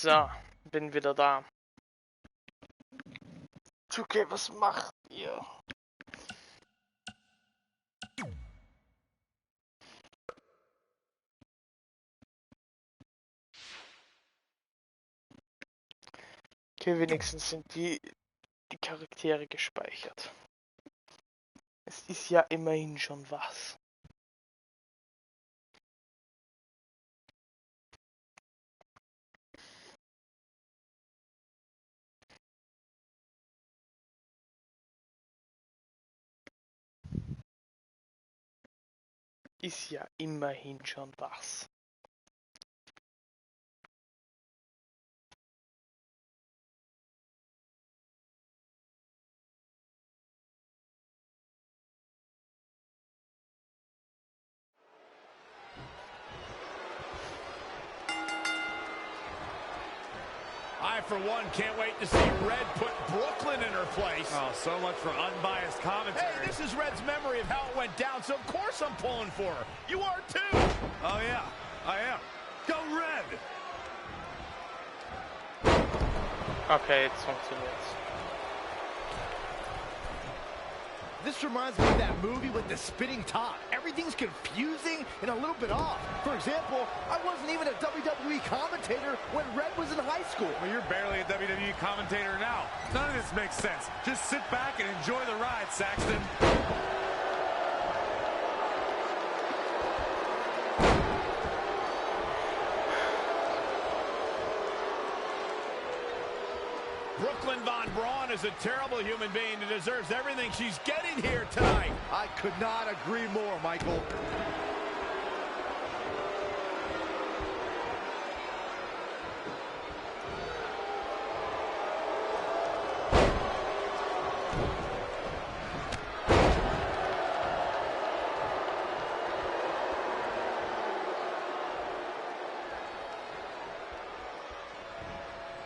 So, bin wieder da. Okay, was macht ihr? Okay, wenigstens sind die Charaktere gespeichert. Es ist ja immerhin schon was. Ist ja immerhin schon was. I, for one, can't wait to see Red put Brooklyn in her place. Oh, so much for unbiased commentary. Hey, this is Red's memory of how it went down, so of course I'm pulling for her. You are too. Oh, yeah, I am. Go Red! Okay, jetzt funktioniert's. This reminds me of that movie with the spitting top. Everything's confusing and a little bit off. For example, I wasn't even a WWE commentator when Red was in high school. Well, you're barely a WWE commentator now. None of this makes sense. Just sit back and enjoy the ride, Saxton. Brooklyn Von Braun is a terrible human being who deserves everything she's getting here tonight. I could not agree more, Michael.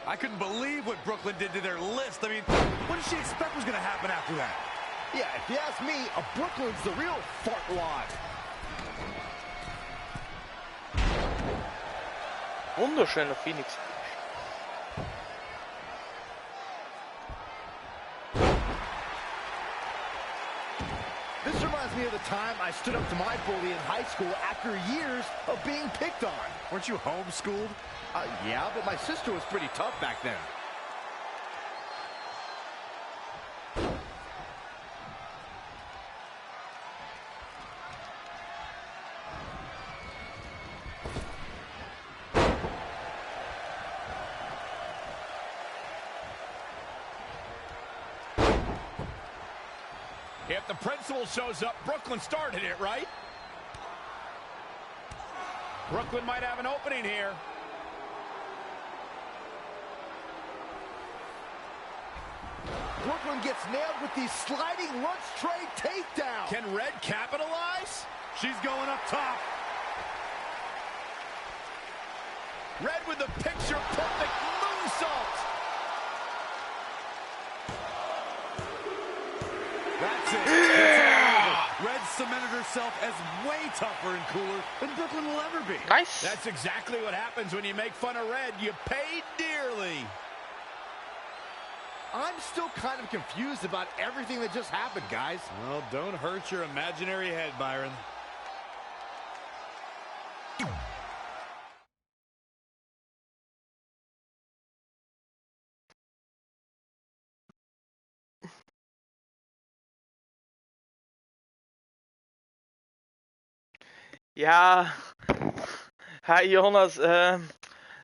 I couldn't believe what Brooklyn did to their list. I mean, what did she expect was going to happen after that? Yeah, if you ask me, Brooklyn's the real fartwad. Wunderschöner Phoenix. This reminds me of the time I stood up to my bully in high school after years of being picked on. Weren't you homeschooled? Yeah, but my sister was pretty tough back then. If the principal shows up, Brooklyn started it, right? Brooklyn might have an opening here. Brooklyn gets nailed with the sliding lunch tray takedown. Can Red capitalize? She's going up top. Red with the picture-perfect moonsault. That's it. Red cemented herself as way tougher and cooler than Brooklyn will ever be. Nice. That's exactly what happens when you make fun of Red. You pay dearly. I'm still kind of confused about everything that just happened, guys. Well, don't hurt your imaginary head, Byron. Ja, hi Jonas,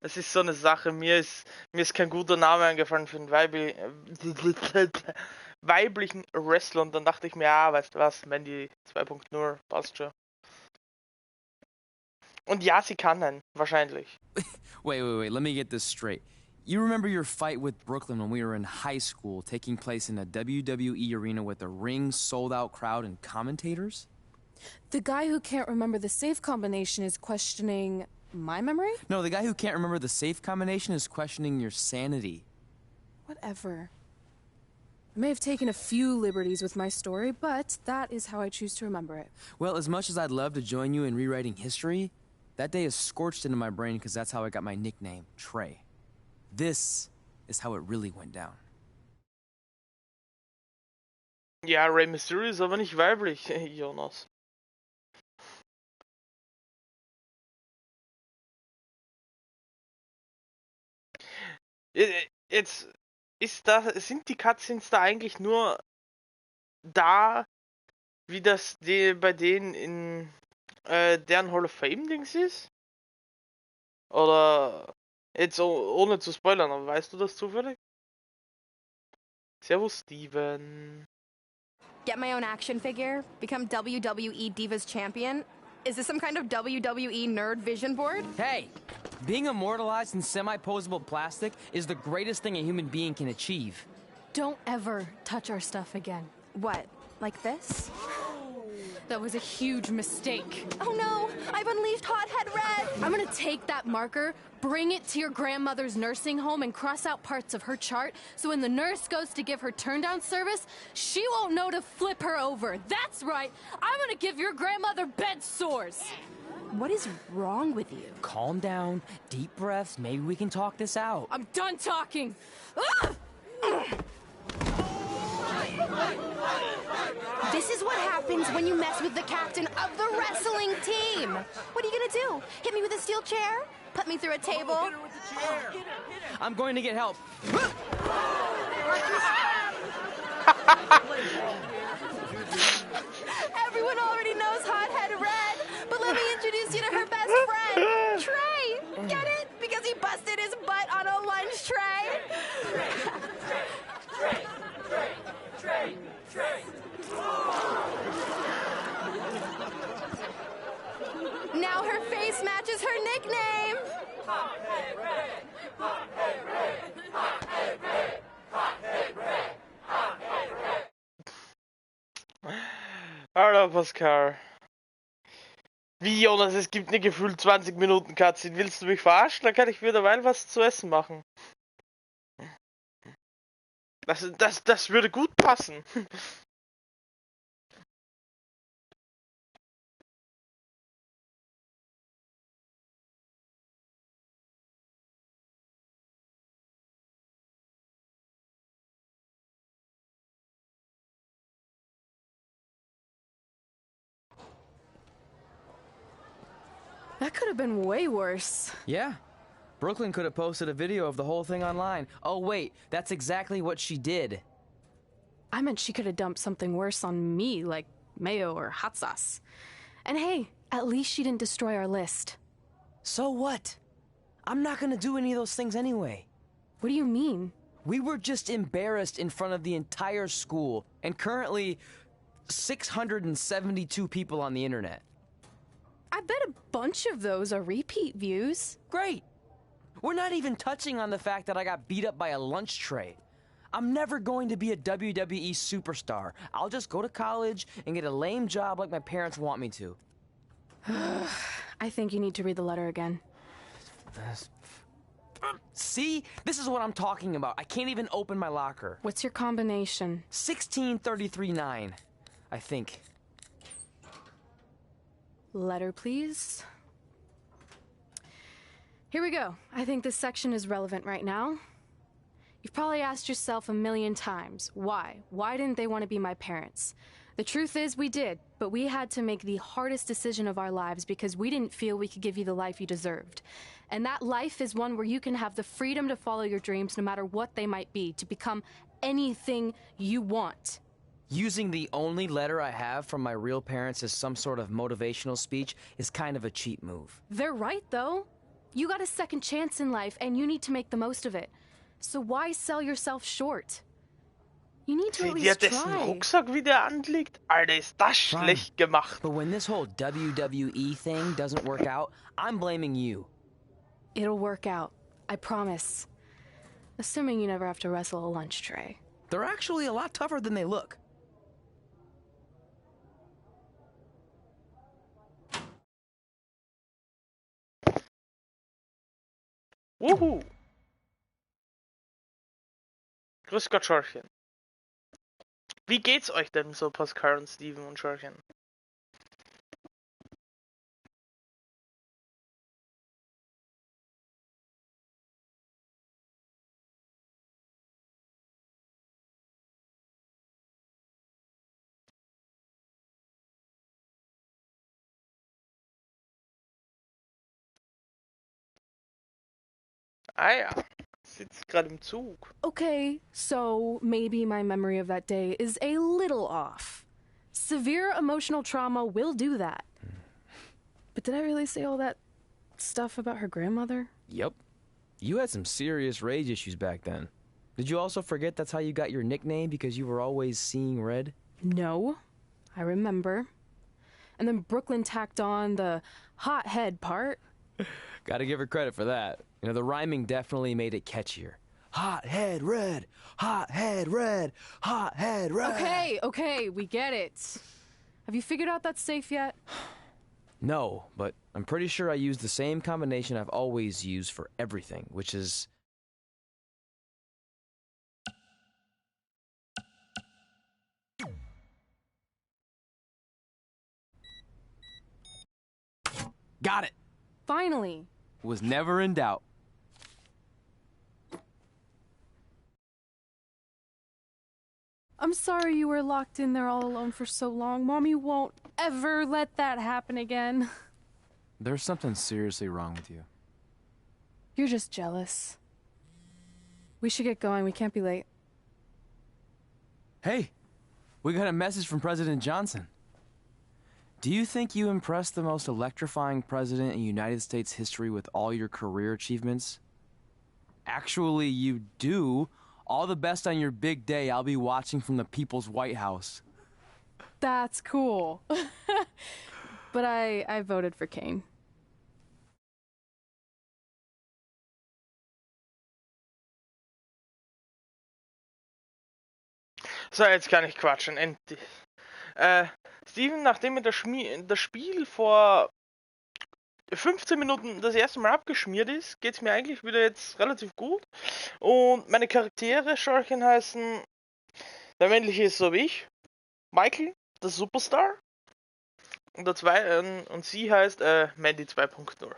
es ist so eine Sache, mir ist kein guter Name eingefallen für einen weiblichen Wrestler und dann dachte ich mir, ja, weißt du was, Mandy 2.0, passt schon. Und ja, sie kann einen, wahrscheinlich. Wait, let me get this straight. You remember your fight with Brooklyn when we were in high school, taking place in a WWE arena with a ring, sold-out crowd, and commentators? The guy who can't remember the safe combination is questioning my memory? No, the guy who can't remember the safe combination is questioning your sanity. Whatever. I may have taken a few liberties with my story, but that is how I choose to remember it. Well, as much as I'd love to join you in rewriting history, that day is scorched into my brain because that's how I got my nickname, Trey. This is how it really went down. Ja, Rey Mysterio ist aber nicht weiblich, Jonas. Jetzt sind die Cutscenes da eigentlich nur da, wie das bei denen in deren Hall of Fame Dings ist? Oder jetzt ohne zu spoilern, aber weißt du das zufällig? Servus, Steven. Get my own action figure? Become WWE Divas Champion? Is this some kind of WWE nerd vision board? Hey! Being immortalized in semi-posable plastic is the greatest thing a human being can achieve. Don't ever touch our stuff again. What, like this? That was a huge mistake. Oh no, I've unleashed Hothead Red! I'm gonna take that marker, bring it to your grandmother's nursing home, and cross out parts of her chart so when the nurse goes to give her turn-down service, she won't know to flip her over. That's right, I'm gonna give your grandmother bed sores. What is wrong with you? Calm down, deep breaths, maybe we can talk this out. I'm done talking. This is what happens when you mess with the captain of the wrestling team. What are you gonna do? Hit me with a steel chair? Put me through a table? Hit her with the chair. I'm going to get help. Everyone already knows Hothead Red, but let me introduce you to her best friend, Trey. Get it? Because he busted his butt on a lunch tray. Now her face matches her nickname. Hallo Pascal. Wie, Jonas, es gibt eine gefühlt 20 Minuten Cutscene. Willst du mich verarschen? Dann kann ich mir derweil was zu essen machen. Das würde gut passen. That could have been way worse. Yeah. Brooklyn could have posted a video of the whole thing online. Oh, wait, that's exactly what she did. I meant she could have dumped something worse on me, like mayo or hot sauce. And hey, at least she didn't destroy our list. So what? I'm not gonna do any of those things anyway. What do you mean? We were just embarrassed in front of the entire school, and currently 672 people on the internet. I bet a bunch of those are repeat views. Great! We're not even touching on the fact that I got beat up by a lunch tray. I'm never going to be a WWE superstar. I'll just go to college and get a lame job like my parents want me to. I think you need to read the letter again. See? This is what I'm talking about. I can't even open my locker. What's your combination? 1633-9, I think. Letter, please. Here we go. I think this section is relevant right now. You've probably asked yourself a million times, why? Why didn't they want to be my parents? The truth is we did, but we had to make the hardest decision of our lives because we didn't feel we could give you the life you deserved. And that life is one where you can have the freedom to follow your dreams no matter what they might be, to become anything you want. Using the only letter I have from my real parents as some sort of motivational speech is kind of a cheap move. They're right, though. You got a second chance in life, and you need to make the most of it. So why sell yourself short? You need to at Seht ihr least dessen try. Rucksack, wie der anliegt? Alter, ist das schlecht gemacht. But when this whole WWE thing doesn't work out, I'm blaming you. It'll work out. I promise. Assuming you never have to wrestle a lunch tray. They're actually a lot tougher than they look. Wuhu! Grüß Gott, Schorchen. Wie geht's euch denn so, Pascal und Steven und Schorchen? Ah ja, sitzt gerade im Zug. Okay, so maybe my memory of that day is a little off. Severe emotional trauma will do that. But did I really say all that stuff about her grandmother? Yep. You had some serious rage issues back then. Did you also forget that's how you got your nickname because you were always seeing red? No, I remember. And then Brooklyn tacked on the hot head part. Gotta give her credit for that. You know, the rhyming definitely made it catchier. Hot head red, hot head red, hot head red. Okay, we get it. Have you figured out that's safe yet? No, but I'm pretty sure I used the same combination I've always used for everything, which is... Got it! Finally. Was never in doubt. I'm sorry you were locked in there all alone for so long. Mommy won't ever let that happen again. There's something seriously wrong with you. You're just jealous. We should get going. We can't be late. Hey, we got a message from President Johnson. Do you think you impressed the most electrifying president in United States history with all your career achievements? Actually, you do. All the best on your big day. I'll be watching from the People's White House. That's cool. But I voted for Kane. So, jetzt kann ich quatschen, endlich. Steven, nachdem mir das Spiel vor 15 Minuten das erste Mal abgeschmiert ist, geht es mir eigentlich wieder jetzt relativ gut. Und meine Charaktere, Schorchen, heißen, der männliche ist so wie ich, Michael, der Superstar. Und sie heißt Mandy 2.0.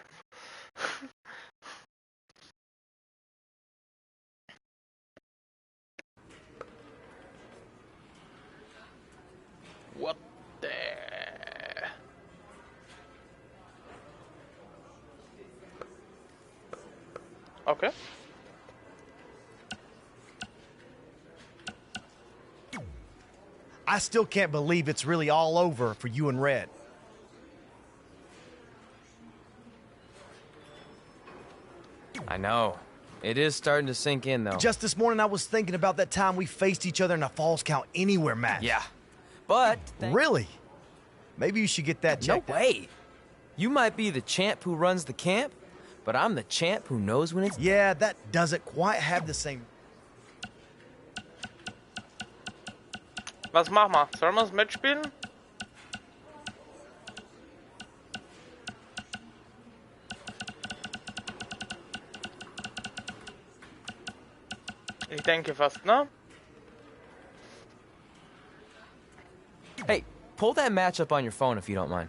What the... Okay. I still can't believe it's really all over for you and Red. I know. It is starting to sink in, though. Just this morning, I was thinking about that time we faced each other in a Falls Count Anywhere match. Yeah. But... Really? Maybe you should get that checked No out. way. You might be the champ who runs the camp, but I'm the champ who knows when it's... Yeah, that doesn't quite have the same... Was machen wir? Sollen wir das Match spielen? Ich denke fast, ne? Hey, pull that match up on your phone if you don't mind.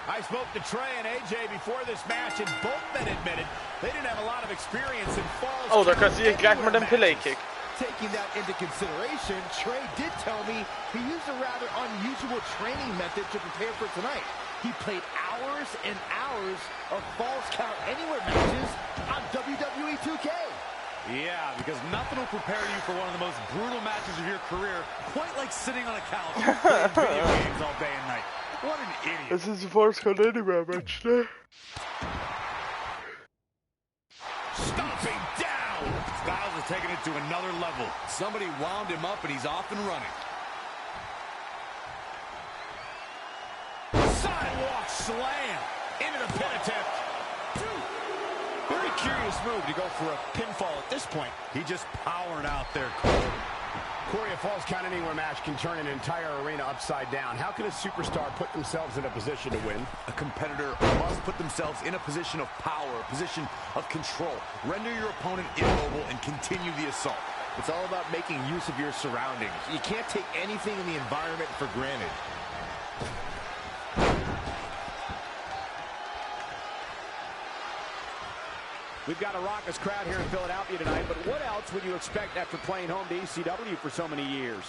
I spoke to Trey and AJ before this match, and both men admitted they didn't have a lot of experience in falls. Oh, da kassiere ich gleich mal den Pilay-Kick. Taking that into consideration, Trey did tell me he used a rather unusual training method to prepare for tonight. He played hours and hours of Falls Count Anywhere matches on WWE 2K. Yeah, because nothing will prepare you for one of the most brutal matches of your career, quite like sitting on a couch playing video games all day and night. What an idiot. Das ist ein Falls Count Anywhere Match, ne? Stomping down. Styles is taking it to another level. Somebody wound him up and he's off and running. Sidewalk slam into the pin attempt. Very curious move to go for a pinfall at this point. He just powered out there, Corey. Corey, if Falls Count Anywhere match can turn an entire arena upside down. How can a superstar put themselves in a position to win? A competitor must put themselves in a position of power, a position of control. Render your opponent immobile and continue the assault. It's all about making use of your surroundings. You can't take anything in the environment for granted. We've got a raucous crowd here in Philadelphia tonight, but what else would you expect after playing home to ECW for so many years?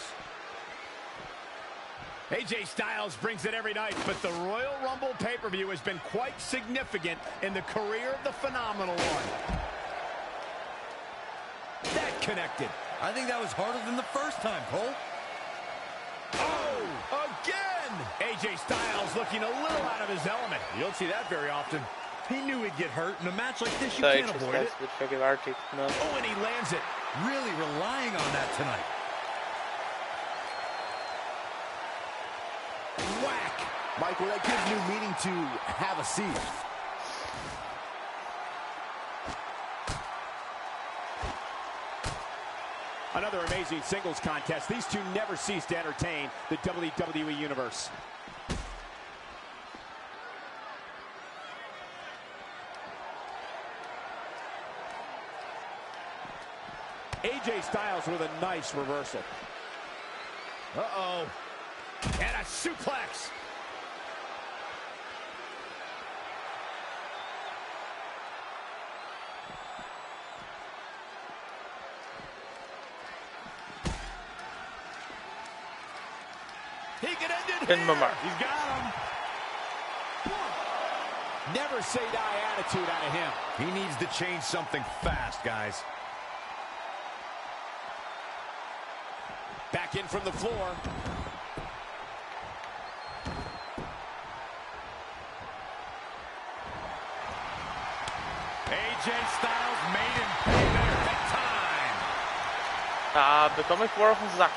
AJ Styles brings it every night, but the Royal Rumble pay-per-view has been quite significant in the career of the Phenomenal One. That connected. I think that was harder than the first time, Cole. Oh, again! AJ Styles looking a little out of his element. You don't see that very often. He knew he'd get hurt. In a match like this, you can't avoid it. Oh, and he lands it. Really relying on that tonight. Whack! Michael, that gives new meaning to have a seat. Another amazing singles contest. These two never cease to entertain the WWE Universe. AJ Styles with a nice reversal. Uh-oh. And a suplex. He can end it here. He's got him. Never say die attitude out of him. He needs to change something fast, guys. Back in from the floor. AJ Styles made him pay there big time. Da bekomme ich wohl auf den Sack.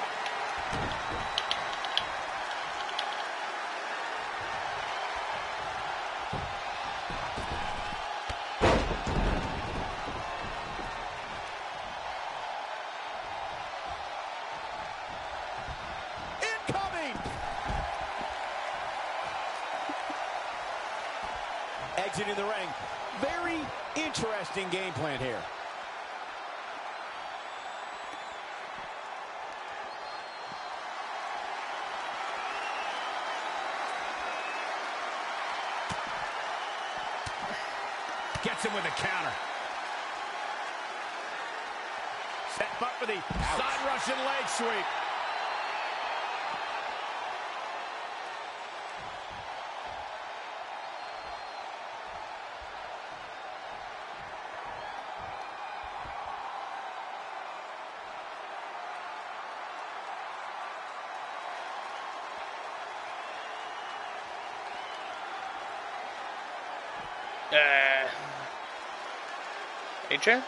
Exiting the ring. Very interesting game plan here. Gets him with a counter. Set up for the side Russian leg sweep. AJ?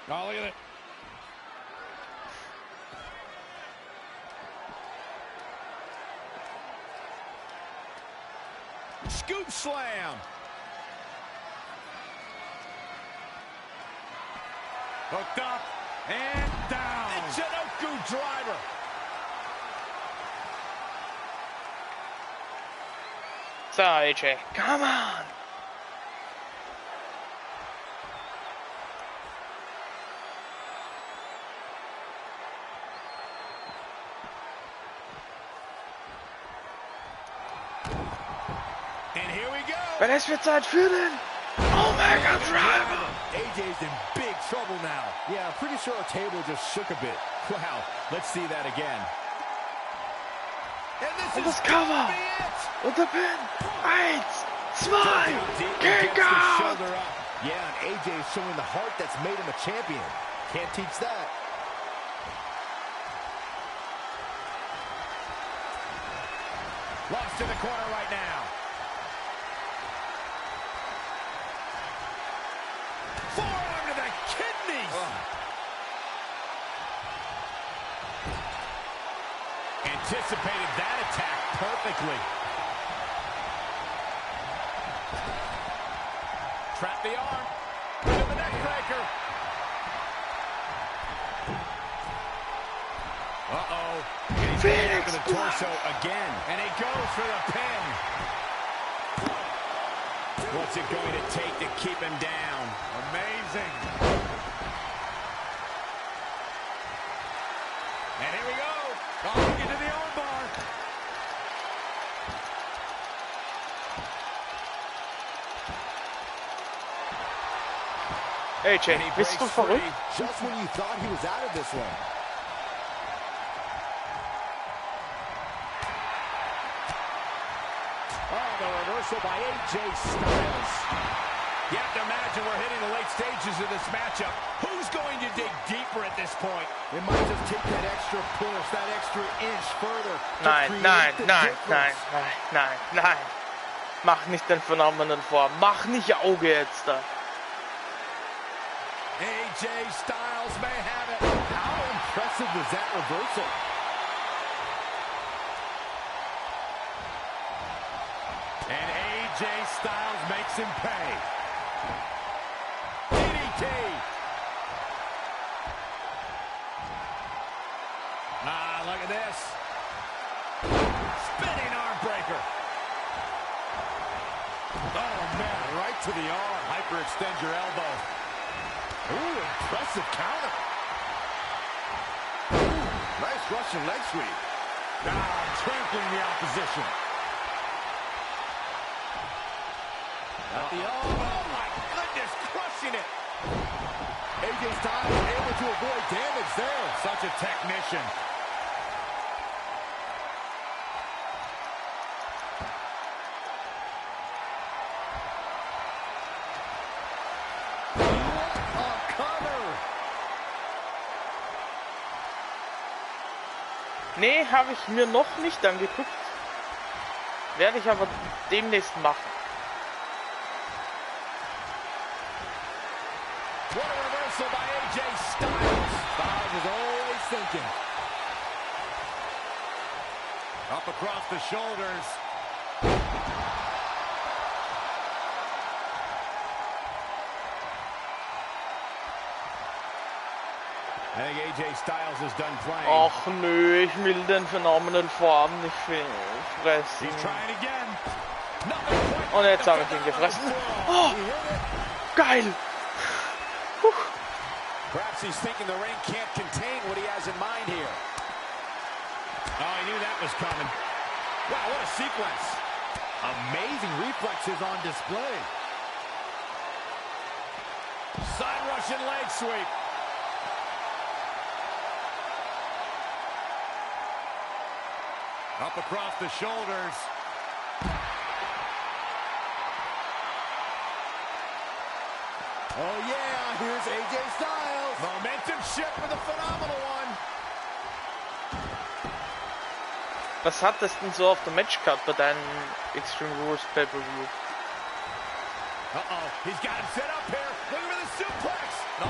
Oh, look at it. Scoop slam. Hooked up and down. The Jinoku driver. So, AJ, come on! And here we go. Wenn es wird Zeit für den Omega Driver! AJ's in big trouble now. Yeah, I'm pretty sure our table just shook a bit. Wow, let's see that again. And das Cover! Und der Pin! 1, 2, kick out! Yeah, and AJ is showing the heart that's made him a champion. Can't teach that. Lost in the corner right now. Forearm to the kidneys. Anticipated that attack perfectly. Trap the arm. Into the neck breaker. Uh-oh. He's going to the torso again. And he goes for the pin. What's it going to take to keep him down? Amazing. And here we go. Oh, into the armbar. Hey Jay, bist du verrückt? Just when you thought he was out of this one. Oh, the reversal by AJ Styles. You have to imagine we're hitting the late stages of this matchup. Who's going to dig deeper at this point? It might just take that extra push, that extra inch further. Nein. Mach nicht den Phänomen vor. Mach nicht Auge jetzt da. AJ Styles may have it. How impressive was that reversal? And AJ Styles makes him pay. DDT. Ah, look at this. Spinning arm breaker. Oh, man, right to the arm. Hyperextend your elbow. Ooh, impressive counter. Ooh, nice Russian leg sweep. Trampling the opposition. At the elbow. Oh, my goodness, crushing it. AJ Styles able to avoid damage there. Such a technician. Nee, habe ich mir noch nicht angeguckt. Werde ich aber demnächst machen. What a reversal by AJ Styles. Styles is always thinking. Up across the shoulders. I think AJ Styles is done playing. Ach nö, ich will den Phänomen vor nicht fressen. He's trying again. Und jetzt habe ich ihn gefressen. Oh, geil. Perhaps he's thinking the ring can't contain what he has in mind here. Oh, he knew that was coming. Wow, what a sequence. Amazing reflexes on display. Side Russian leg sweep. Up across the shoulders. Oh yeah, here's AJ Styles. Momentum shift for the phenomenal one. Was hattest du denn so auf der Matchcard bei deinem Extreme Rules Pay-Per-View? Uh-oh, he's got him set up here. Looking for the suplex. No,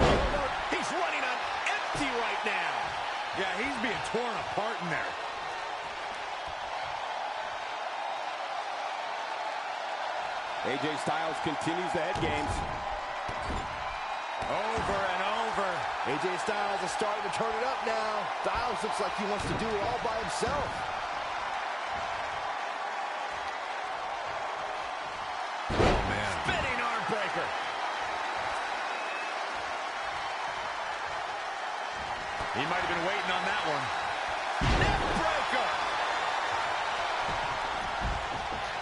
he's running on empty right now. Yeah, he's being torn apart in there. AJ Styles continues the head games. Over and over. AJ Styles is starting to turn it up now. Styles looks like he wants to do it all by himself. Oh, man. Spinning arm breaker. He might have been waiting on that one. Neck breaker.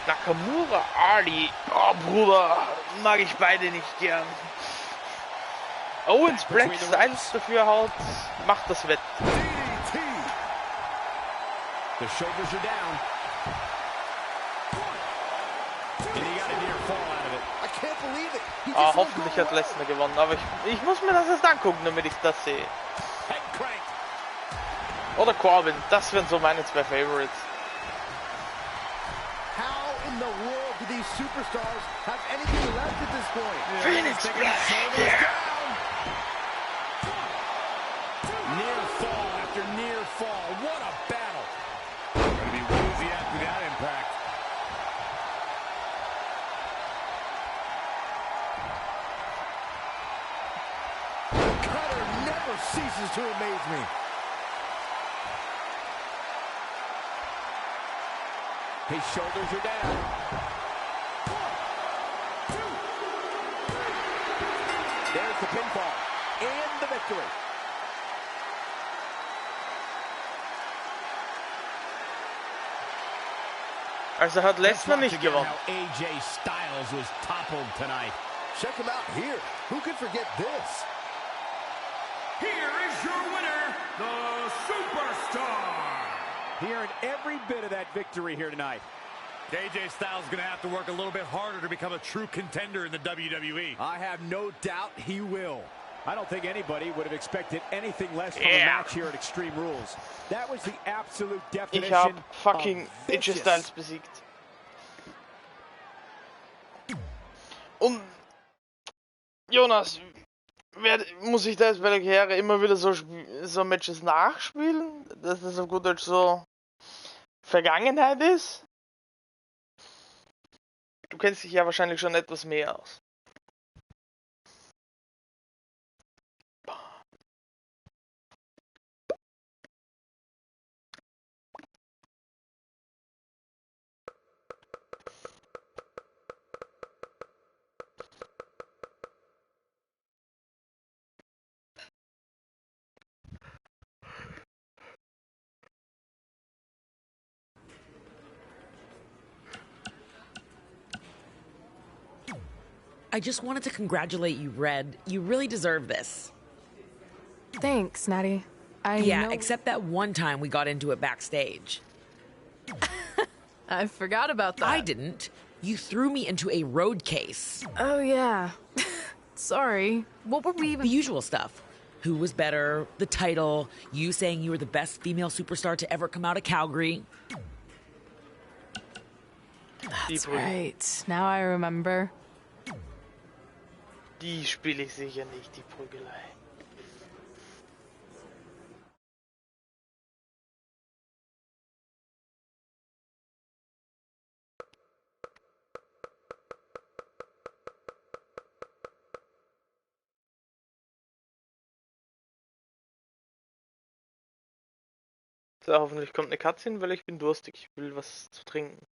Nakamura, Ali. Oh, Bruder. Mag ich beide nicht gern. Owens Black Styles dafür haut. Macht das Wett. DDT. The shoulders are down. And he got a near fall out of it. I can't believe it. Ah, hoffentlich hat Lesnar gewonnen. Aber ich muss mir das erst angucken, damit ich das sehe. Head crank. Oder Corbin. Das wären so meine zwei Favorites. How in the world do these superstars have anything left at this point? Phoenix Splash. Yeah. Near fall after near fall. What a battle. Gonna be woozy after that impact. never ceases to amaze me. His shoulders are down. 1, 2, 3. There's the pinfall and the victory. Also hat Lesnar nicht gewonnen. AJ Styles was toppled tonight. Check him out here. Who could forget this? Here is your winner, the Superstar. Hearing every bit of that victory here tonight. AJ Styles is going to have to work a little bit harder to become a true contender in the WWE. I have no doubt he will. I don't think anybody would have expected anything less from a match here at Extreme Rules. That was the absolute definition. Ich hab fucking AJ Styles besiegt. Und Jonas, muss ich da jetzt bei der Karriere immer wieder so Matches nachspielen, dass das auf gut Deutsch so Vergangenheit ist? Du kennst dich ja wahrscheinlich schon etwas mehr aus. I just wanted to congratulate you, Red. You really deserve this. Thanks, Natty. Yeah, except that one time we got into it backstage. I forgot about that. I didn't. You threw me into a road case. Oh, yeah. Sorry. What were we even... The usual stuff. Who was better, the title, you saying you were the best female superstar to ever come out of Calgary. That's right. Now I remember. Die spiele ich sicher nicht, die Prügelei. So, hoffentlich kommt eine Cutscene, weil ich bin durstig. Ich will was zu trinken.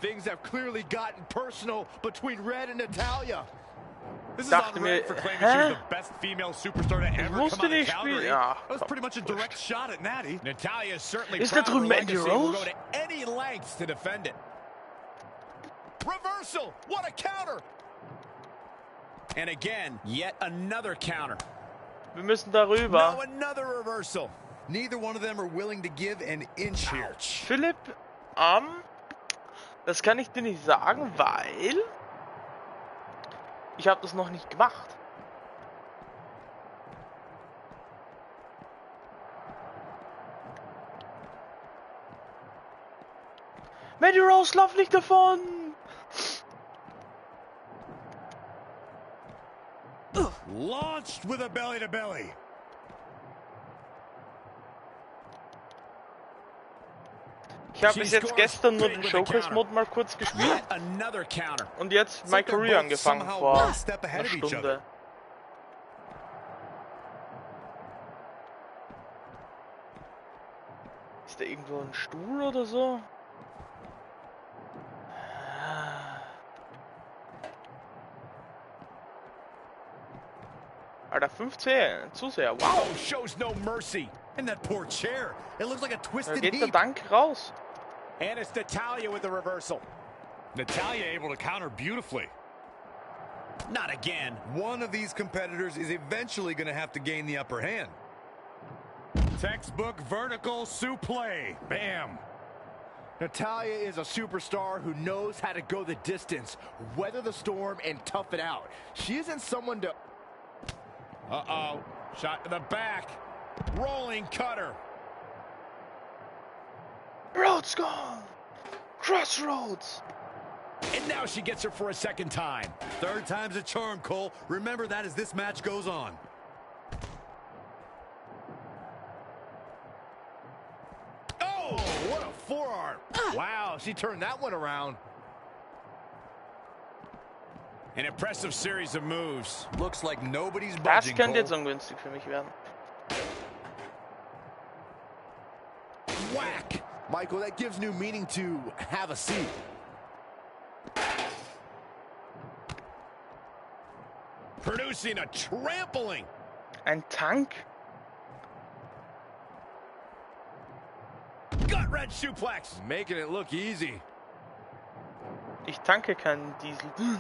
Things have clearly gotten personal between Red and Natalya. This is on Red for claiming she was the best female superstar to ever come out of Calgary. That was pretty much a direct shot at Natty. Natalya is certainly proud of her legacy and will go to any lengths to defend it. Reversal! What a counter! And again, yet another counter. Wir müssen darüber. Now another reversal. Neither one of them are willing to give an inch here. Philipp, das kann ich dir nicht sagen, weil ich habe das noch nicht gemacht. Mandy Rose, lauf nicht davon! Launched with a belly-to-belly. Ich habe bis jetzt gestern nur den Showcase-Mode mal kurz gespielt und jetzt My Career angefangen vor einer Stunde. Ist da irgendwo ein Stuhl oder so? Alter, 15 Zuseher, wow! Shows no mercy. And that poor chair. It looks like a twisted heap. Da geht der Dank raus. And it's Natalya with the reversal. Natalya able to counter beautifully. Not again. One of these competitors is eventually going to have to gain the upper hand. Textbook vertical suplex. Bam. Natalya is a superstar who knows how to go the distance, weather the storm, and tough it out. She isn't someone to... Uh-oh. Shot to the back. Rolling cutter. Road's gone. Crossroads. And now she gets her for a second time. Third time's a charm, Cole. Remember that as this match goes on. forearm. Wow, she turned that one around. An impressive series of moves. Looks like nobody's Das budging, könnte jetzt Cole. ungünstig für mich werden. Whack! Michael, that gives new meaning to have a seat. Producing a trampling. Ein Tank? Gut-wrench suplex. Making it look easy. Ich tanke keinen Diesel.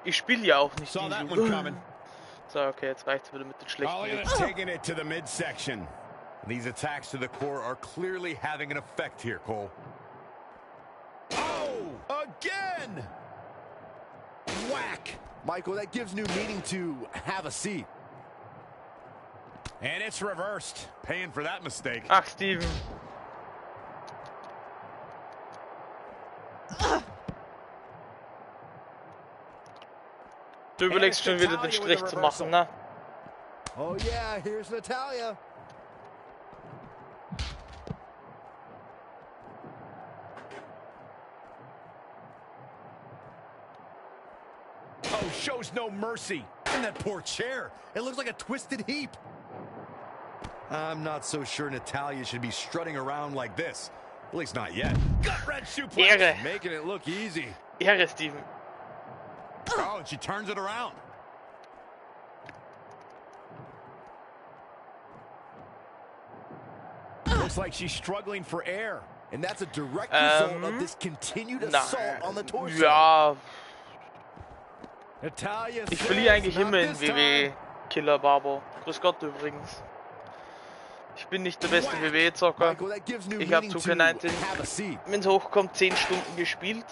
Ich spiele ja auch nicht Saw that one Diesel. coming. So, okay, jetzt reicht's wieder mit den schlechten Oh, look at Witz. this, taking it to the midsection. These attacks to the core are clearly having an effect here, Cole. Oh, again. Whack. Michael, that gives new meaning to have a seat. And it's reversed. Paying for that mistake. Ach, Steven. Du überlegst schon wieder den Strich zu machen, ne? Oh yeah, here's Natalia. Oh, shows no mercy. And that poor chair. It looks like a twisted heap. I'm not so sure Natalia should be strutting around like this. At least not yet. Gut-wrench suplex. Ehre. Making it look easy. Ehre, Steven. Oh, and she turns it around. Looks like she's struggling for air. And that's a direct result of this continued assault on the torso. Ja, Natalia ich says, verliere eigentlich "Not immer in this time." WWE, Killer Barber. Grüß Gott übrigens. Ich bin nicht der beste WWE-Zocker. Michael, that gives new Ich habe meaning zu to 19, have a seat. wenn es hochkommt, 10 Stunden gespielt.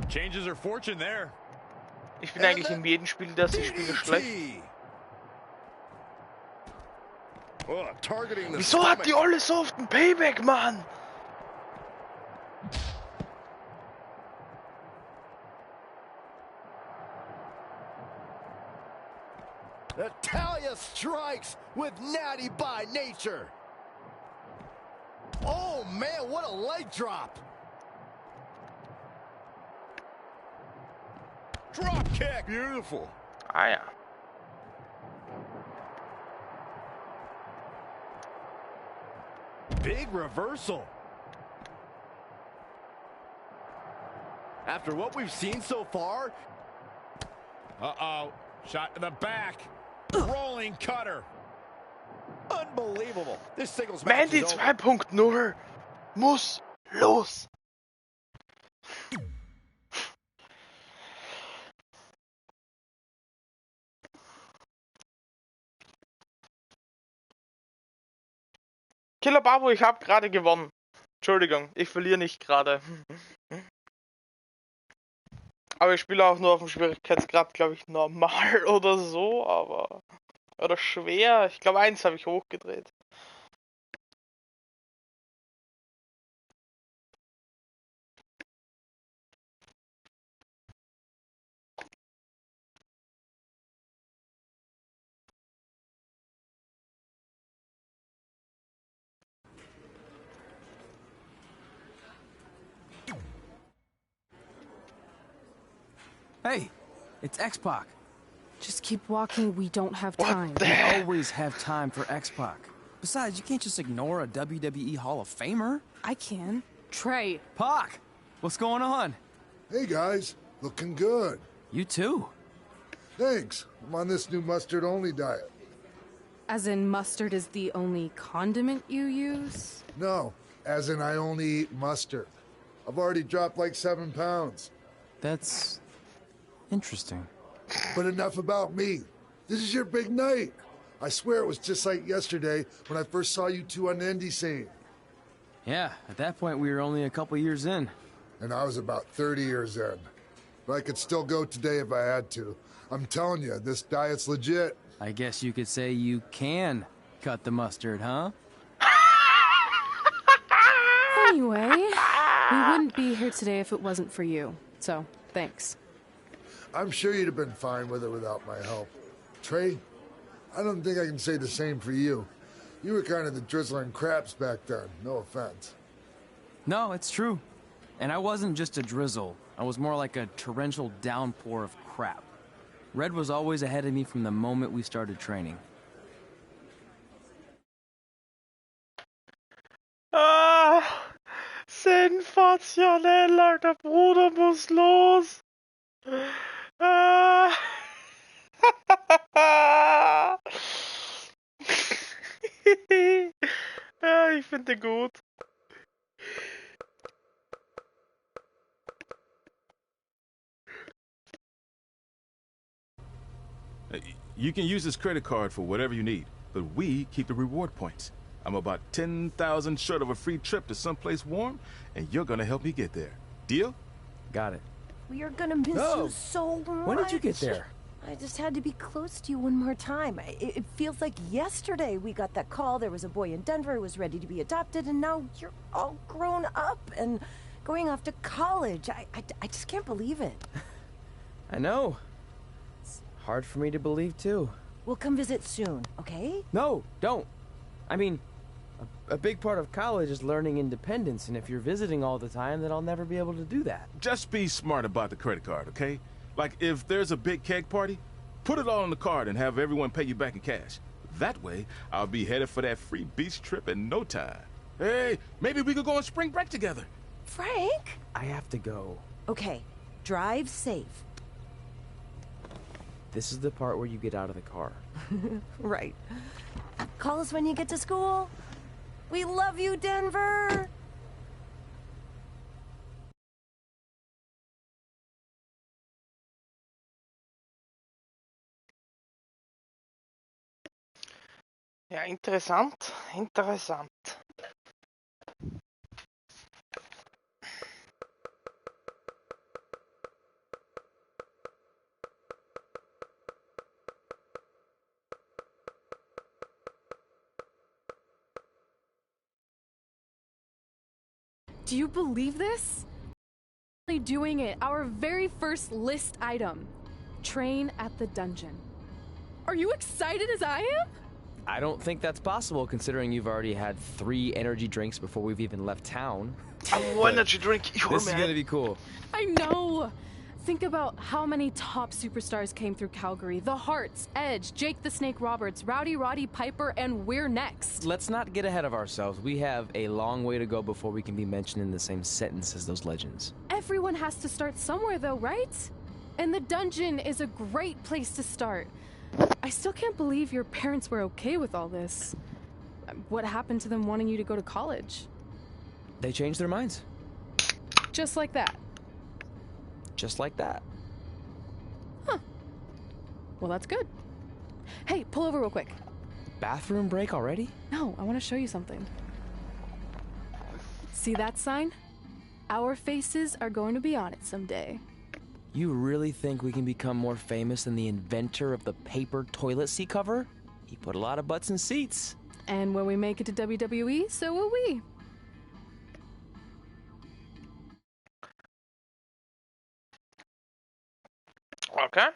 Changes her fortune there. Ich bin eigentlich in jedem Spiel, das ich spiele, schlecht. Oh, targeting the Wieso hat die stomach. Olle so oft ein Payback, Mann? Natalia strikes with natty by nature. Oh man, what a leg drop. Drop kick. Beautiful. Ah ja. Big reversal. After what we've seen so far. Uh-oh. Shot to the back. Rolling cutter. Unbelievable. This singles match Mandy is over. 2.0 muss los. Killer Barbo, ich habe gerade gewonnen. Entschuldigung, ich verliere nicht gerade. Aber ich spiele auch nur auf dem Schwierigkeitsgrad, glaube ich, normal oder so, aber... Oder schwer. Ich glaube, 1 habe ich hochgedreht. Hey, it's X-Pac. Just keep walking, we don't have What time. the We heck? always have time for X-Pac. Besides, you can't just ignore a WWE Hall of Famer. I can. Trey, Pac, what's going on? Hey guys, looking good. You too. Thanks. I'm on this new mustard-only diet. as in mustard is the only condiment you use? No, as in I only eat mustard. I've already dropped like 7 pounds. That's interesting. But enough about me. This is your big night. I swear it was just like yesterday when I first saw you two on the indie scene. Yeah, at that point we were only a couple years in. And I was about 30 years in. But I could still go today if I had to. I'm telling you, this diet's legit. I guess you could say you can cut the mustard, huh? Anyway, we wouldn't be here today if it wasn't for you. So, thanks. I'm sure you'd have been fine with it without my help. Trey, I don't think I can say the same for you. You were kind of the drizzling craps back then, no offense. No, it's true. And I wasn't just a drizzle. I was more like a torrential downpour of crap. Red was always ahead of me from the moment we started training. Ah, sensationell, Alter, Bruder muss los. Ah. Ja, ich finde den gut. You can use this credit card for whatever you need, but we keep the reward points. I'm about 10,000 short of a free trip to someplace warm, and you're gonna help me get there. Deal? Got it. We are gonna miss you so much. When did you get there? I just had to be close to you one more time. It feels like yesterday we got that call. There was a boy in Denver who was ready to be adopted, and now you're all grown up and going off to college. I just can't believe it. I know. It's hard for me to believe, too. We'll come visit soon, okay? No, don't. I mean, a big part of college is learning independence, and if you're visiting all the time, then I'll never be able to do that. Just be smart about the credit card, okay? Like, if there's a big keg party, put it all on the card and have everyone pay you back in cash. That way, I'll be headed for that free beach trip in no time. Hey, maybe we could go on spring break together. Frank? I have to go. Okay, drive safe. This is the part where you get out of the car. Right. Call us when you get to school. We love you, Denver! Ja, interessant, interessant. Do you believe this? We're doing it. Our very first list item. Train at the dungeon. Are you excited as I am? I don't think that's possible, considering you've already had 3 energy drinks before we've even left town. One energy drink, This is gonna be cool. I know! Think about how many top superstars came through Calgary. The Hearts, Edge, Jake the Snake Roberts, Rowdy Roddy Piper, and we're next. Let's not get ahead of ourselves. We have a long way to go before we can be mentioned in the same sentence as those legends. Everyone has to start somewhere though, right? And the dungeon is a great place to start. I still can't believe your parents were okay with all this. What happened to them wanting you to go to college? They changed their minds. Just like that. Just like that. Huh. Well, that's good. Hey, pull over real quick. Bathroom break already? No, I want to show you something. See that sign? Our faces are going to be on it someday. You really think we can become more famous than the inventor of the paper toilet seat cover? He put a lot of butts in seats. And when we make it to WWE, so will we. Okay.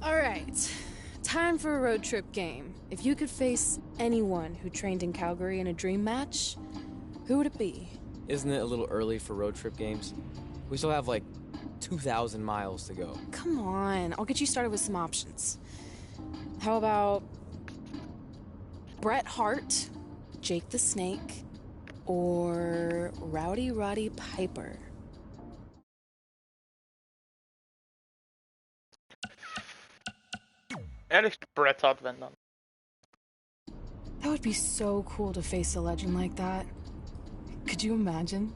All right. Time for a road trip game. If you could face anyone who trained in Calgary in a dream match, who would it be? Isn't it a little early for road trip games? We still have like 2,000 miles to go. Come on, I'll get you started with some options. How about Bret Hart, Jake the Snake, or Rowdy Roddy Piper? Ehrlich, Bret Hart, wenn dann. That would be so cool to face a legend like that. Could you imagine?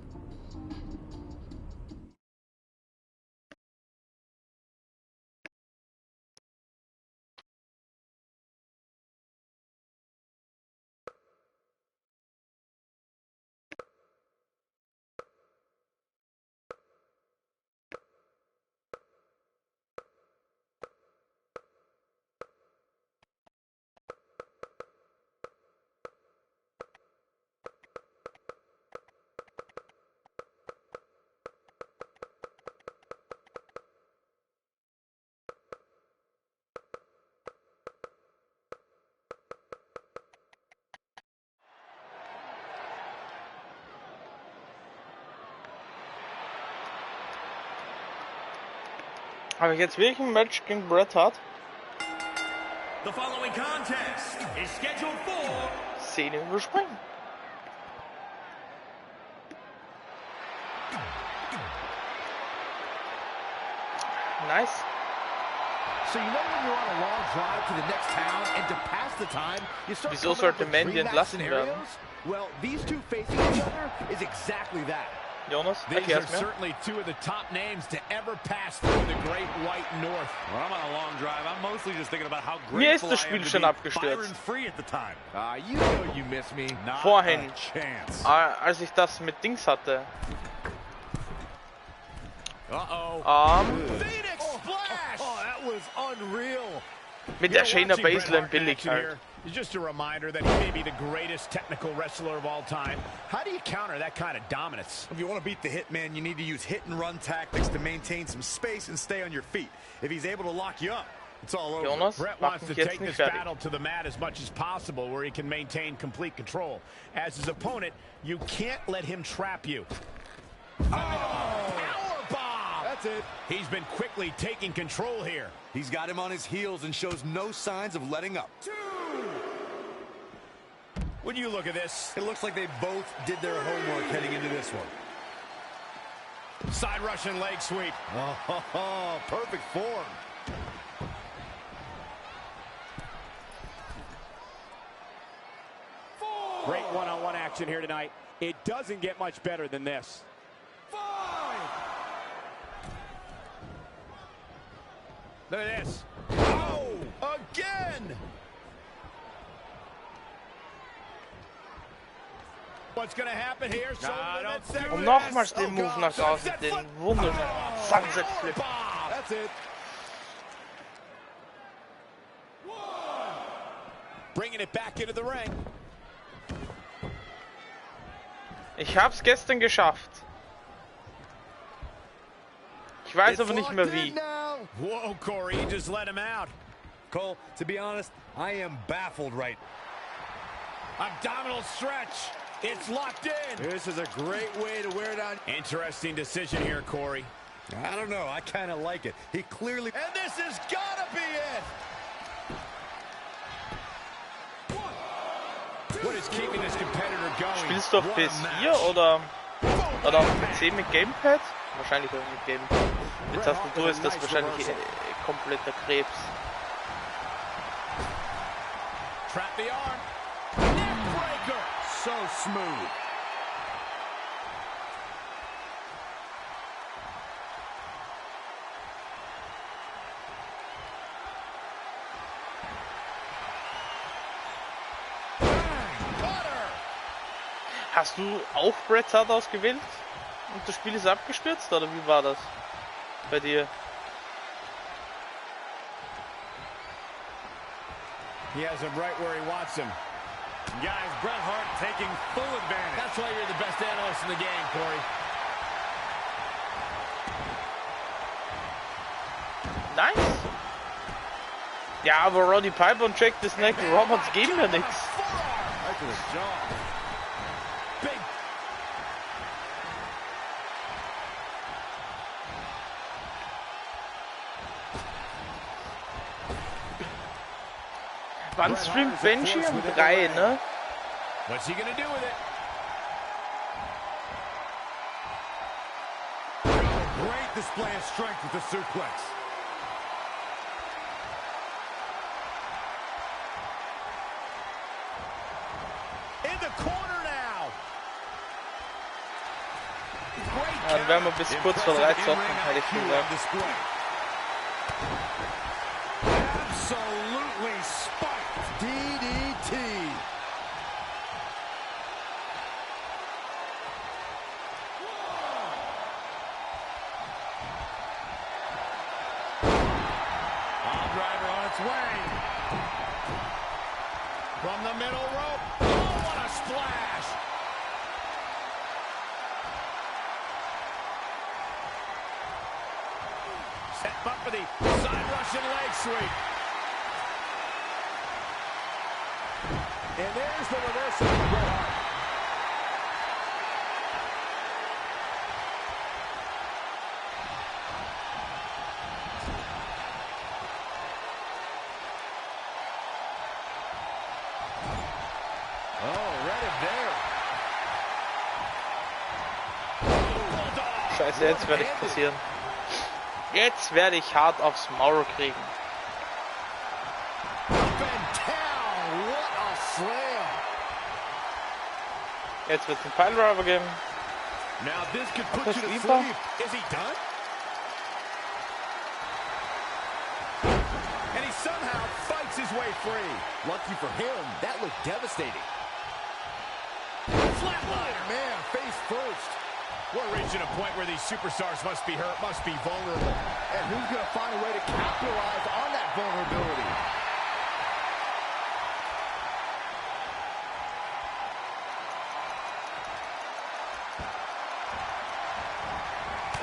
Habe ich jetzt wirklich ein Match gegen Bret Hart? The following contest is scheduled for Szene überspringen. Nice. So you know when you're on a long drive to the next town and to pass the time, you start Wieso coming up sollte with Mandy dream match entlassen werden? scenarios? Well, these two facing each other is exactly that. Jonas, These are erklär's mir. certainly two of the top names to ever pass through the Great White North. When I'm on a long drive, I'm mostly just thinking about how Mir ist grateful das I am Spiel to schon be abgestürzt. Byron free at the time. You know you miss me. Not Vorhin, a chance. als ich das mit Dings hatte. Phoenix splash! Oh, that was unreal. Mit der You're Shayna watching Bret Baszler Hart billig action halt. here. It's just a reminder that he may be the greatest technical wrestler of all time. How do you counter that kind of dominance? If you want to beat the Hitman, you need to use hit-and-run tactics to maintain some space and stay on your feet. If he's able to lock you up, it's all over. Jonas, Bret mach wants to mich jetzt take nicht this fertig. battle to the mat as much as possible where he can maintain complete control. As his opponent, you can't let him trap you. Powerbomb! That's it. He's been quickly taking control here. He's got him on his heels and shows no signs of letting up. When you look at this, It looks like they both did their homework heading into this one. side Russian leg sweep. Oh, perfect form. Great one-on-one action here tonight. It doesn't get much better than this. Look at this. Oh, again! What's going to happen here? Und nochmals den Move nach außen, den wunderschönen Sunset Flip. That's it. Bringing it back into the ring. Ich hab's gestern geschafft. Ich weiß aber nicht mehr wie. Whoa, Corey, you just let him out. Cole, to be honest, I am baffled right. Abdominal stretch. It's locked in. This is a great way to wear down. Interesting decision here, Corey. I don't know. I kind of like it. He clearly... And this has got to be it. What is keeping this competitor going? Spielst du auf PS4 oder auf PC mit Gamepad? Wahrscheinlich auch mit Gamepad. Mit Tastatur ist das wahrscheinlich kompletter Krebs. Trap the arm. Neckbreaker. So smooth. Hast du auch Bret Hart ausgewählt? Und das Spiel ist abgestürzt, oder wie war das bei dir? He has him right where he wants him. Guys, Bret Hart taking full advantage. That's why you're the best analyst in the game, Corey. Nice! Ja, aber Roddy Piper und Jack the Snake Roberts geben mir nichts. Right to the jaw. Big. Wann streamt Benji? Um 3, ne? What's he gonna do with it? Great display of strength with the suplex. the corner now. Ja, dann wären wir bis kurz vor 3 zocken, hätte ich gesagt. Absolutely spiked. DDT. Driver on its way. From the middle rope. Oh, what a splash. Set up for the side Russian leg sweep. And there's the reversal of Bret Hart. Scheiße, jetzt werde ich passieren. Jetzt werde ich hart aufs Maul kriegen. Jetzt wird es einen Piledriver geben. Das ist lieber. And he somehow fights his way free. Lucky for him, that looked devastating. Flatliner, man, face first. We're reaching a point where these superstars must be hurt, must be vulnerable. And who's going to find a way to capitalize on that vulnerability?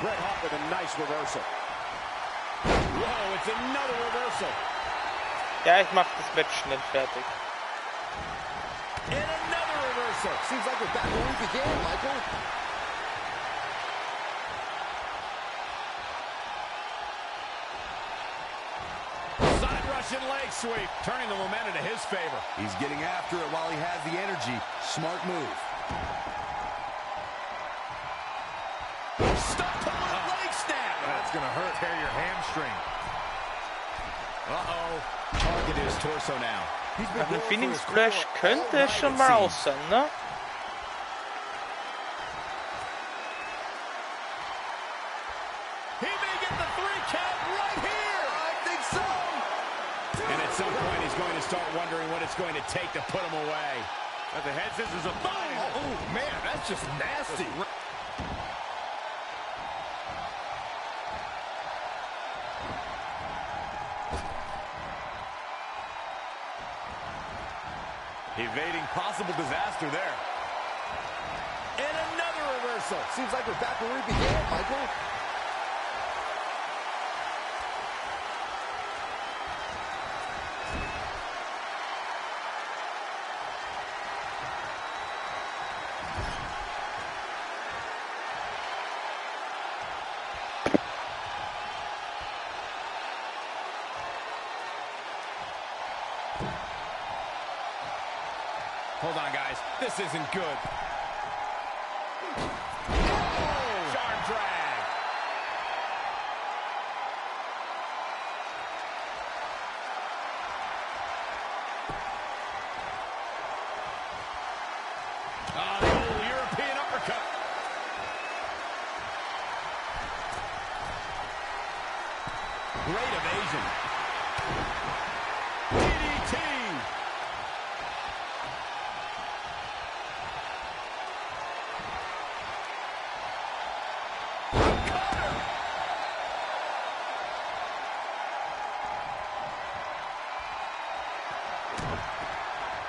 Bret Hart with a nice reversal. Whoa, it's another reversal. Ja, ich mach das Match schnell fertig. And another reversal. Seems like we're back where we began, Michael. Side Russian leg sweep, turning the momentum to his favor. He's getting after it while he has the energy. Smart move. Stop pulling a leg snap. That's going to hurt. Tear your hamstring. Uh-oh. Target his torso now. Ein Phoenix Splash könnte schon mal aus sein, ne? He may get the 3 count right here. I think so. And at some point, he's going to start wondering what it's going to take to put him away. The head scissors are fine. Oh, man, that's just nasty. Evading possible disaster there. And another reversal. Seems like we're back where we began, Michael. Hold on, guys. This isn't good. Sharp drag. The old European uppercut. Great evasion. DDT.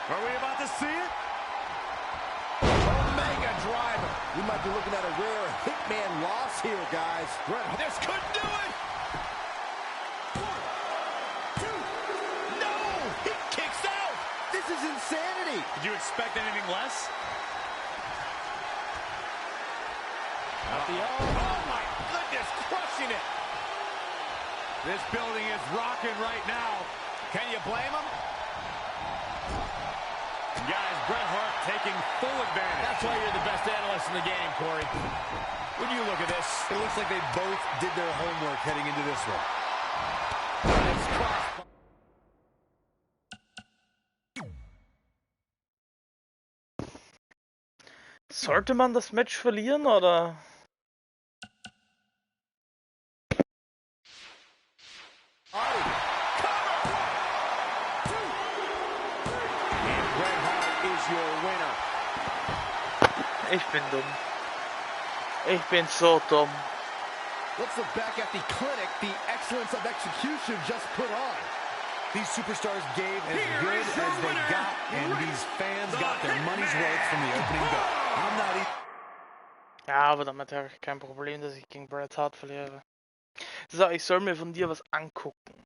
Are we about to see it? Omega driver. We might be looking at a rare hitman loss here, guys. This could do it. 1, 2. No! He kicks out. This is insanity. Did you expect anything less? Oh my goodness, crushing it. This building is rocking right now. Can you blame him? Guys, Bret Hart taking full advantage. That's why you're the best analyst in the game, Corey. When you look at this, It looks like they both did their homework heading into this one. it's crossed. Sollte man das Match verlieren, oder? Ich bin dumm. Ich bin so dumm. Let's look back at the clinic the excellence of execution just put on. These superstars gave as good as they got, and these fans got their money's worth from the opening bell. I'm not Ja, aber damit habe ich kein Problem, dass ich gegen Bret Hart verliere. So, ich soll mir von dir was angucken.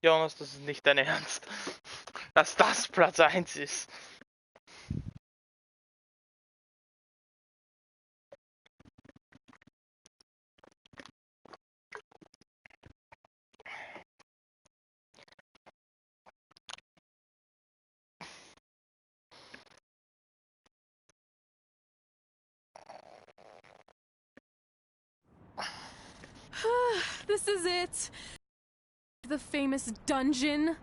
Jonas, das ist nicht dein Ernst, dass das Platz 1 ist. This is it. The famous dungeon.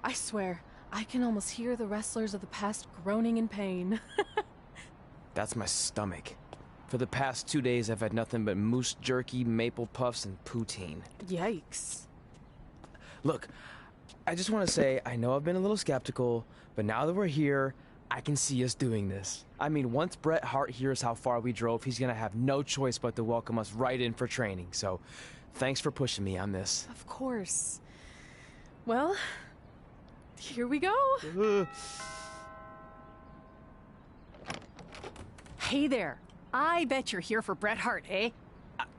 I swear, I can almost hear the wrestlers of the past groaning in pain. That's my stomach. For the past 2 days, I've had nothing but moose jerky, maple puffs, and poutine. Yikes. Look, I just want to say, I know I've been a little skeptical, but now that we're here, I can see us doing this. I mean, once Bret Hart hears how far we drove, he's gonna have no choice but to welcome us right in for training. So, thanks for pushing me on this. Of course. Well, here we go. Hey there. I bet you're here for Bret Hart, eh?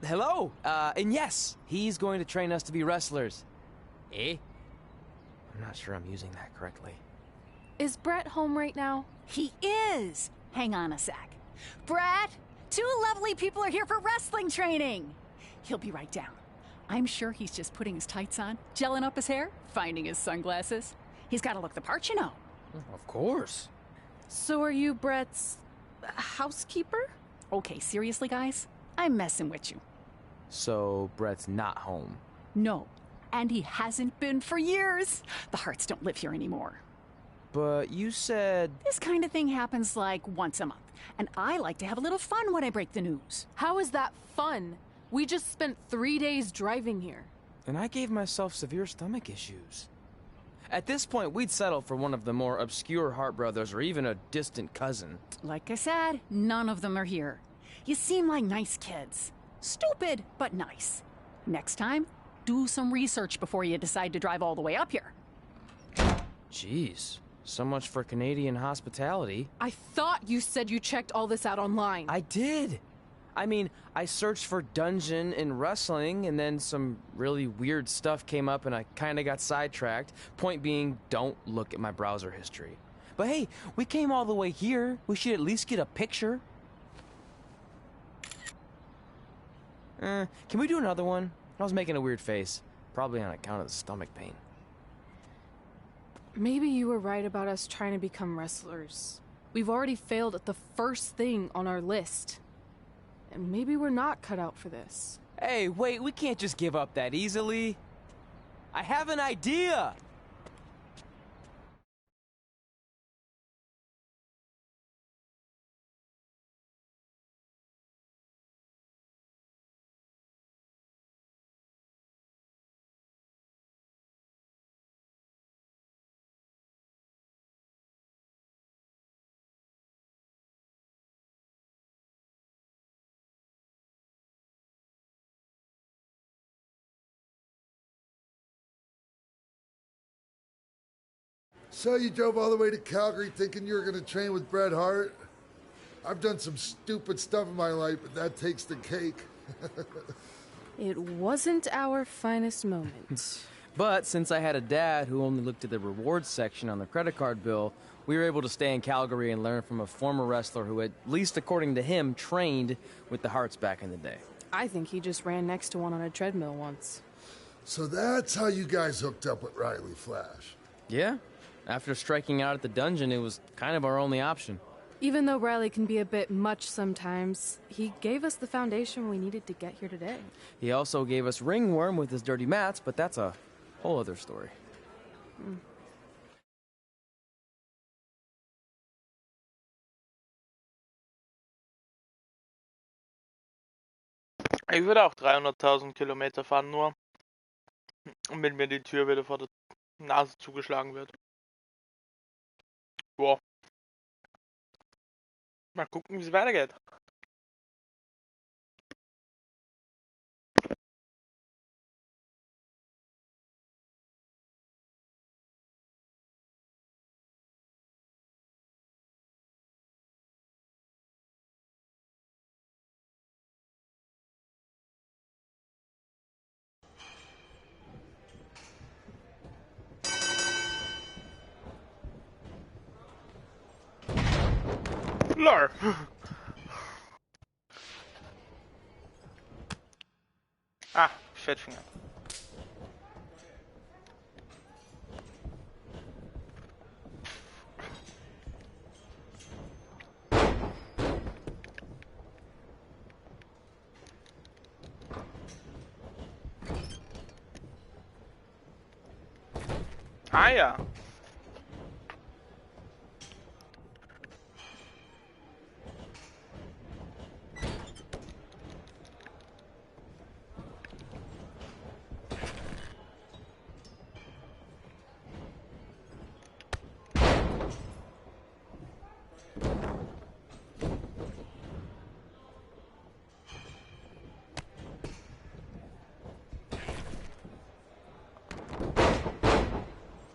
Hello. And yes, he's going to train us to be wrestlers. Eh? I'm not sure I'm using that correctly. Is Bret home right now? He is. Hang on a sec. Bret, 2 lovely people are here for wrestling training. He'll be right down. I'm sure he's just putting his tights on, gelling up his hair, finding his sunglasses. He's got to look the part, you know. Of course. So are you Bret's housekeeper? Okay, seriously, guys? I'm messing with you. So, Bret's not home? No, and he hasn't been for years. The Harts don't live here anymore. But you said... This kind of thing happens like once a month, and I like to have a little fun when I break the news. How is that fun? We just spent 3 days driving here. And I gave myself severe stomach issues. At this point, we'd settle for one of the more obscure Hart brothers or even a distant cousin. Like I said, none of them are here. You seem like nice kids. Stupid, but nice. Next time, do some research before you decide to drive all the way up here. Jeez, so much for Canadian hospitality. I thought you said you checked all this out online. I did. I mean, I searched for dungeon in wrestling, and then some really weird stuff came up, and I kind of got sidetracked. Point being, don't look at my browser history. But hey, we came all the way here. We should at least get a picture. Can we do another one? I was making a weird face. Probably on account of the stomach pain. Maybe you were right about us trying to become wrestlers. We've already failed at the first thing on our list. And maybe we're not cut out for this. Hey, wait, we can't just give up that easily. I have an idea! So you drove all the way to Calgary thinking you were going to train with Bret Hart? I've done some stupid stuff in my life, but that takes the cake. It wasn't our finest moment. But since I had a dad who only looked at the rewards section on the credit card bill, we were able to stay in Calgary and learn from a former wrestler who, at least according to him, trained with the Hearts back in the day. I think he just ran next to one on a treadmill once. So that's how you guys hooked up with Riley Flash. Yeah. After striking out at the dungeon, it was kind of our only option. Even though Riley can be a bit much sometimes, he gave us the foundation we needed to get here today. He also gave us ringworm with his dirty mats, but that's a whole other story. Ich würde auch 300.000 Kilometer fahren, nur wenn mir die Tür wieder vor der Nase zugeschlagen wird. Boah. Mal gucken, wie es weitergeht. Lol. Ah, Fettfinger. Ah ja.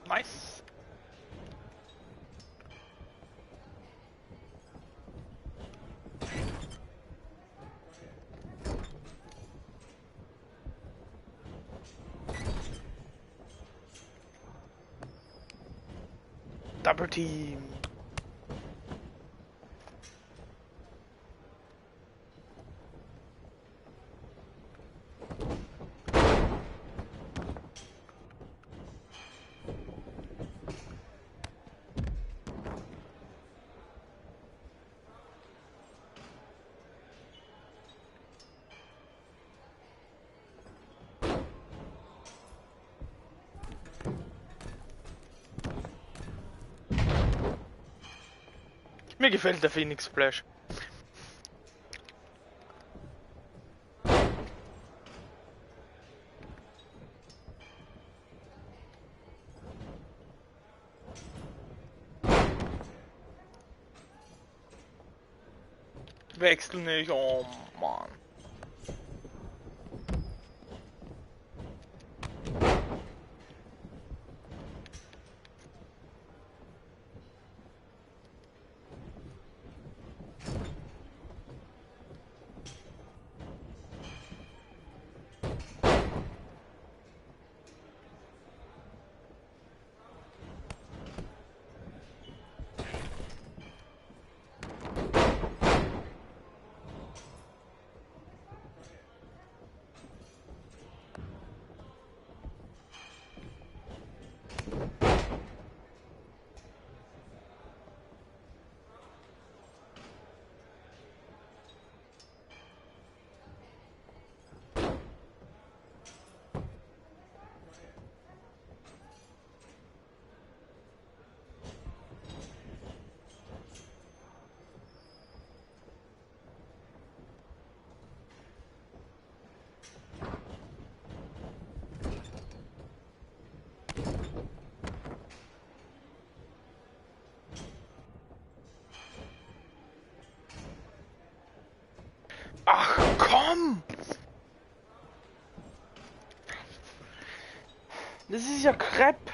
Nice. Double team. Mir gefällt der Phoenix Splash. Wechsel nicht, oh Mann. Ach komm! Das ist ja Crepe.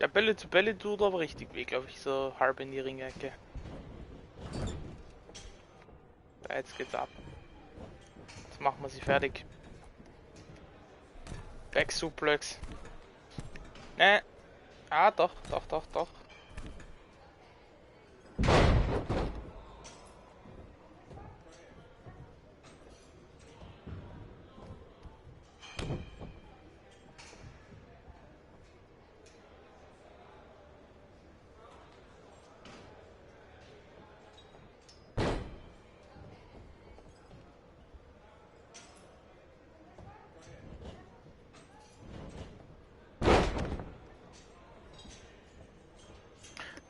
Der Bälle zu Bälle tut aber richtig weh, glaube ich, so halb in die Ringecke. Ja, jetzt geht's ab. Jetzt machen wir sie fertig. Back-Suplex. Ne. Ah, doch.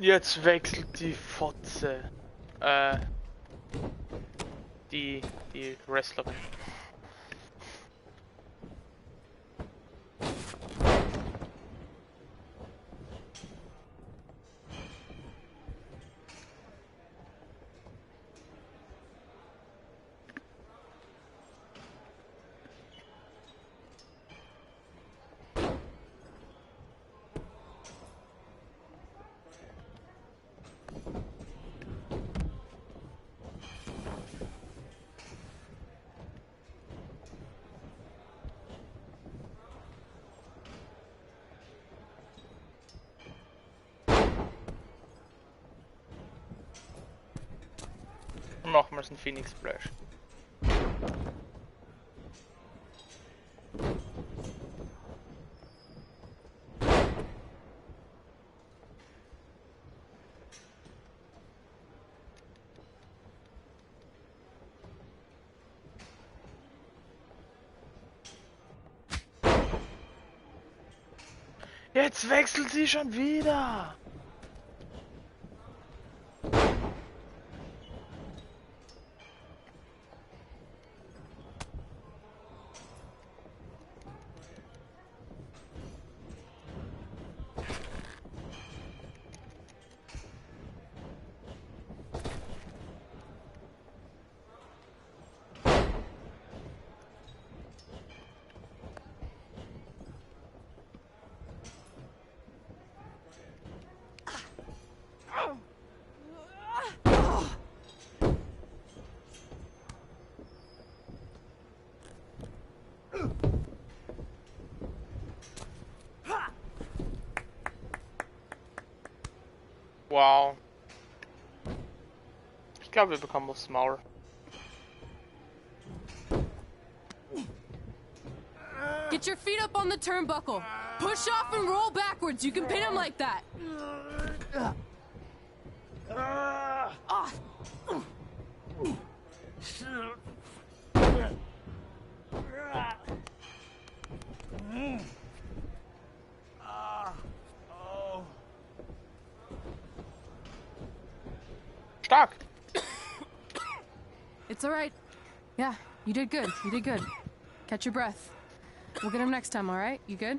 Jetzt wechselt die Fotze. Die Wrestlerin. Nochmals ein Phoenix Splash. Jetzt wechselt sie schon wieder. Wow. Ich glaube, wir bekommen aufs Maul. Get your feet up on the turnbuckle. Push off and roll backwards. You can pin him like that. Stark. It's all right. Yeah, you did good. You did good. Catch your breath. We'll get him next time, all right? You good?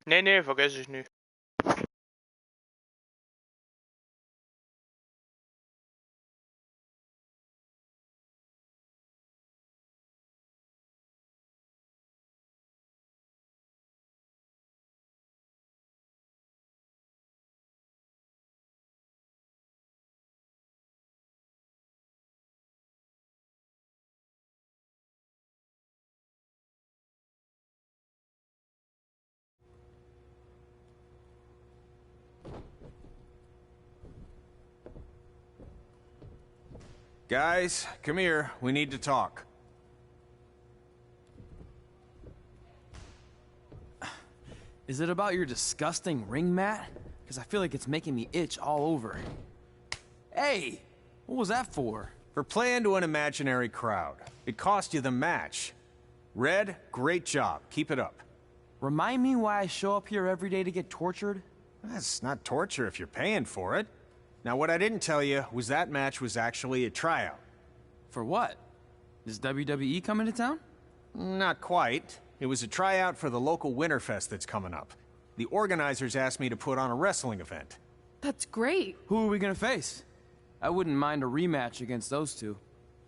Nee, vergesse ich nicht. Guys, come here. We need to talk. Is it about your disgusting ring mat? Because I feel like it's making me itch all over. Hey! What was that for? For playing to an imaginary crowd. It cost you the match. Red, great job. Keep it up. Remind me why I show up here every day to get tortured? That's not torture if you're paying for it. Now, what I didn't tell you was that match was actually a tryout. For what? Is WWE coming to town? Not quite. It was a tryout for the local Winterfest that's coming up. The organizers asked me to put on a wrestling event. That's great. Who are we gonna face? I wouldn't mind a rematch against those two.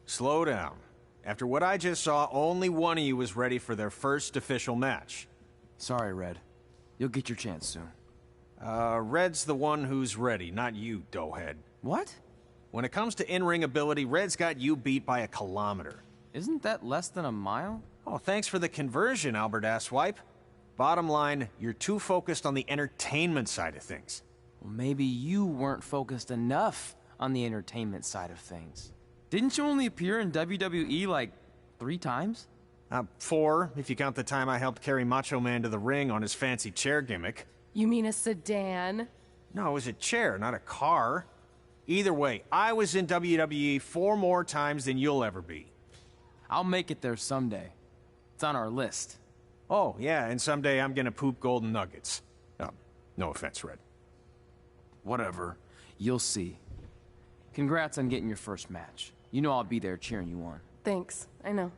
Slow down. After what I just saw, only one of you was ready for their first official match. Sorry, Red. You'll get your chance soon. Red's the one who's ready, not you, doughhead. What? When it comes to in-ring ability, Red's got you beat by a kilometer. Isn't that less than a mile? Oh, thanks for the conversion, Albert Asswipe. Bottom line, you're too focused on the entertainment side of things. Well, maybe you weren't focused enough on the entertainment side of things. Didn't you only appear in WWE like 3 times? 4, if you count the time I helped carry Macho Man to the ring on his fancy chair gimmick. You mean a sedan? No, it was a chair, not a car. Either way, I was in WWE 4 more times than you'll ever be. I'll make it there someday. It's on our list. Oh, yeah, and someday I'm gonna poop golden nuggets. No offense, Red. Whatever. You'll see. Congrats on getting your first match. You know I'll be there cheering you on. Thanks. I know.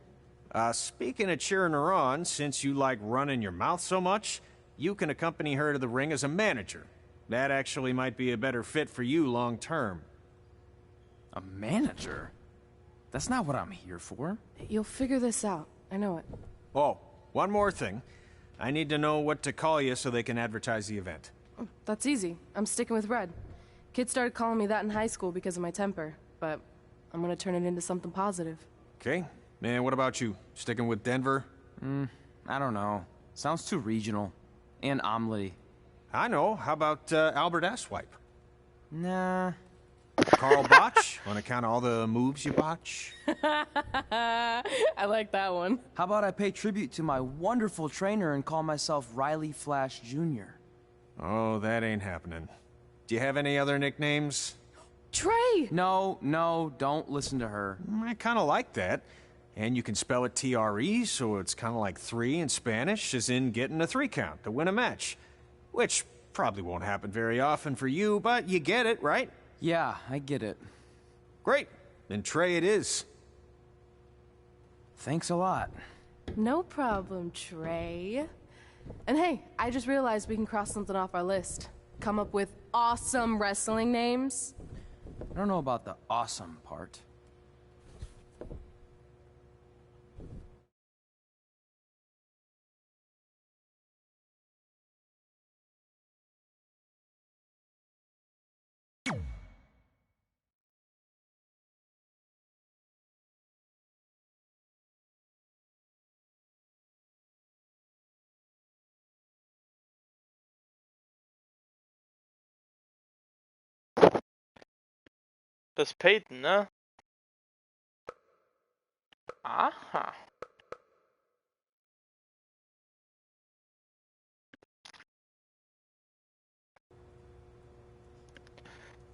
Speaking of cheering her on, since you like running your mouth so much, you can accompany her to the ring as a manager. That actually might be a better fit for you long term. A manager? That's not what I'm here for. You'll figure this out. I know it. Oh, one more thing. I need to know what to call you so they can advertise the event. That's easy. I'm sticking with Red. Kids started calling me that in high school because of my temper, but I'm gonna turn it into something positive. Okay. And what about you? Sticking with Denver? I don't know. Sounds too regional. And omelette-y. I know. How about Albert Asswipe? Nah. Carl Botch? On account of all the moves you botch? I like that one. How about I pay tribute to my wonderful trainer and call myself Riley Flash Jr.? Oh, that ain't happening. Do you have any other nicknames? Trey! No, don't listen to her. I kind of like that. And you can spell it T-R-E, so it's kind of like 3 in Spanish, as in getting a 3 count to win a match. Which probably won't happen very often for you, but you get it, right? Yeah, I get it. Great. Then Trey it is. Thanks a lot. No problem, Trey. And hey, I just realized we can cross something off our list. Come up with awesome wrestling names. I don't know about the awesome part. Das Peyton, ne? Aha.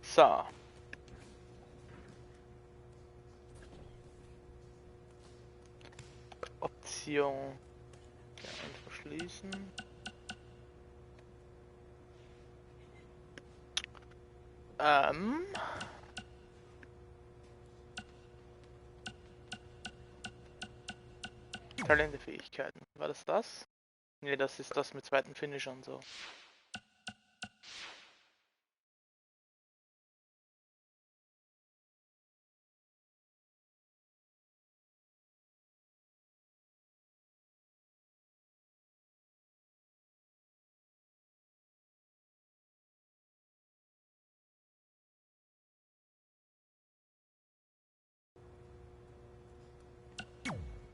So. Option. Ja, einfach schließen. Talentefähigkeiten. War das das? Ne, das ist das mit zweiten Finishern so.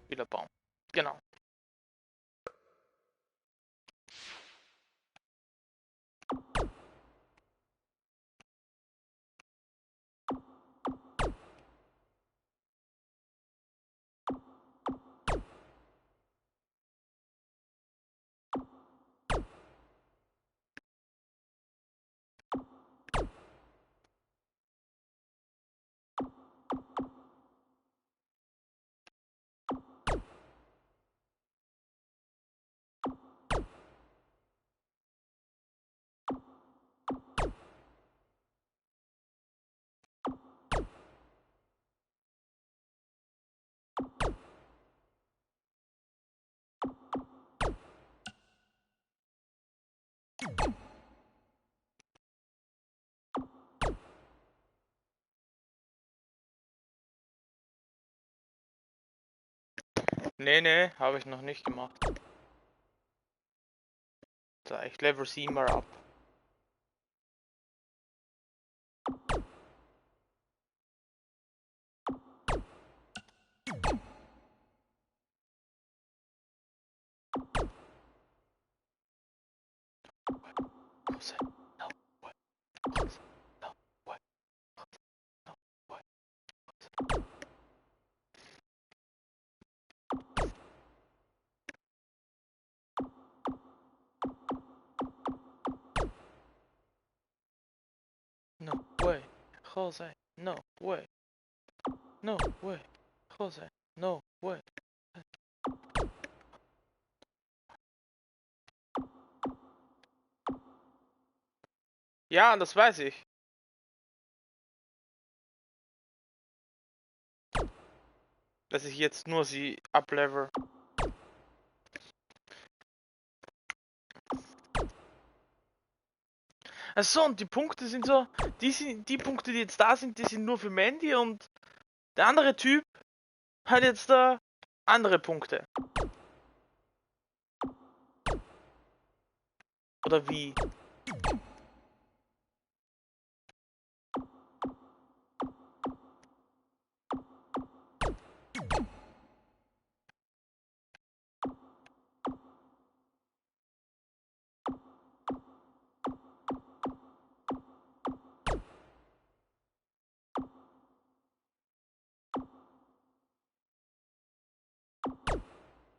Spielerbaum. Genau. Nee, habe ich noch nicht gemacht. So, ich level sie mal ab. No way, Jose, no way. No way, Jose, no way. Ja, das weiß ich. Dass ich jetzt nur sie ablevel. Achso, und die Punkte sind so, die Punkte, die jetzt da sind, die sind nur für Mandy und der andere Typ hat jetzt da andere Punkte. Oder wie?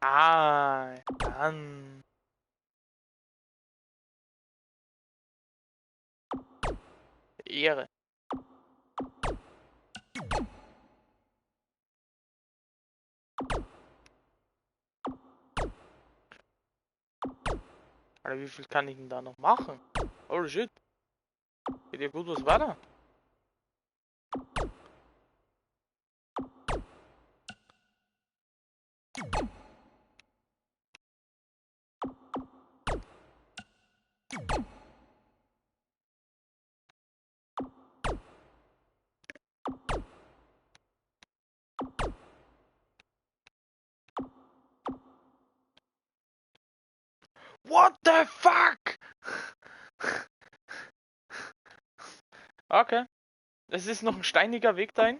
Ah, dann. Ehre. Alter, wie viel kann ich denn da noch machen? Holy shit. Geht ja gut was weiter. What the fuck? Okay. Es ist noch ein steiniger Weg dahin.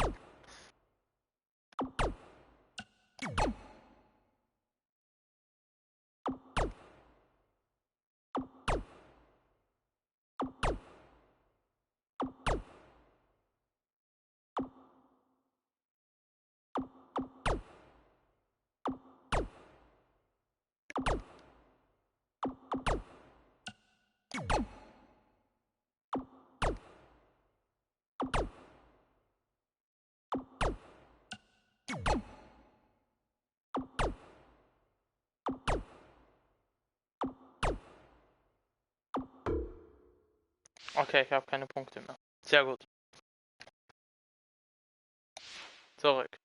Okay, ich habe keine Punkte mehr. Sehr gut. Zurück.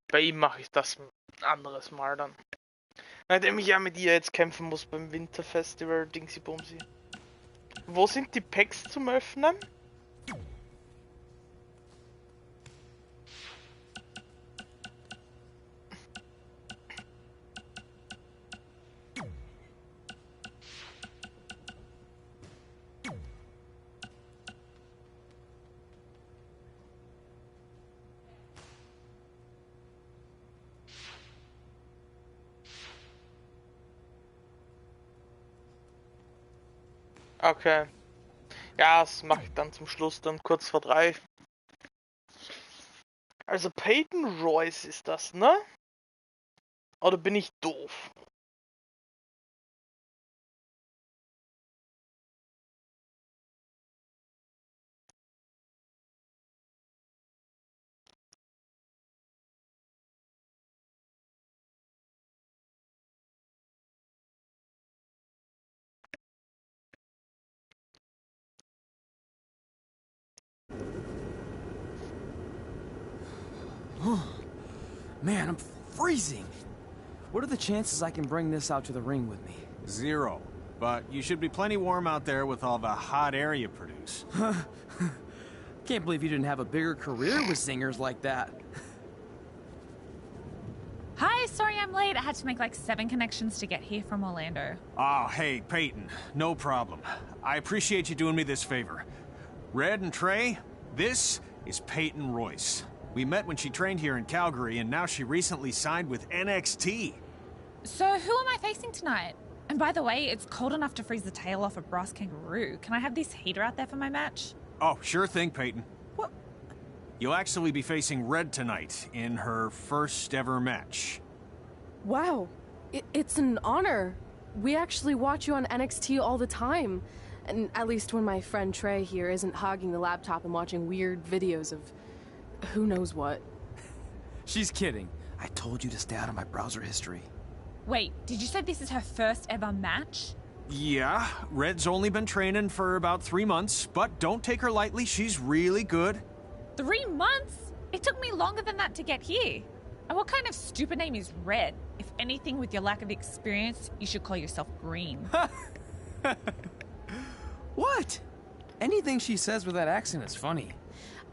Bei ihm mache ich das ein anderes Mal dann. Nachdem ich ja mit ihr jetzt kämpfen muss beim Winterfestival Dingsy Bumsy. Wo sind die Packs zum Öffnen? Okay. Ja, das mache ich dann zum Schluss, dann kurz vor 3. Also Peyton Royce ist das, ne? Oder bin ich doof? Man, I'm freezing. What are the chances I can bring this out to the ring with me? 0. But you should be plenty warm out there with all the hot air you produce. Can't believe you didn't have a bigger career with singers like that. Hi, sorry I'm late. I had to make like 7 connections to get here from Orlando. Oh, hey, Peyton. No problem. I appreciate you doing me this favor. Red and Trey, this is Peyton Royce. We met when she trained here in Calgary, and now she recently signed with NXT. So who am I facing tonight? And by the way, it's cold enough to freeze the tail off a brass kangaroo. Can I have this heater out there for my match? Oh, sure thing, Peyton. What? You'll actually be facing Red tonight in her first ever match. Wow, it's an honor. We actually watch you on NXT all the time. And at least when my friend Trey here isn't hogging the laptop and watching weird videos of who knows what. She's kidding. I told you to stay out of my browser history. Wait, did you say this is her first ever match? Yeah, Red's only been training for about 3 months, but don't take her lightly, she's really good. 3 months? It took me longer than that to get here. And what kind of stupid name is Red? If anything, with your lack of experience, you should call yourself Green. What? Anything she says with that accent is funny.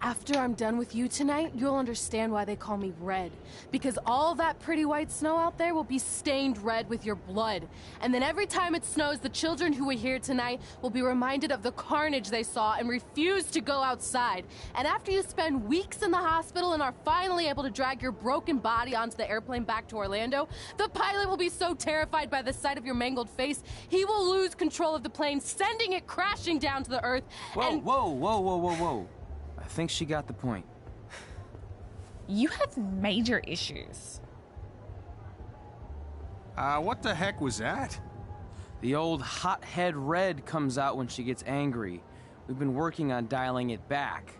After I'm done with you tonight, you'll understand why they call me Red. Because all that pretty white snow out there will be stained red with your blood. And then every time it snows, the children who were here tonight will be reminded of the carnage they saw and refuse to go outside. And after you spend weeks in the hospital and are finally able to drag your broken body onto the airplane back to Orlando, the pilot will be so terrified by the sight of your mangled face, he will lose control of the plane, sending it crashing down to the earth. Whoa. I think she got the point. You have major issues. What the heck was that? The old hothead Red comes out when she gets angry. We've been working on dialing it back.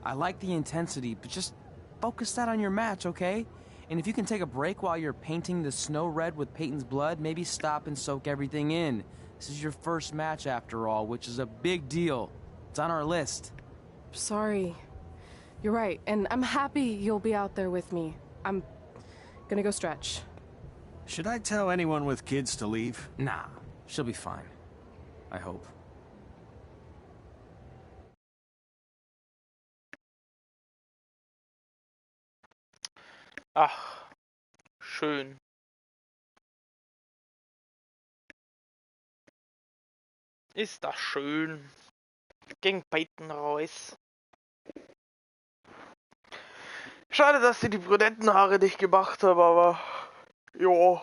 I like the intensity, but just focus that on your match, okay? And if you can take a break while you're painting the snow red with Peyton's blood, maybe stop and soak everything in. This is your first match after all, which is a big deal. It's on our list. Sorry. You're right, and I'm happy you'll be out there with me. I'm gonna go stretch. Should I tell anyone with kids to leave? Nah, she'll be fine. I hope. Ach, schön. Ist das schön. Gegen Peyton Royce. Schade, dass sie die brünetten Haare nicht gemacht haben, aber jo.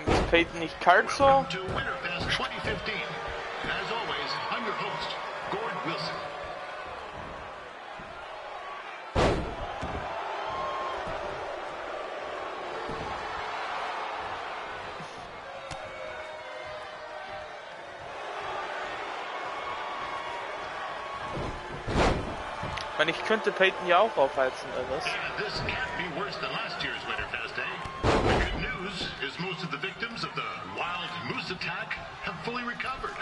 Ist Peyton nicht kalt so? Welcome to Winterfest 2015. As always, I'm your host, Gord Wilson. Ich könnte Peyton ja auch aufheizen, oder was? This can't be worse than last year's Winterfest, eh? The good news is most of the victims of the wild moose attack have fully recovered.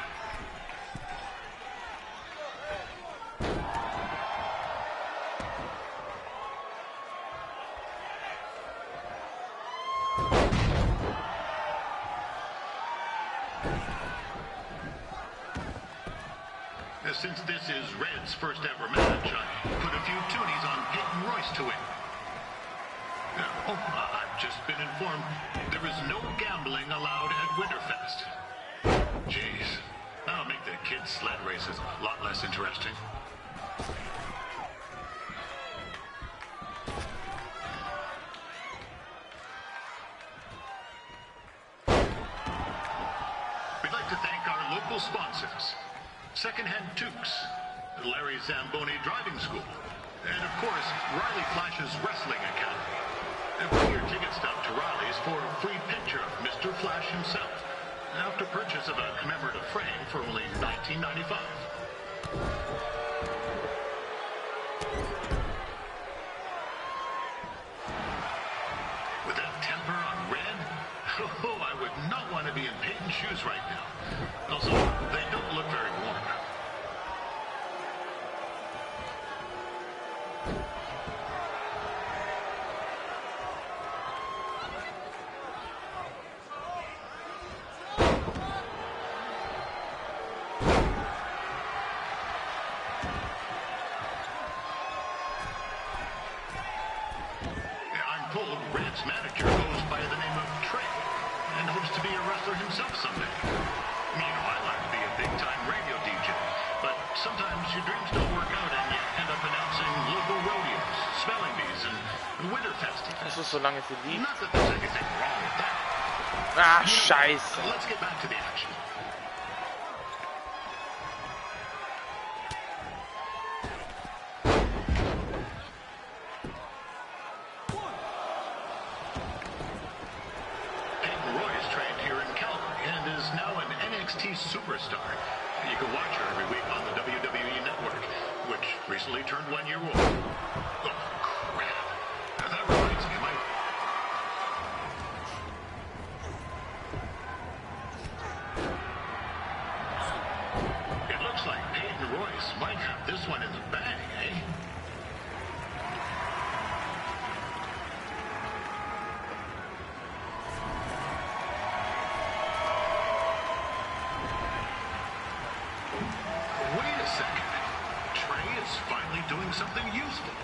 Since this is Red's first ever match, I put a few toonies on Peyton Royce to win. I've just been informed there is no gambling allowed at Winterfest. Jeez, that'll make the kids' sled races a lot less interesting. We'd like to thank our local sponsors. Secondhand Toques, Larry Zamboni Driving School, and of course, Riley Flash's Wrestling Academy. And bring your ticket stub to Riley's for a free picture of Mr. Flash himself, after purchase of a commemorative frame for only $19.95. Red's manager goes by the name of Trey and hopes to be a wrestler himself someday. You know, I like to be a big-time radio DJ, but sometimes your dreams don't work out and you end up announcing local rodeos, spelling bees, and Winterfest events. Das ist so lange für die. Not that there's anything wrong with that. Ah, scheiße. Let's get back to the action. Superstar. You can watch her every week on the WWE Network, which recently turned 1 year old. Oh, crap. That reminds me, It looks like Peyton Royce might have this one in the bag, eh? Doing something useful.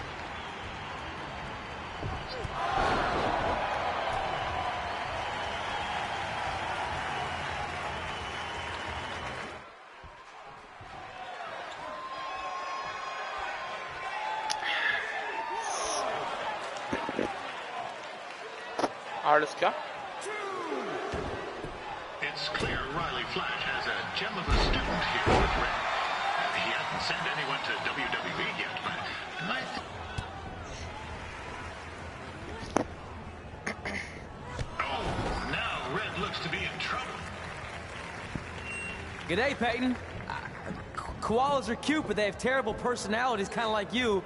Alles klar. It's clear Riley Flash has a gem of a student here with Red. He hasn't sent anyone to WWE yet, but oh, now Red looks to be in trouble. G'day, Peyton. Koalas are cute, but they have terrible personalities, kind of like you.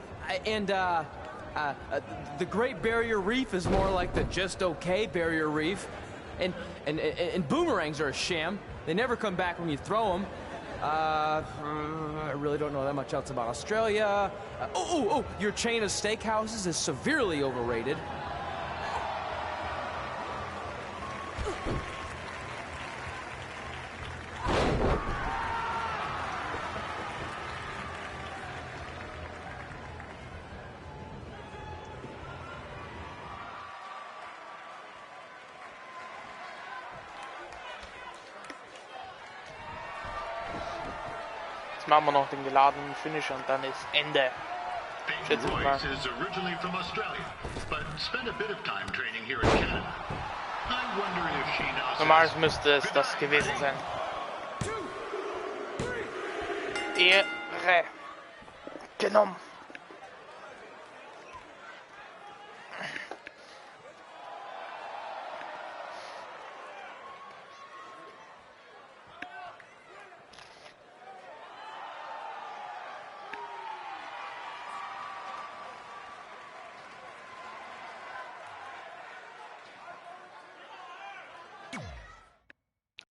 The Great Barrier Reef is more like the just okay Barrier Reef. And boomerangs are a sham. They never come back when you throw them. I really don't know that much else about Australia. Your chain of steakhouses is severely overrated. Jetzt machen wir noch den geladenen Finish und dann ist Ende. Peyton Royce is originally from Australia, but spent a bit of time training here in Canada. I wonder if she now Normal müsste es das gewesen sein. Ehre genommen.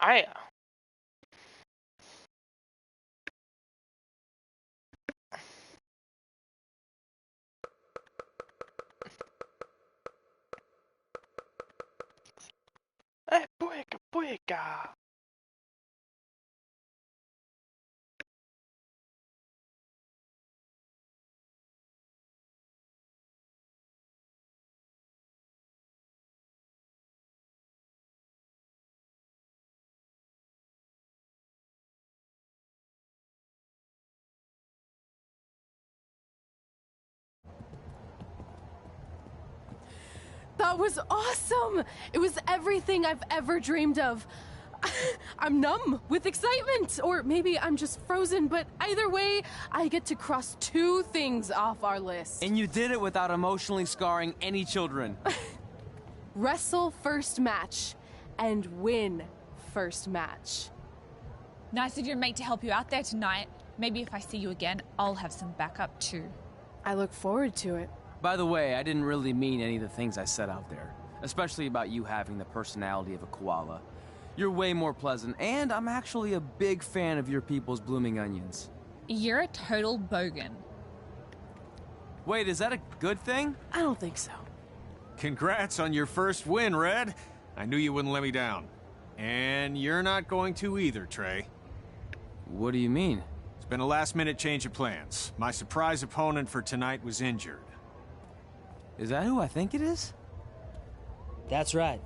Ah ja. Pueca, pueca. That was awesome! It was everything I've ever dreamed of. I'm numb with excitement, or maybe I'm just frozen, but either way, I get to cross 2 things off our list. And you did it without emotionally scarring any children. Wrestle first match, and win first match. Nice of your mate to help you out there tonight. Maybe if I see you again, I'll have some backup too. I look forward to it. By the way, I didn't really mean any of the things I said out there, especially about you having the personality of a koala. You're way more pleasant, and I'm actually a big fan of your people's blooming onions. You're a total bogan. Wait, is that a good thing? I don't think so. Congrats on your first win, Red. I knew you wouldn't let me down. And you're not going to either, Trey. What do you mean? It's been a last-minute change of plans. My surprise opponent for tonight was injured. Is that who I think it is? That's right.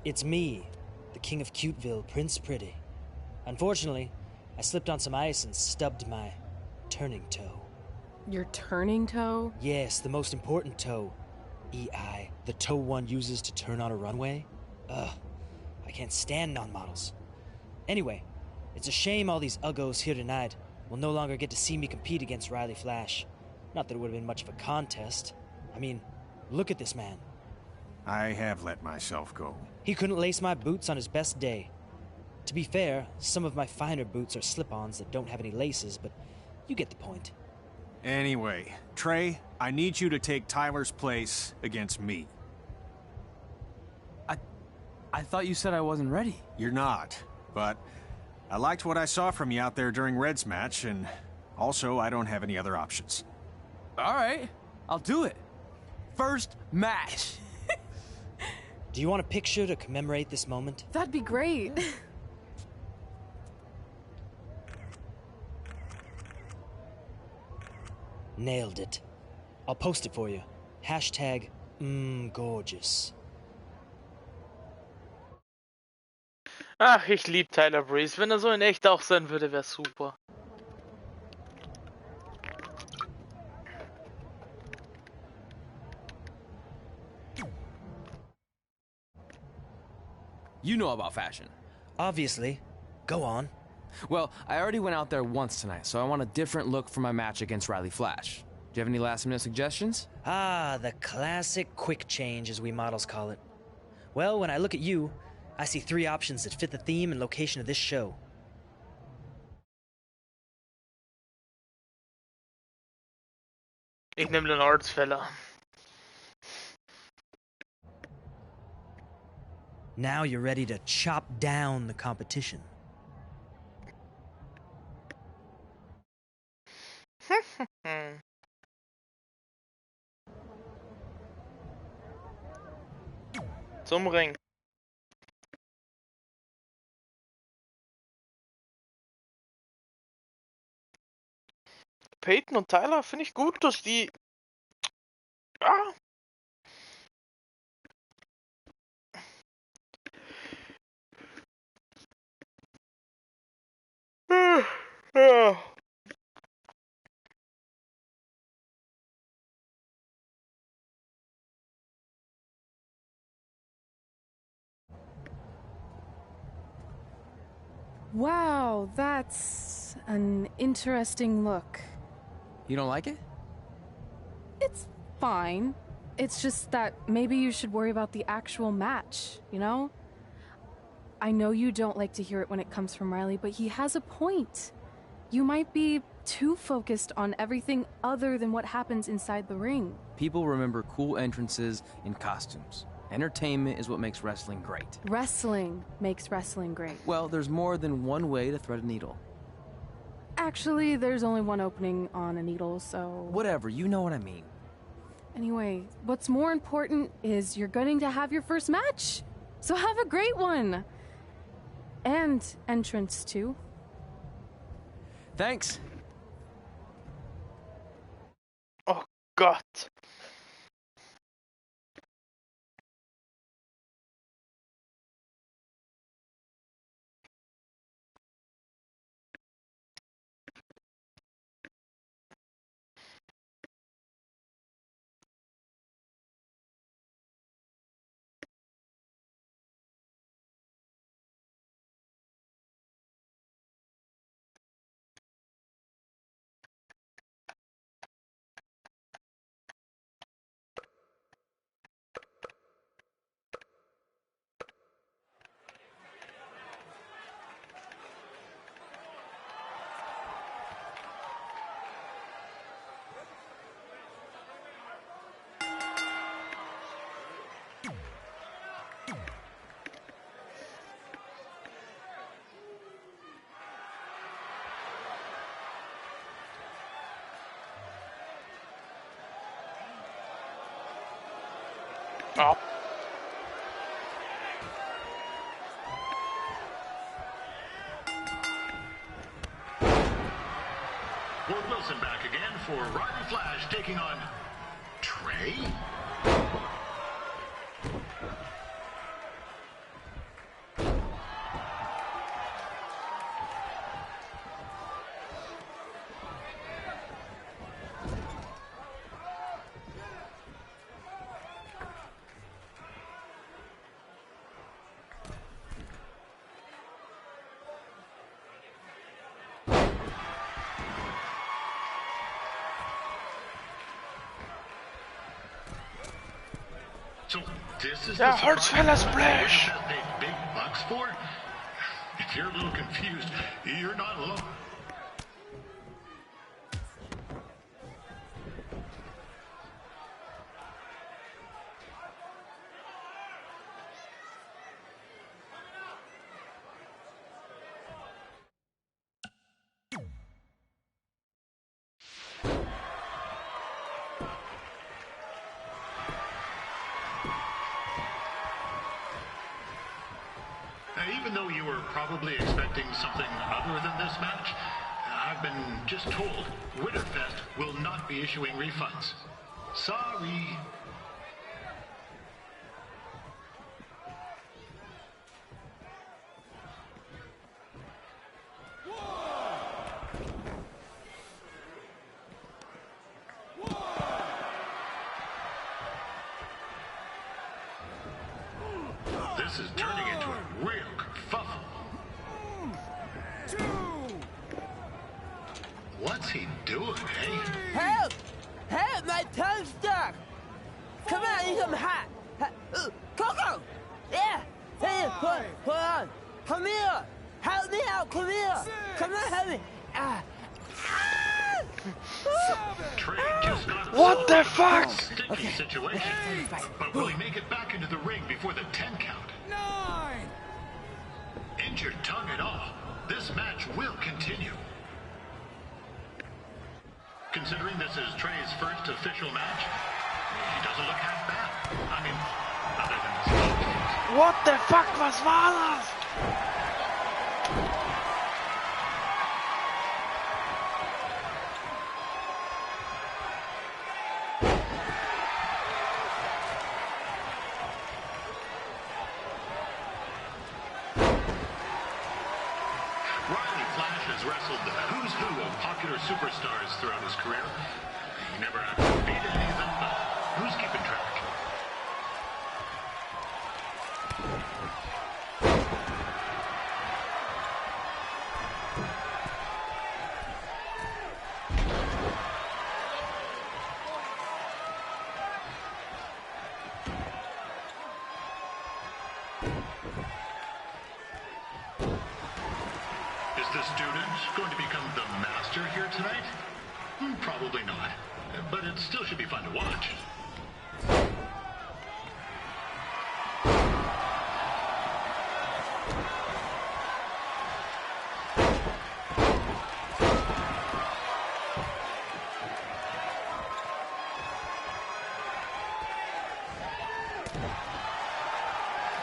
It's me, the King of Cuteville, Prince Pretty. Unfortunately, I slipped on some ice and stubbed my turning toe. Your turning toe? Yes, the most important toe. EI, the toe one uses to turn on a runway. Ugh, I can't stand non-models. Anyway, it's a shame all these uggos here tonight will no longer get to see me compete against Riley Flash. Not that it would have been much of a contest. I mean, look at this man. I have let myself go. He couldn't lace my boots on his best day. To be fair, some of my finer boots are slip-ons that don't have any laces, but you get the point. Anyway, Trey, I need you to take Tyler's place against me. I thought you said I wasn't ready. You're not, but I liked what I saw from you out there during Red's match, and also I don't have any other options. All right, I'll do it. First match. Do you want a picture to commemorate this moment? That'd be great. Nailed it. I'll post it for you. Hashtag gorgeous. Ach, ich liebe Tyler Breeze. Wenn er so in echt auch sein würde, wäre super. You know about fashion. Obviously. Go on. Well, I already went out there once tonight, so I want a different look for my match against Riley Flash. Do you have any last-minute suggestions? Ah, the classic quick change, as we models call it. Well, when I look at you, I see 3 options that fit the theme and location of this show. Ich nehme den Ortsfeller. Now you're ready to chop down the competition. Zum Ring. Peyton und Tyler finde ich gut, dass die... Ah. Ja. Wow, that's an interesting look. You don't like it? It's fine. It's just that maybe you should worry about the actual match, you know? I know you don't like to hear it when it comes from Riley, but he has a point. You might be too focused on everything other than what happens inside the ring. People remember cool entrances and costumes. Entertainment is what makes wrestling great. Wrestling makes wrestling great. Well, there's more than one way to thread a needle. Actually, there's only one opening on a needle, so... Whatever, you know what I mean. Anyway, what's more important is you're going to have your first match. So have a great one. And entrance, too. Thanks. Oh Gott. Oh. Ward Wilson back again for Riley Flash taking on Trey. So this is Der the Holzfäller Splash. that paid big bucks for? If you're a little confused, you're not alone. Even though you were probably expecting something other than this match, I've been just told Winterfest will not be issuing refunds. Sorry. This is turning into a real kerfuffle. What's he doing, eh? Help! Help! My tongue's stuck! Come on, I need some hot! Coco! Yeah! Hey, hold on! Come here! Help me out! Come here! Come on, help me! Trey just got What the fuck? sticky situation. But will he make it back into the ring before the 10 count? 9! Injured tongue and all, this match will continue. Considering this is Trey's first official match, he doesn't look half bad. I mean, other than his face. What the fuck, was war das? Riley Flash has wrestled the who's who of popular superstars throughout his career. He never actually beat any of them, but who's keeping track? Is the student going to become the master here tonight? Probably not, but it still should be fun to watch.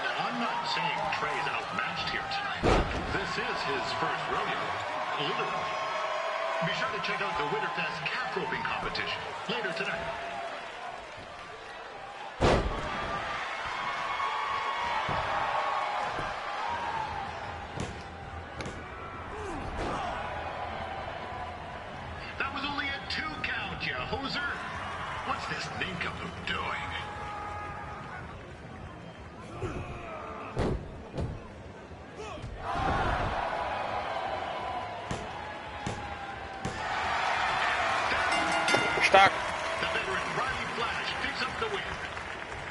Now, I'm not saying Trey's outmatched here tonight. This is his first rodeo, literally. Be sure to check out the Winterfest calf roping competition later tonight. That was only a 2 count, you hoser. What's this nincompoop doing? Stark. The veteran Riley Flash picks up the win.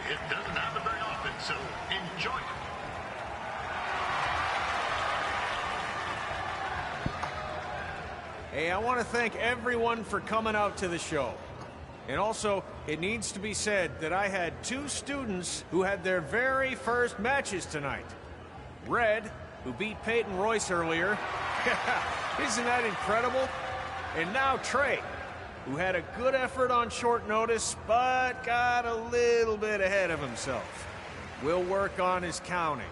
It doesn't happen very often, so enjoy it. Hey, I want to thank everyone for coming out to the show. And also, it needs to be said that I had 2 students who had their very first matches tonight. Red, who beat Peyton Royce earlier. Isn't that incredible? And now Trey, who had a good effort on short notice, but got a little bit ahead of himself. We'll work on his counting.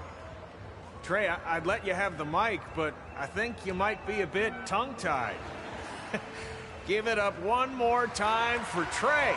Trey, I'd let you have the mic, but I think you might be a bit tongue-tied. Give it up one more time for Trey.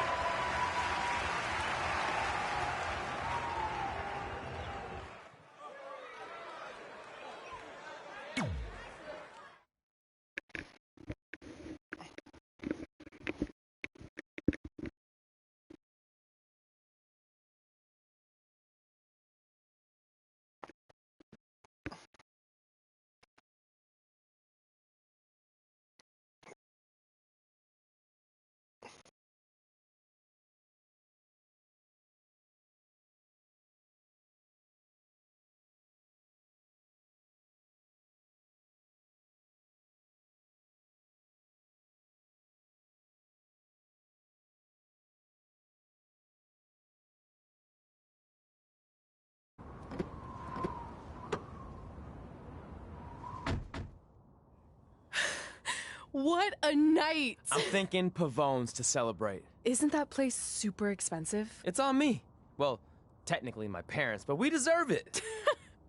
What a night! I'm thinking Pavone's to celebrate. Isn't that place super expensive? It's on me. Well, technically my parents, but we deserve it.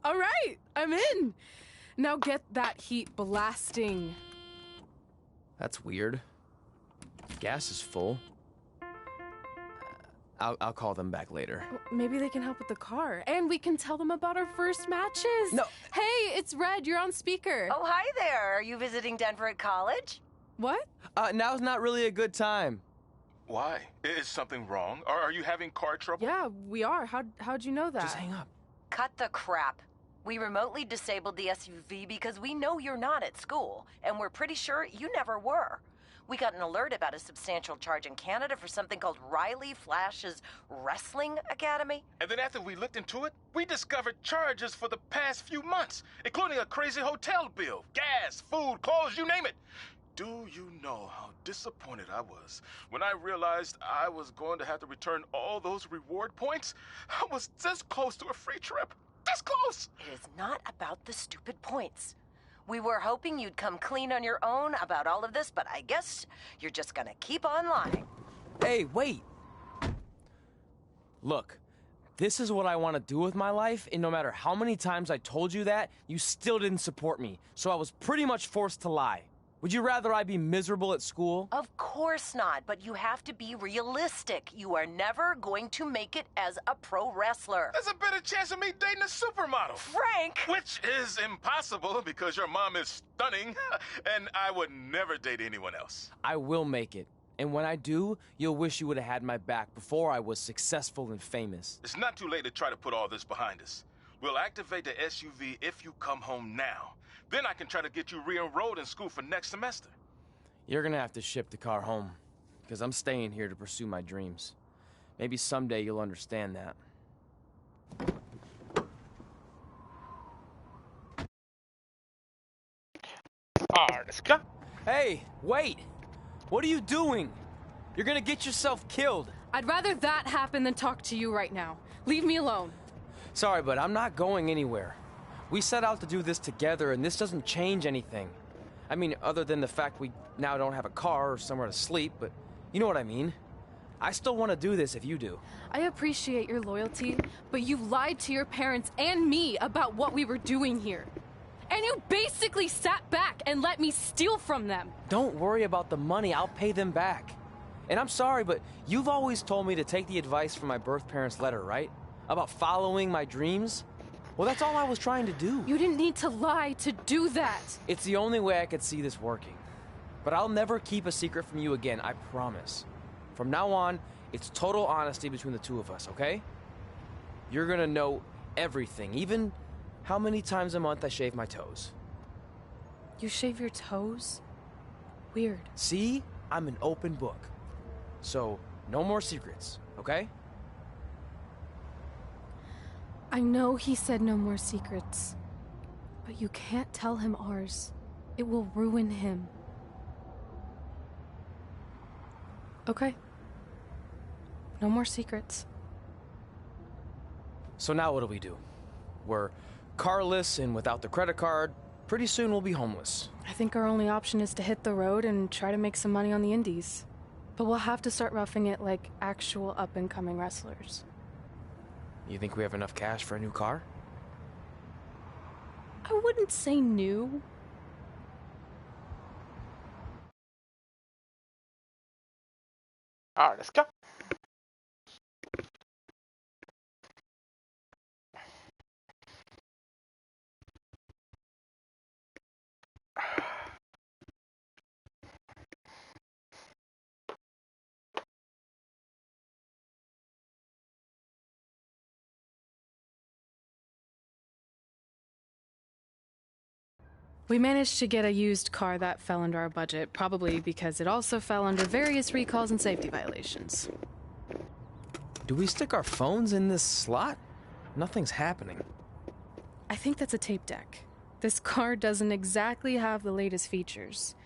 All right, I'm in. Now get that heat blasting. That's weird. Gas is full. I'll call them back later. Maybe they can help with the car. And we can tell them about our first matches. No. Hey, it's Red. You're on speaker. Oh, hi there. Are you visiting Denver at college? What? Now's not really a good time. Why? Is something wrong? Are you having car trouble? Yeah, we are. How'd you know that? Just hang up. Cut the crap. We remotely disabled the SUV because we know you're not at school, and we're pretty sure you never were. We got an alert about a substantial charge in Canada for something called Riley Flash's Wrestling Academy. And then after we looked into it, we discovered charges for the past few months, including a crazy hotel bill, gas, food, clothes, you name it. Do you know how disappointed I was when I realized I was going to have to return all those reward points? I was this close to a free trip. This close! It is not about the stupid points. We were hoping you'd come clean on your own about all of this, but I guess you're just gonna keep on lying. Hey, wait. Look, this is what I want to do with my life, and no matter how many times I told you that, you still didn't support me, so I was pretty much forced to lie. Would you rather I be miserable at school? Of course not, but you have to be realistic. You are never going to make it as a pro wrestler. There's a better chance of me dating a supermodel. Frank! Which is impossible because your mom is stunning, and I would never date anyone else. I will make it. And when I do, you'll wish you would have had my back before I was successful and famous. It's not too late to try to put all this behind us. We'll activate the SUV if you come home now. Then I can try to get you re-enrolled in school for next semester. You're gonna have to ship the car home, because I'm staying here to pursue my dreams. Maybe someday you'll understand that. Alles klar. Hey, wait! What are you doing? You're gonna get yourself killed. I'd rather that happen than talk to you right now. Leave me alone. Sorry, but I'm not going anywhere. We set out to do this together, and this doesn't change anything. I mean, other than the fact we now don't have a car or somewhere to sleep, but you know what I mean. I still want to do this if you do. I appreciate your loyalty, but you lied to your parents and me about what we were doing here. And you basically sat back and let me steal from them. Don't worry about the money. I'll pay them back. And I'm sorry, but you've always told me to take the advice from my birth parents' letter, right? About following my dreams? Well, that's all I was trying to do. You didn't need to lie to do that. It's the only way I could see this working. But I'll never keep a secret from you again, I promise. From now on, it's total honesty between the two of us, okay? You're gonna know everything, even how many times a month I shave my toes. You shave your toes? Weird. See? I'm an open book. So, no more secrets, okay? I know he said no more secrets, but you can't tell him ours. It will ruin him. Okay. No more secrets. So now what do? We're carless and without the credit card. Pretty soon we'll be homeless. I think our only option is to hit the road and try to make some money on the indies. But we'll have to start roughing it like actual up-and-coming wrestlers. You think we have enough cash for a new car? I wouldn't say new. Alles klar. We managed to get a used car that fell under our budget, probably because it also fell under various recalls and safety violations. Do we stick our phones in this slot? Nothing's happening. I think that's a tape deck. This car doesn't exactly have the latest features.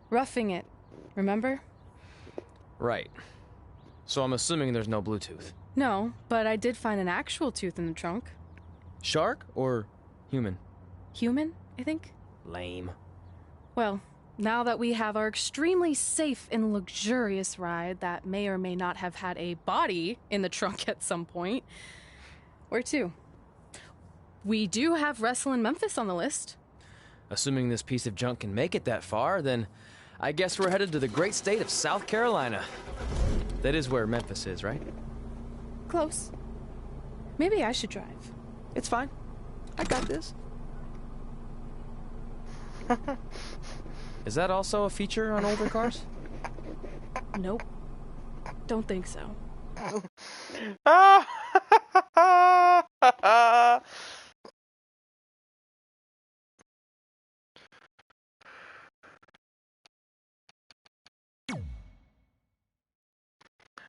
Roughing it, remember? Right. So I'm assuming there's no Bluetooth. No, but I did find an actual tooth in the trunk. Shark or human? Human, I think. Lame. Well, now that we have our extremely safe and luxurious ride that may or may not have had a body in the trunk at some point, where to? We do have Wrestle in Memphis on the list. Assuming this piece of junk can make it that far, then I guess we're headed to the great state of South Carolina. That is where Memphis is, right? Close. Maybe I should drive. It's fine. I got this. Is that also a feature on older cars? Nope. Don't think so.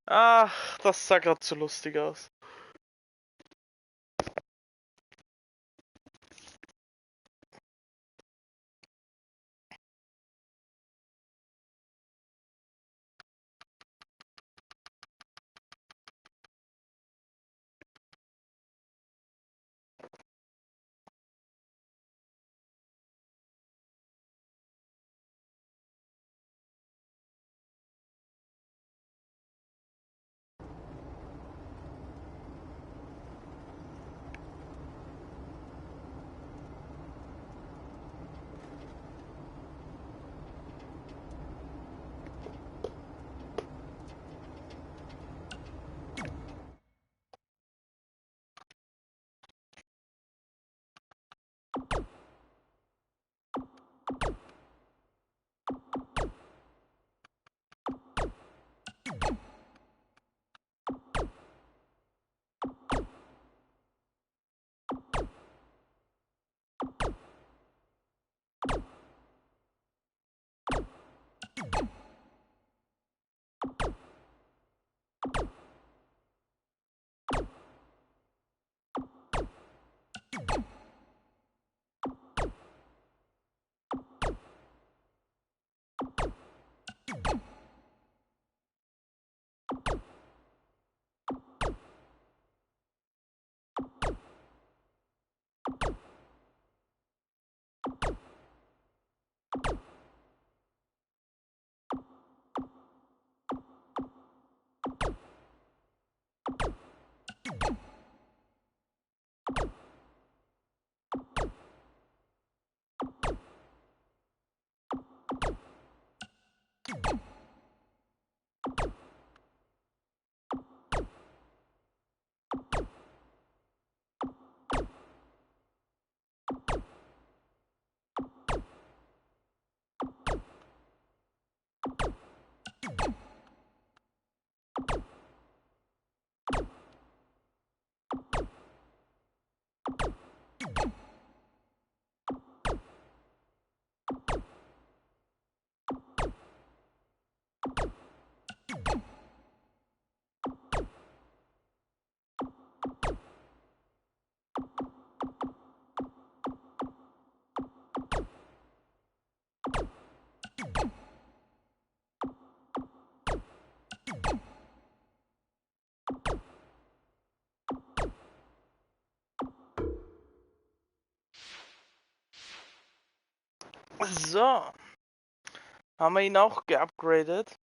Ach, das sah gerade zu lustig aus. So. Haben wir ihn auch geupgradet.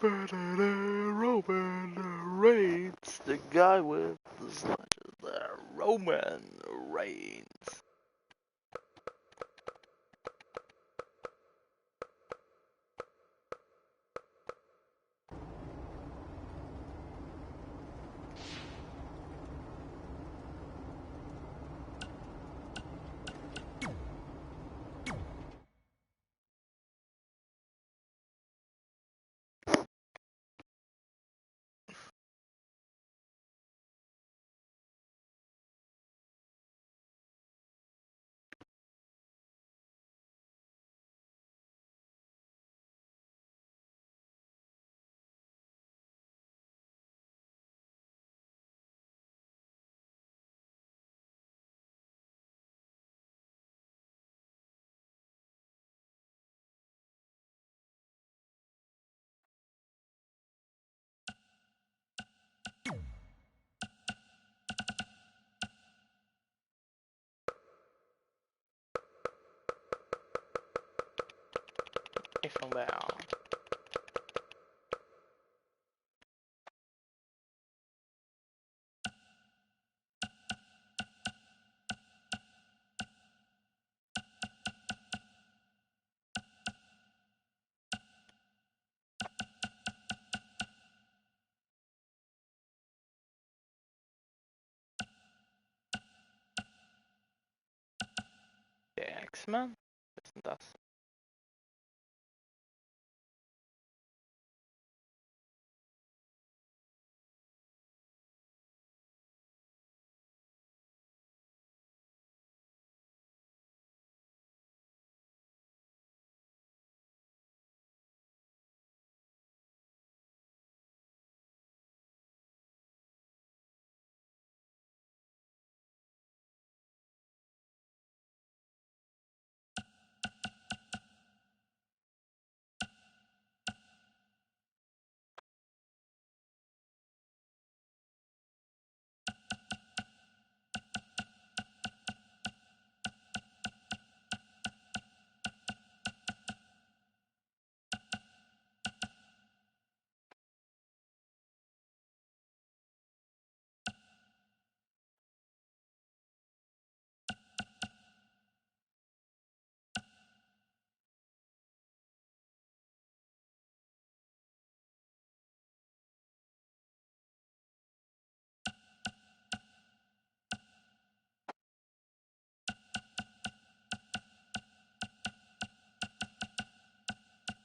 Roman Reigns, the guy with the slashes there. Roman Reigns. Ifrån början. Det är X-Men. Vet inte alls.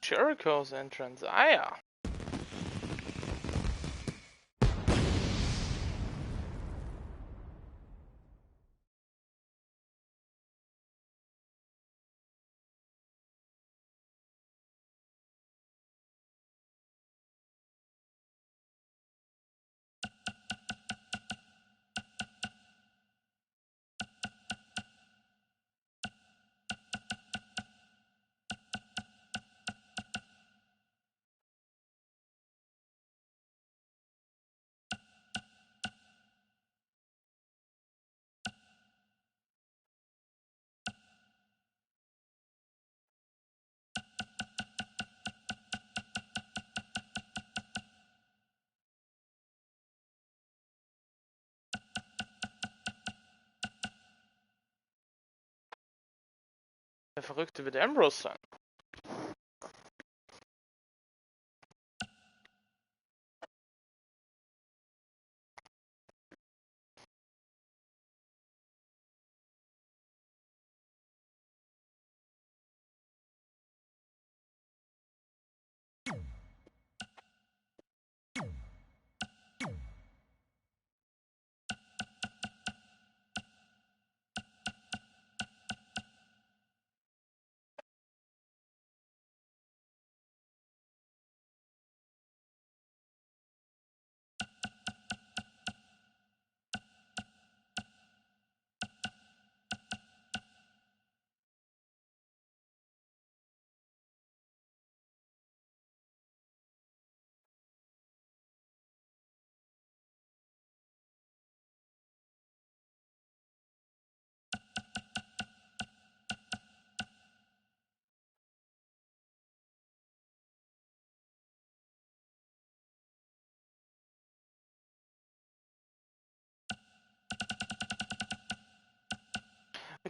Jericho's entrance. Ah ja. Der Verrückte wird Ambrose sein.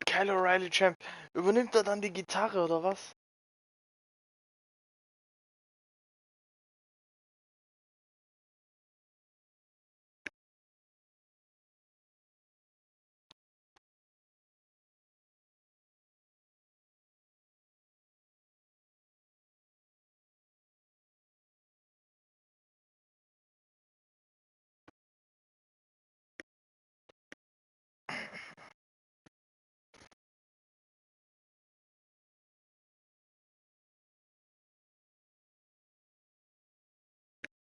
Kyle O'Reilly Champ. Übernimmt er dann die Gitarre oder was?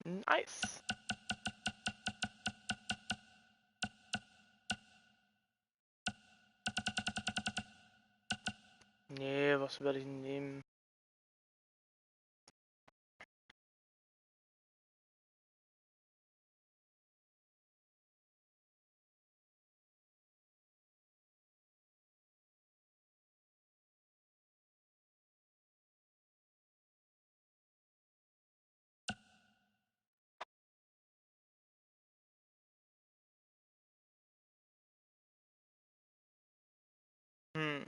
Nice. Nee, was werde ich nehmen? Hm.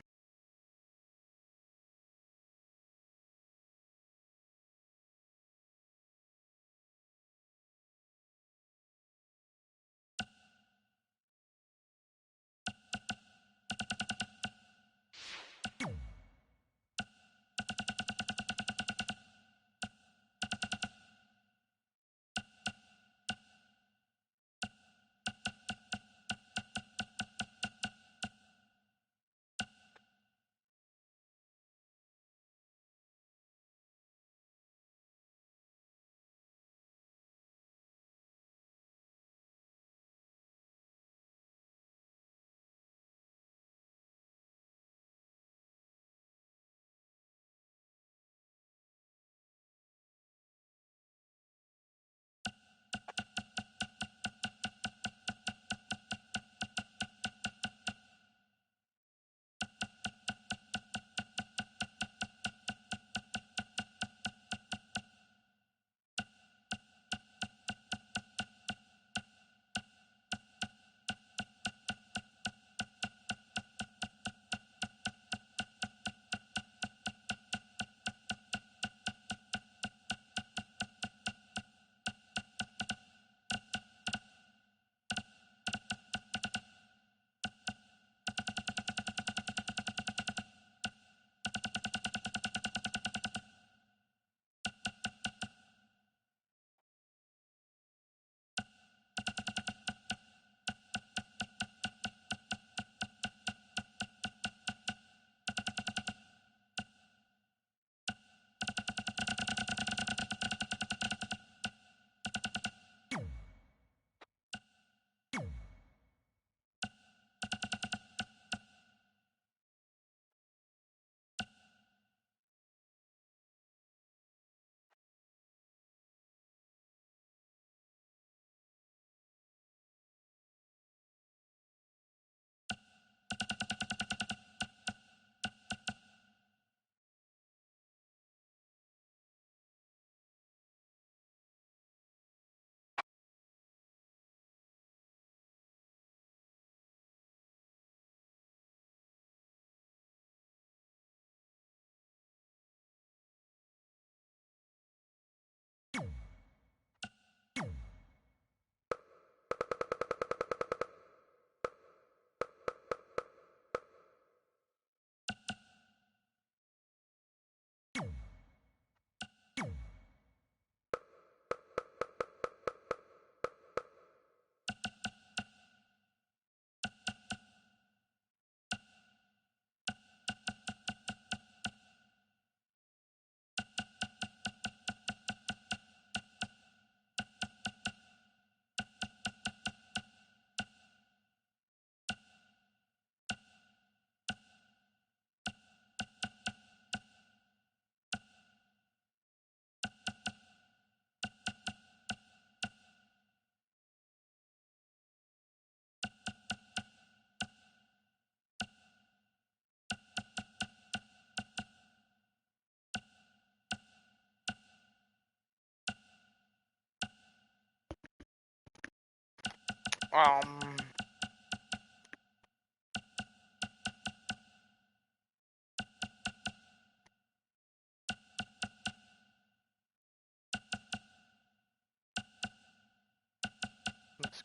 Um,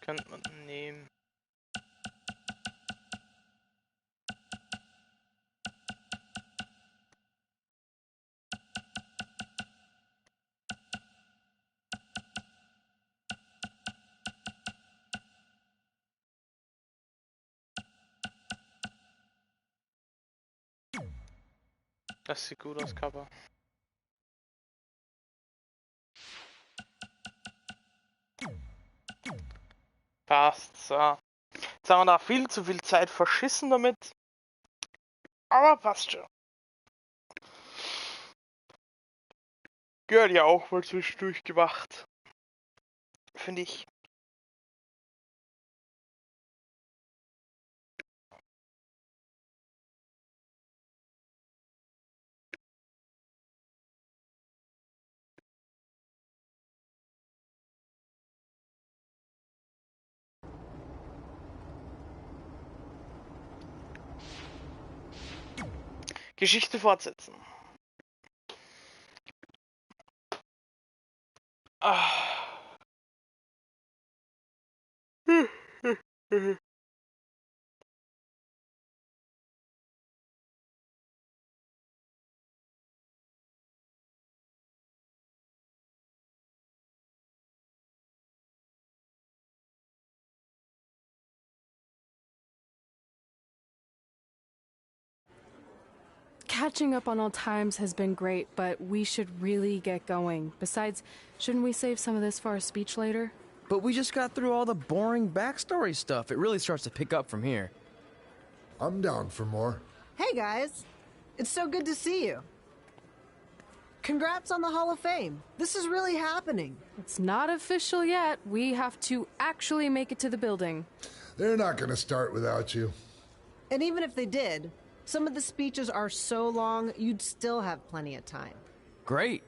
Könnte man nehmen. Das sieht gut aus, Cover. Passt, so. Jetzt haben wir da viel zu viel Zeit verschissen damit. Aber passt schon. Gehört ja auch mal zwischendurch gemacht. Finde ich. Geschichte fortsetzen. Catching up on all times has been great, but we should really get going. Besides, shouldn't we save some of this for our speech later? But we just got through all the boring backstory stuff. It really starts to pick up from here. I'm down for more. Hey guys, it's so good to see you. Congrats on the Hall of Fame. This is really happening. It's not official yet. We have to actually make it to the building. They're not going to start without you. And even if they did, some of the speeches are so long, you'd still have plenty of time. Great.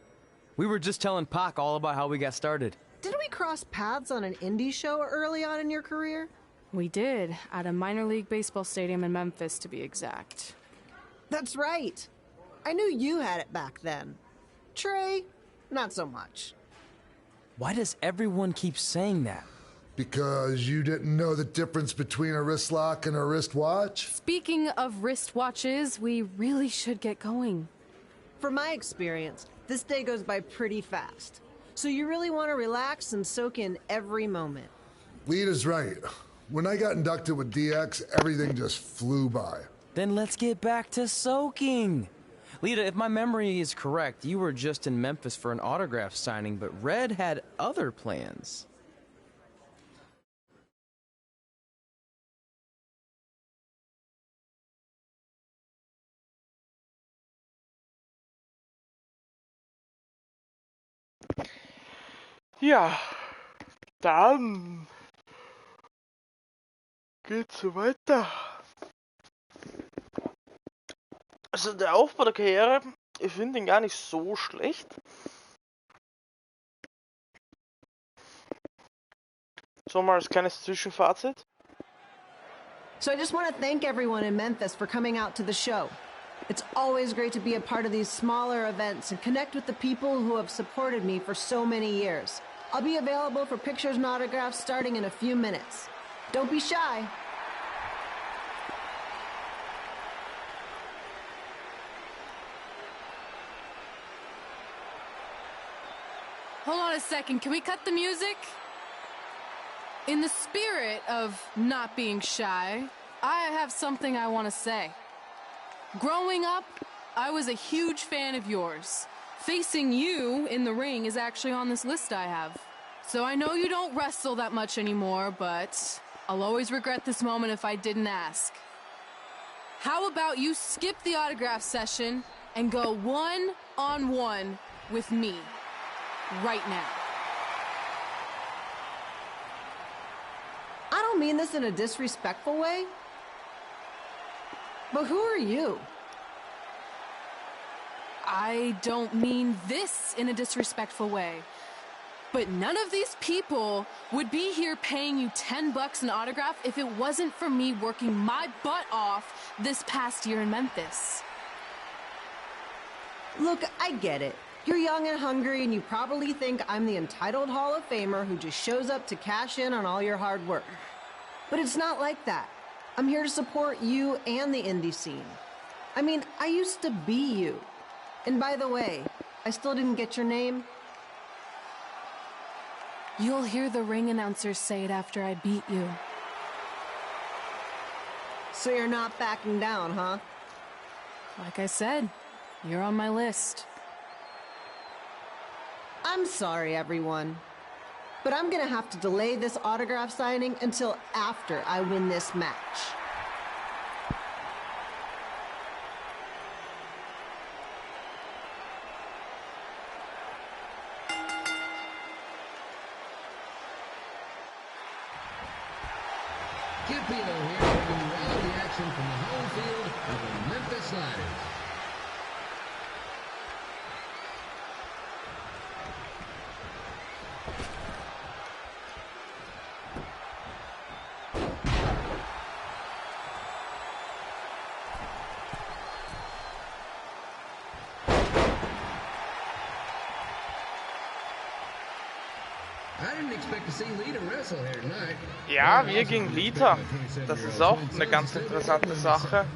We were just telling Pac all about how we got started. Didn't we cross paths on an indie show early on in your career? We did, at a minor league baseball stadium in Memphis, to be exact. That's right. I knew you had it back then. Trey, not so much. Why does everyone keep saying that? Because you didn't know the difference between a wrist lock and a wristwatch? Speaking of wristwatches, we really should get going. From my experience, this day goes by pretty fast. So you really want to relax and soak in every moment. Lita's right. When I got inducted with DX, everything just flew by. Then let's get back to soaking. Lita, if my memory is correct, you were just in Memphis for an autograph signing, but Red had other plans. Ja, dann geht's so weiter. Also der Aufbau der Karriere, ich finde ihn gar nicht so schlecht. So mal als kleines Zwischenfazit. So I just want to thank everyone in Memphis for coming out to the show. It's always great to be a part of these smaller events and connect with the people who have supported me for so many years. I'll be available for pictures and autographs starting in a few minutes. Don't be shy. Hold on a second, can we cut the music? In the spirit of not being shy, I have something I want to say. Growing up, I was a huge fan of yours. Facing you in the ring is actually on this list I have. So I know you don't wrestle that much anymore, but I'll always regret this moment if I didn't ask. How about you skip the autograph session and go one-on-one with me right now? I don't mean this in a disrespectful way, but who are you? I don't mean this in a disrespectful way, but none of these people would be here paying you $10 an autograph if it wasn't for me working my butt off this past year in Memphis. Look, I get it. You're young and hungry, and you probably think I'm the entitled Hall of Famer who just shows up to cash in on all your hard work. But it's not like that. I'm here to support you and the indie scene. I mean, I used to be you. And by the way, I still didn't get your name. You'll hear the ring announcers say it after I beat you. So you're not backing down, huh? Like I said, you're on my list. I'm sorry, everyone. But I'm gonna have to delay this autograph signing until after I win this match. Kid Pino here, bringing you all the action from the home field of the Memphis Sliders. I didn't expect to see Lita wrestle here tonight. Ja, wir gegen Lita. Das ist auch eine ganz interessante Sache.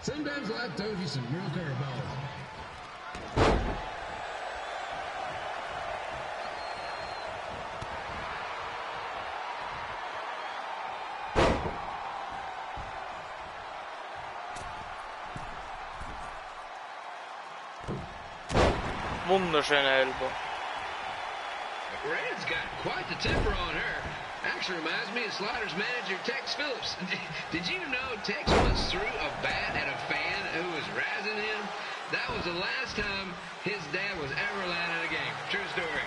Sometimes life throws you some real curveballs. Wunderschöne Elbow. Red's got quite the temper on her. Actually reminds me of Sliders manager Tex Phillips. Did you know Tex once threw a bat at a fan who was razzing him? That was the last time his dad was ever allowed in a game. True story.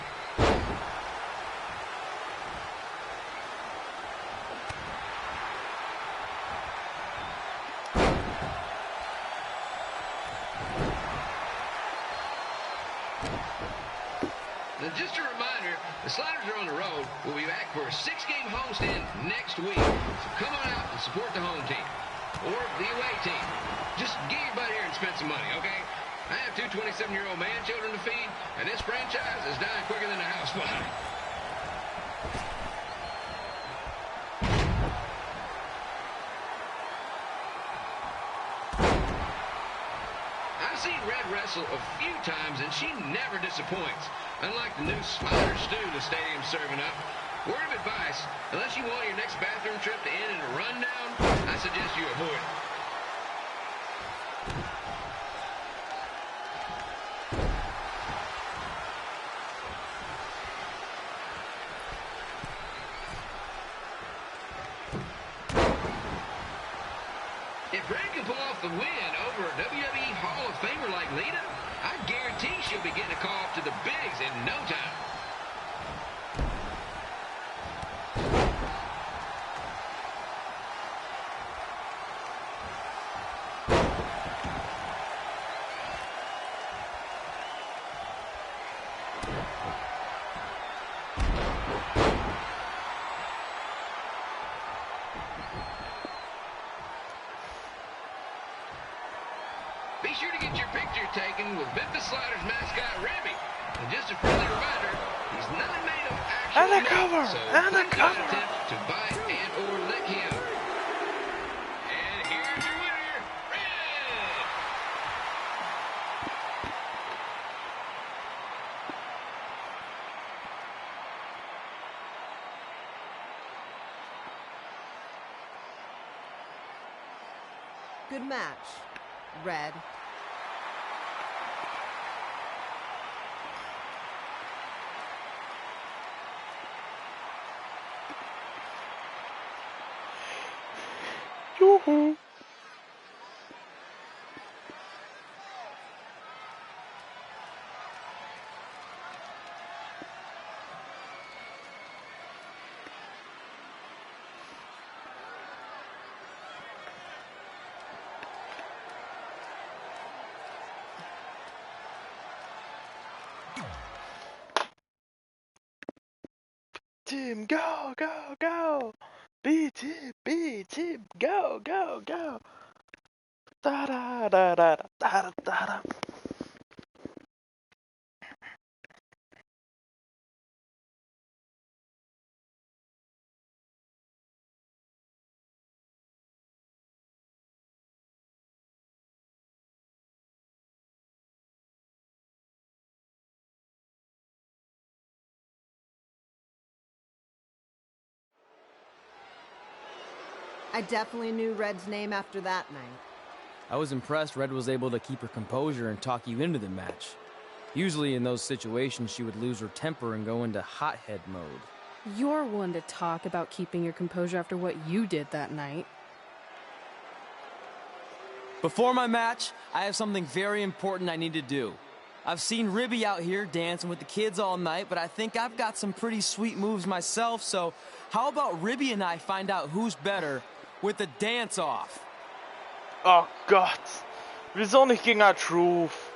Now, just a reminder, the Sliders are on the road. We'll be back for a 6-game homestand next week. So come on out and support the home team. Or the away team. Just get your butt here and spend some money, okay? I have 2 27-year-old man-children to feed, and this franchise is dying quicker than a house fire. I've seen Red wrestle a few times, and she never disappoints. Unlike the new Slider stew the stadium's serving up. Word of advice, unless you want your next bathroom trip to end in a rundown, I suggest you avoid it. If Red can pull off the win over a WWE Hall of Famer like Lita, I guarantee she'll be getting a call up to the bigs in no time. Be sure to get your picture taken with Memphis Sliders mascot Remy. And just a friendly reminder, he's not made of actual meat, so please don't attempt to bite and or lick him. And here's your winner, Red! Good match, Red. Yoo-hoo. Team, go, go, go! B-team, go, go, go! Da da da da da da da da. I definitely knew Red's name after that night. I was impressed Red was able to keep her composure and talk you into the match. Usually in those situations, she would lose her temper and go into hothead mode. You're one to talk about keeping your composure after what you did that night. Before my match, I have something very important I need to do. I've seen Ribby out here dancing with the kids all night, but I think I've got some pretty sweet moves myself, so how about Ribby and I find out who's better with the dance-off? Oh Gott, wieso nicht gegen Truth?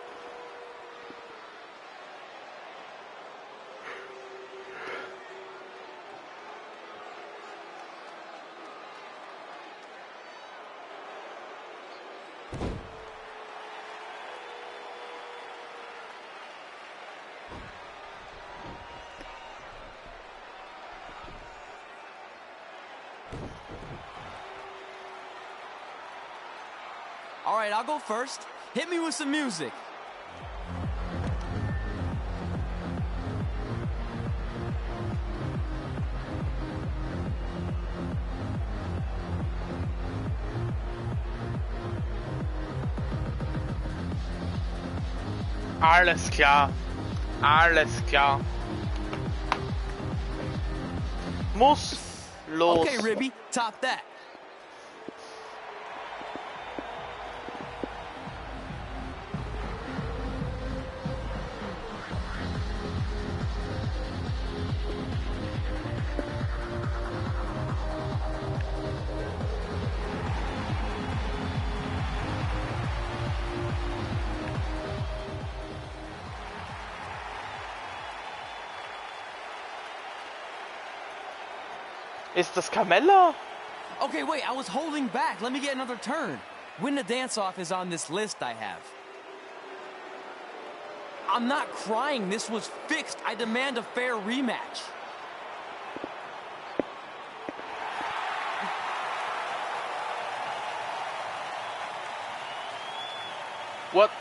All right, I'll go first. Hit me with some music. Alles klar. Alles klar. Muss los. Okay, Ribby, top that. Ist das Carmella? Okay, wait, I was holding back. Let me get another turn. Win the dance-off is on this list I have. I'm not crying. This was fixed. I demand a fair rematch. What?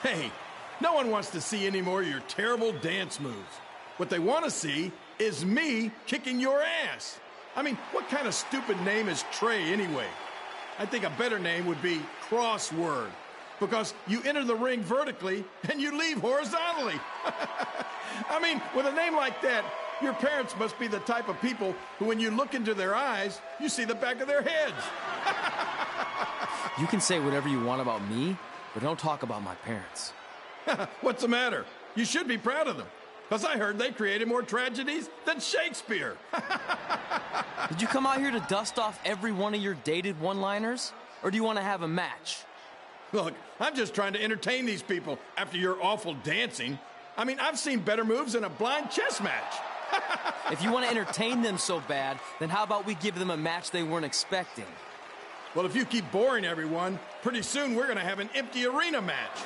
Hey, no one wants to see any more of your terrible dance moves. What they want to see is me kicking your ass. I mean, what kind of stupid name is Trey anyway? I think a better name would be Crossword, because you enter the ring vertically and you leave horizontally. I mean, with a name like that, your parents must be the type of people who, when you look into their eyes, you see the back of their heads. You can say whatever you want about me, but don't talk about my parents. What's the matter? You should be proud of them. Because I heard they created more tragedies than Shakespeare. Did you come out here to dust off every one of your dated one-liners? Or do you want to have a match? Look, I'm just trying to entertain these people after your awful dancing. I mean, I've seen better moves in a blind chess match. If you want to entertain them so bad, then how about we give them a match they weren't expecting? Well, if you keep boring everyone, pretty soon we're going to have an empty arena match.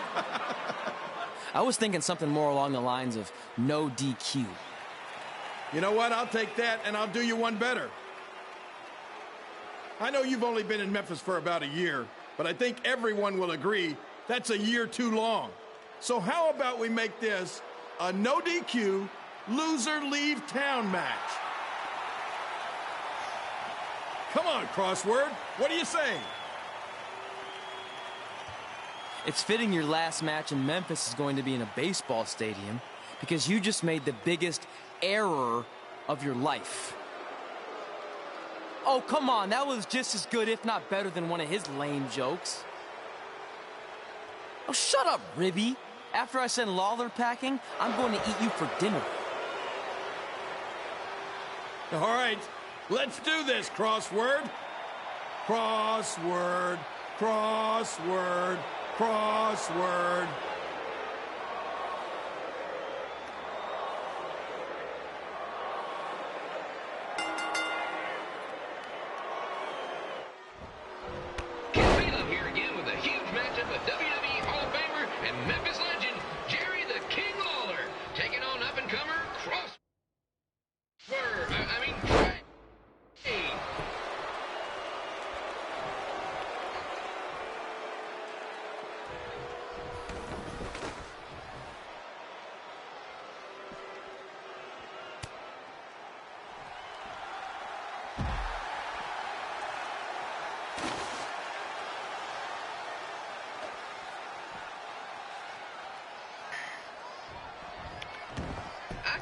I was thinking something more along the lines of no DQ. You know what? I'll take that, and I'll do you one better. I know you've only been in Memphis for about a year, but I think everyone will agree that's a year too long. So how about we make this a no DQ, loser leave town match? Come on, Crossword. What do you say? It's fitting your last match in Memphis is going to be in a baseball stadium because you just made the biggest error of your life. Oh, come on. That was just as good, if not better, than one of his lame jokes. Oh, shut up, Ribby. After I send Lawler packing, I'm going to eat you for dinner. All right, let's do this, Crossword. Crossword, crossword, crossword. Here again with a huge matchup with WWE Hall of Famer and Memphis legend Jerry the King Lawler taking on up-and-comer Trey.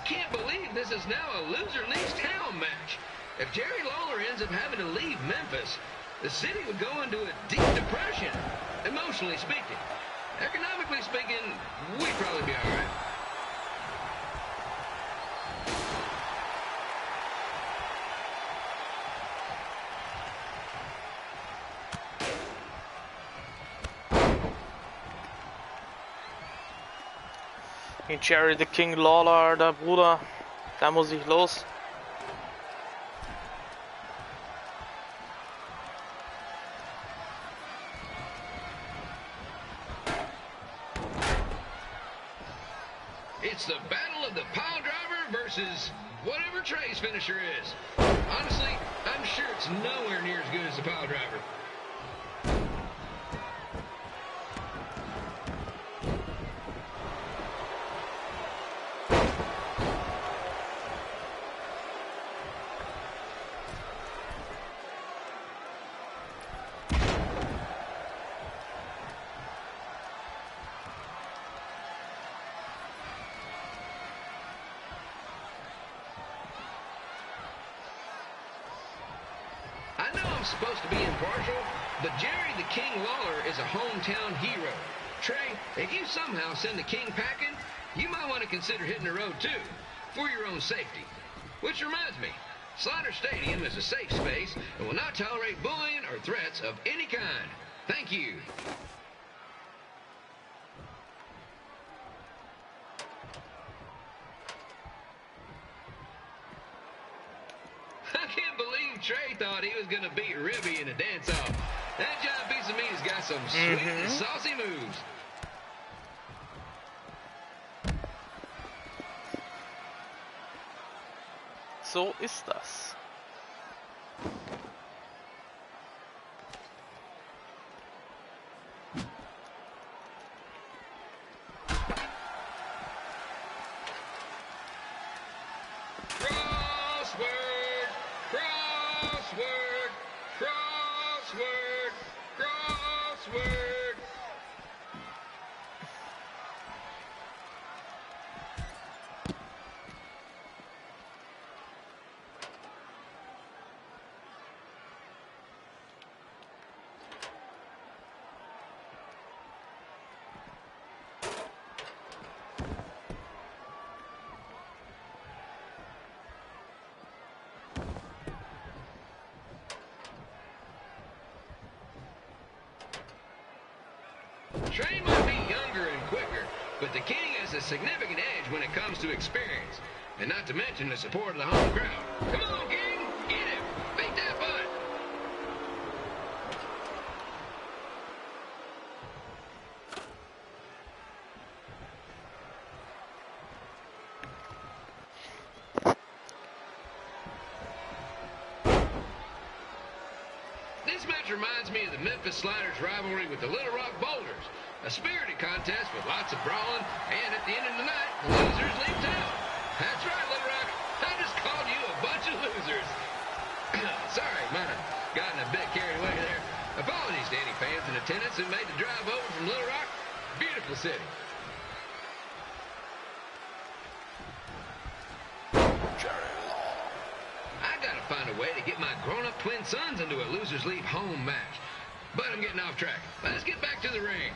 can't believe this is now a loser leaves town match. If Jerry Lawler ends up having to leave Memphis, the city would go into a deep depression, emotionally speaking. Economically speaking, we'd probably be all right. Jerry the King Lawler, der Bruder, da muss ich los. It's the battle of the pile driver versus whatever Trey's finisher is. Honestly, I'm sure it's nowhere near as good as the pile driver. I'm supposed to be impartial, but Jerry the King Lawler is a hometown hero. Trey, if you somehow send the King packing, you might want to consider hitting the road too, for your own safety. Which reminds me, Slaughter Stadium is a safe space and will not tolerate bullying or threats of any kind. Thank you. I can't believe Trey thought he was going to beat Ribby in a dance-off. That giant piece of meat has got some sweet and saucy moves. So ist das. Trey might be younger and quicker, but the King has a significant edge when it comes to experience, and not to mention the support of the home crowd. Come on, King, get him, beat that butt. This match reminds me of the Memphis Sliders rivalry with the Little Rock Boulders, a spirited contest with lots of brawling, and at the end of the night, the losers leave town. That's right, Little Rock. I just called you a bunch of losers. Sorry, might have gotten a bit carried away there. Apologies to any fans in attendance who made the drive over from Little Rock. Beautiful city. I gotta find a way to get my grown-up twin sons into a losers leave home match. But I'm getting off track. Let's get back to the ring.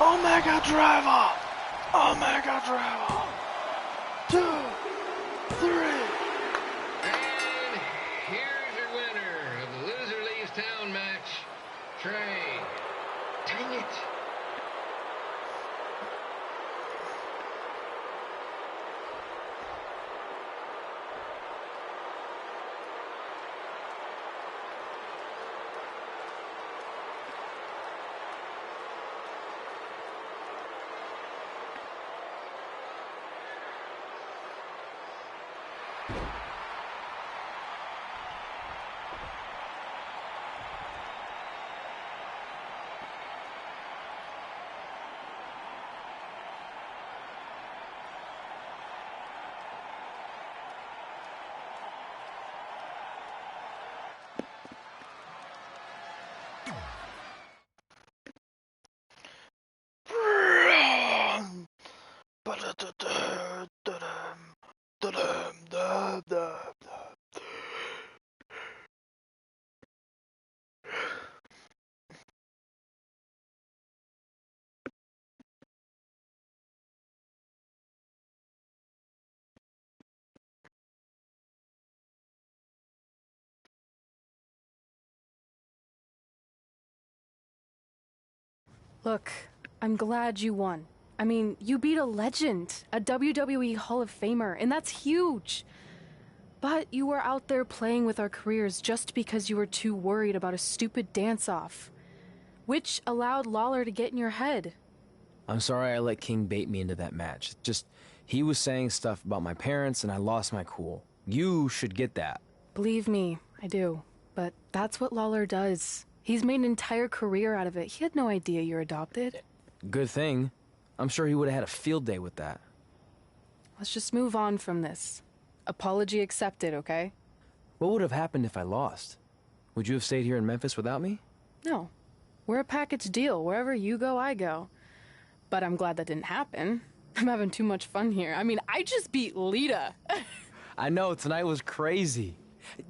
Omega Driver! Omega Driver! 2, 3. And here's your winner of the Loser Leaves Town match, Trey. Dang it. Look, I'm glad you won. I mean, you beat a legend, a WWE Hall of Famer, and that's huge. But you were out there playing with our careers just because you were too worried about a stupid dance-off, which allowed Lawler to get in your head. I'm sorry I let King bait me into that match. Just, he was saying stuff about my parents and I lost my cool. You should get that. Believe me, I do. But that's what Lawler does. He's made an entire career out of it. He had no idea you're adopted. Good thing. I'm sure he would have had a field day with that. Let's just move on from this. Apology accepted, okay? What would have happened if I lost? Would you have stayed here in Memphis without me? No. We're a package deal. Wherever you go, I go. But I'm glad that didn't happen. I'm having too much fun here. I mean, I just beat Lita. I know, tonight was crazy.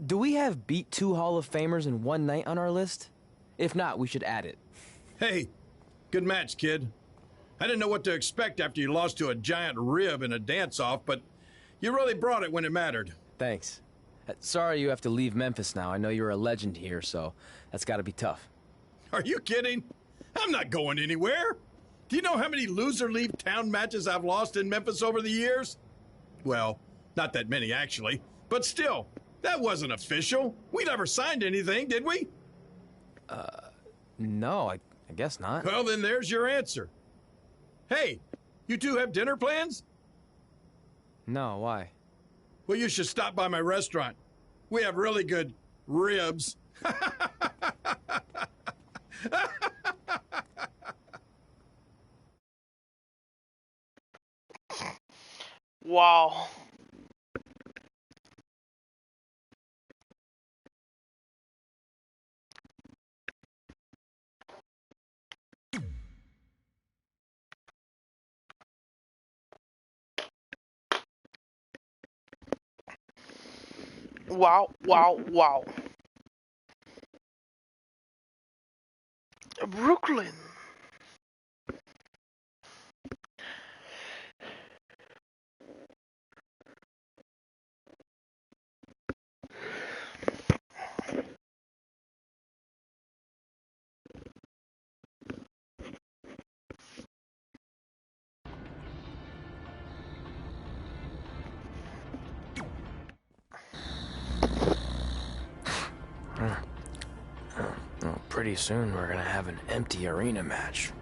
Do we have beat 2 Hall of Famers in one night on our list? If not, we should add it. Hey, good match, kid. I didn't know what to expect after you lost to a giant rib in a dance-off, but you really brought it when it mattered. Thanks. Sorry you have to leave Memphis now. I know you're a legend here, so that's gotta be tough. Are you kidding? I'm not going anywhere. Do you know how many loser-leave town matches I've lost in Memphis over the years? Well, not that many, actually. But still, that wasn't official. We never signed anything, did we? No, I guess not. Well, then there's your answer. Hey, you two have dinner plans? No, why? Well, you should stop by my restaurant. We have really good ribs. Wow. Wow, wow, wow. Brooklyn. Pretty soon we're gonna have an empty arena match.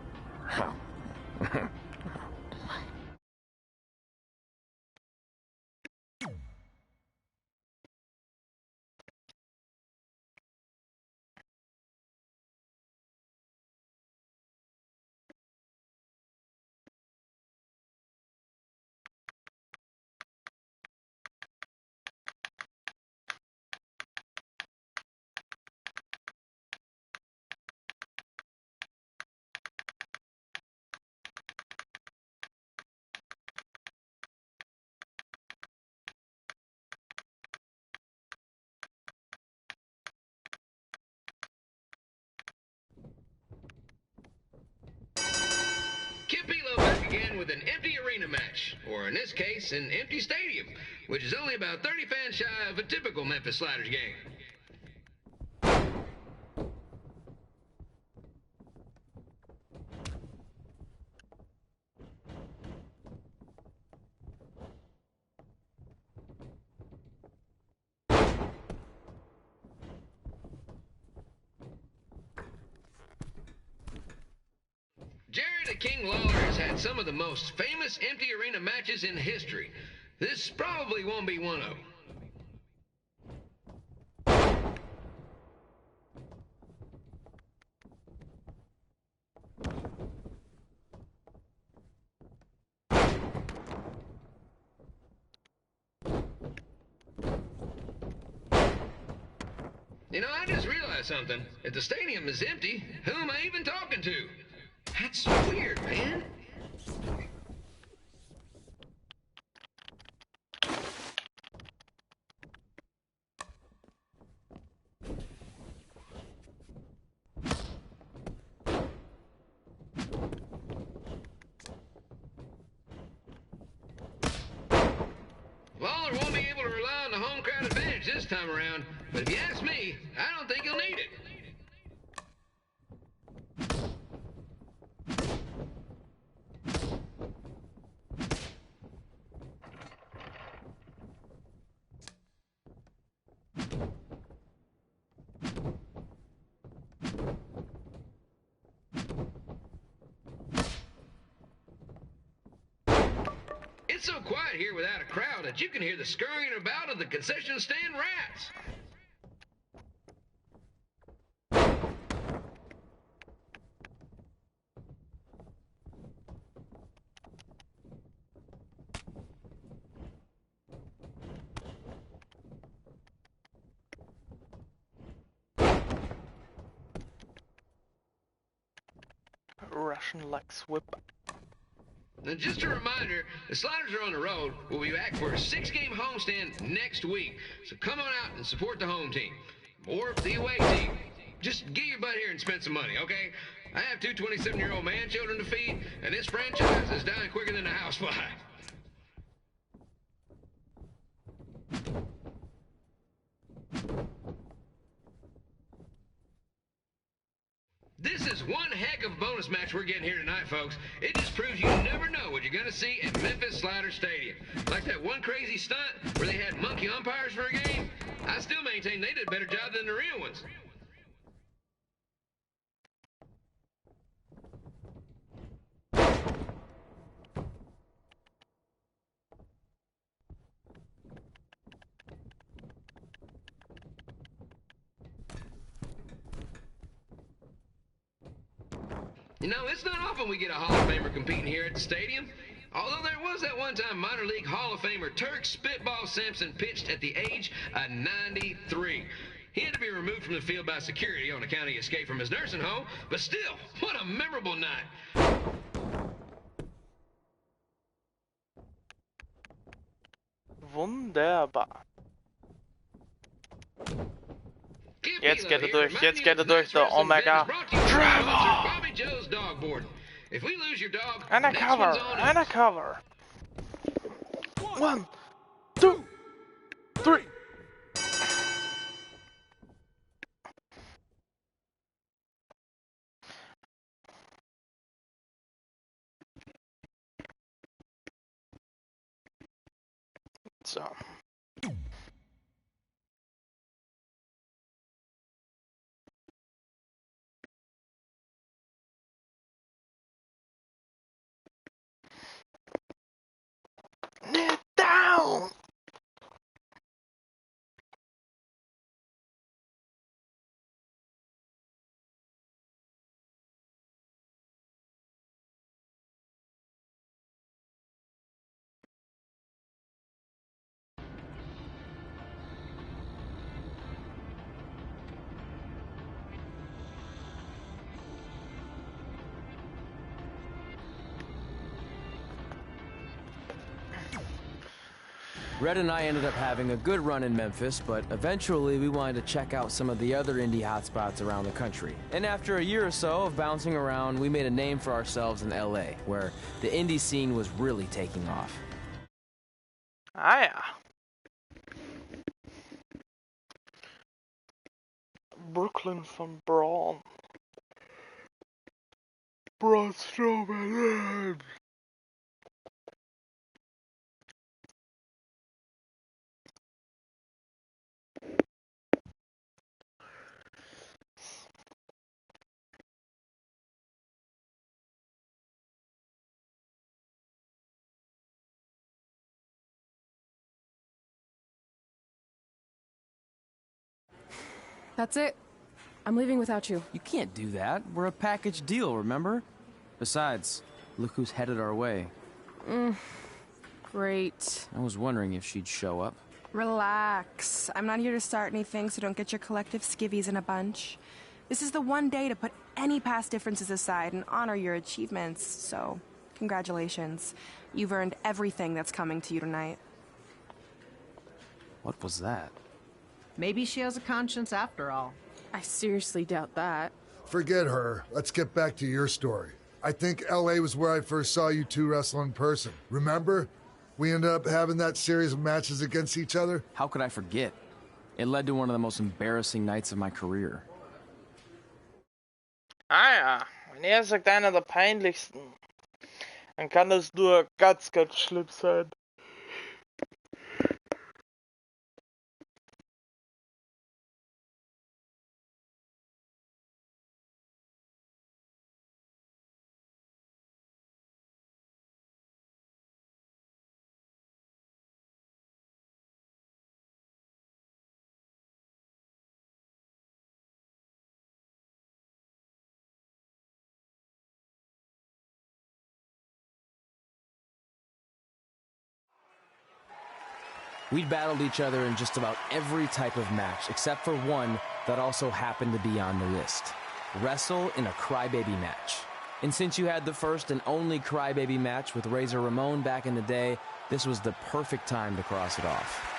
Again with an empty arena match, or in this case, an empty stadium, which is only about 30 fans shy of a typical Memphis Sliders game. Jerry the King Lawler has had some of the most famous empty arena matches in history. This probably won't be one of them. You know, I just realized something. If the stadium is empty, who am I even talking to? That's weird, man. Lawler won't be able to rely on the home crowd advantage this time around, but if you ask me, I don't think he'll need it. It's so quiet here without a crowd that you can hear the scurrying about of the concession stand rats. Russian leg whip. And just a reminder, the Sliders are on the road. We'll be back for a 6-game homestand next week. So come on out and support the home team. Or the away team. Just get your butt here and spend some money, okay? I have two 27-year-old man children to feed, and this franchise is dying quicker than a housefly. This is one heck of a bonus match we're getting here tonight, folks. It just proves you never know what you're going to see at Memphis Slider Stadium. Like that one crazy stunt where they had monkey umpires for a game. I still maintain they did a better job than the real ones. You know, it's not often we get a Hall of Famer competing here at the stadium. Although there was that one time minor league Hall of Famer Turk Spitball Simpson pitched at the age of 93. He had to be removed from the field by security on account he escaped from his nursing home, but still, what a memorable night. Wunderbar. Jetzt geht er durch, jetzt geht er durch, der Omega Travel. Undercover, undercover. 1, 2, 3. So. Knit down. Red and I ended up having a good run in Memphis, but eventually we wanted to check out some of the other indie hotspots around the country. And after a year or so of bouncing around, we made a name for ourselves in LA, where the indie scene was really taking off. Ah ja. Brooklyn von Braun. Braun Strowman. That's it. I'm leaving without you. You can't do that. We're a package deal, remember? Besides, look who's headed our way. Great. I was wondering if she'd show up. Relax. I'm not here to start anything, so don't get your collective skivvies in a bunch. This is the one day to put any past differences aside and honor your achievements, so congratulations. You've earned everything that's coming to you tonight. What was that? Maybe she has a conscience after all. I seriously doubt that. Forget her. Let's get back to your story. I think L.A. was where I first saw you two wrestle in person. Remember? We ended up having that series of matches against each other. How could I forget? It led to one of the most embarrassing nights of my career. Ah ja, wenn er sagt einer der peinlichsten, dann kann das nur ganz, ganz schlimm sein. We'd battled each other in just about every type of match, except for one that also happened to be on the list. Wrestle in a crybaby match. And since you had the first and only crybaby match with Razor Ramon back in the day, this was the perfect time to cross it off.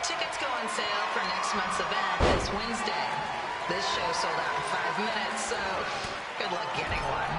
Tickets go on sale for next month's event this Wednesday. This show sold out in 5 minutes, so good luck getting one.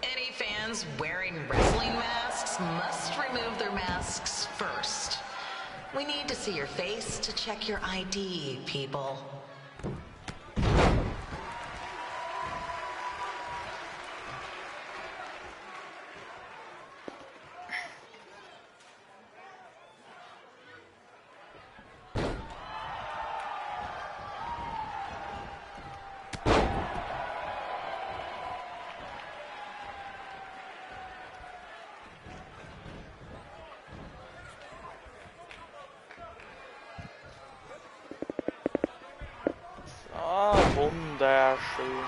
Any fans wearing wrestling masks must remove their masks first. We need to see your face to check your ID, people. Wunderschön.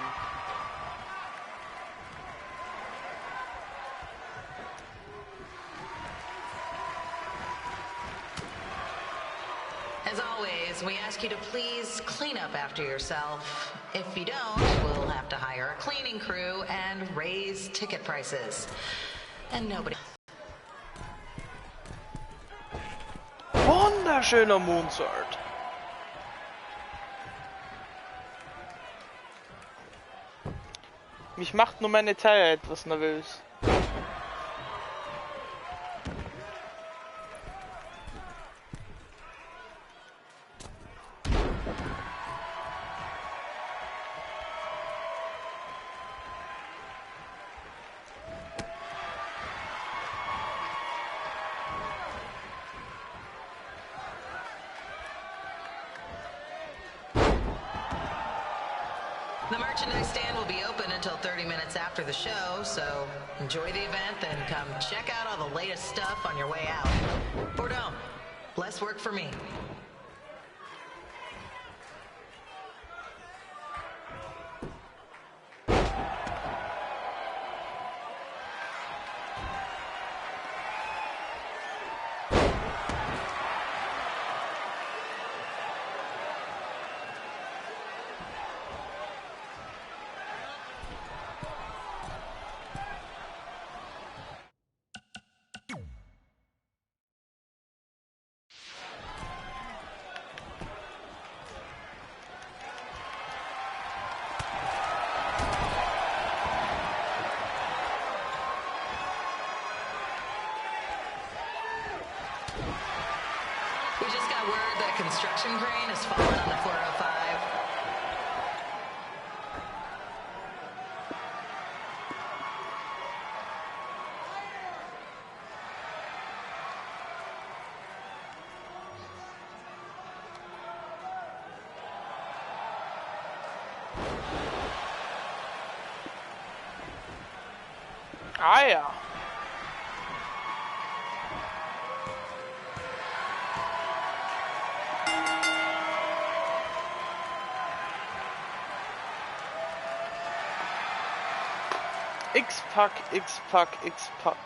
As always, we ask you to please clean up after yourself. If you don't, we'll have to hire a cleaning crew and raise ticket prices. And nobody... Wunderschöner Moonsault. Mich macht nur meine Taille etwas nervös. The merchandise stand will be open until 30 minutes after the show, so enjoy the event and come check out all the latest stuff on your way out. Or don't. Less work for me. We just got word that a construction crane has fallen on the 405. Ah ja. X-Pack, X-Pack, X-Pack.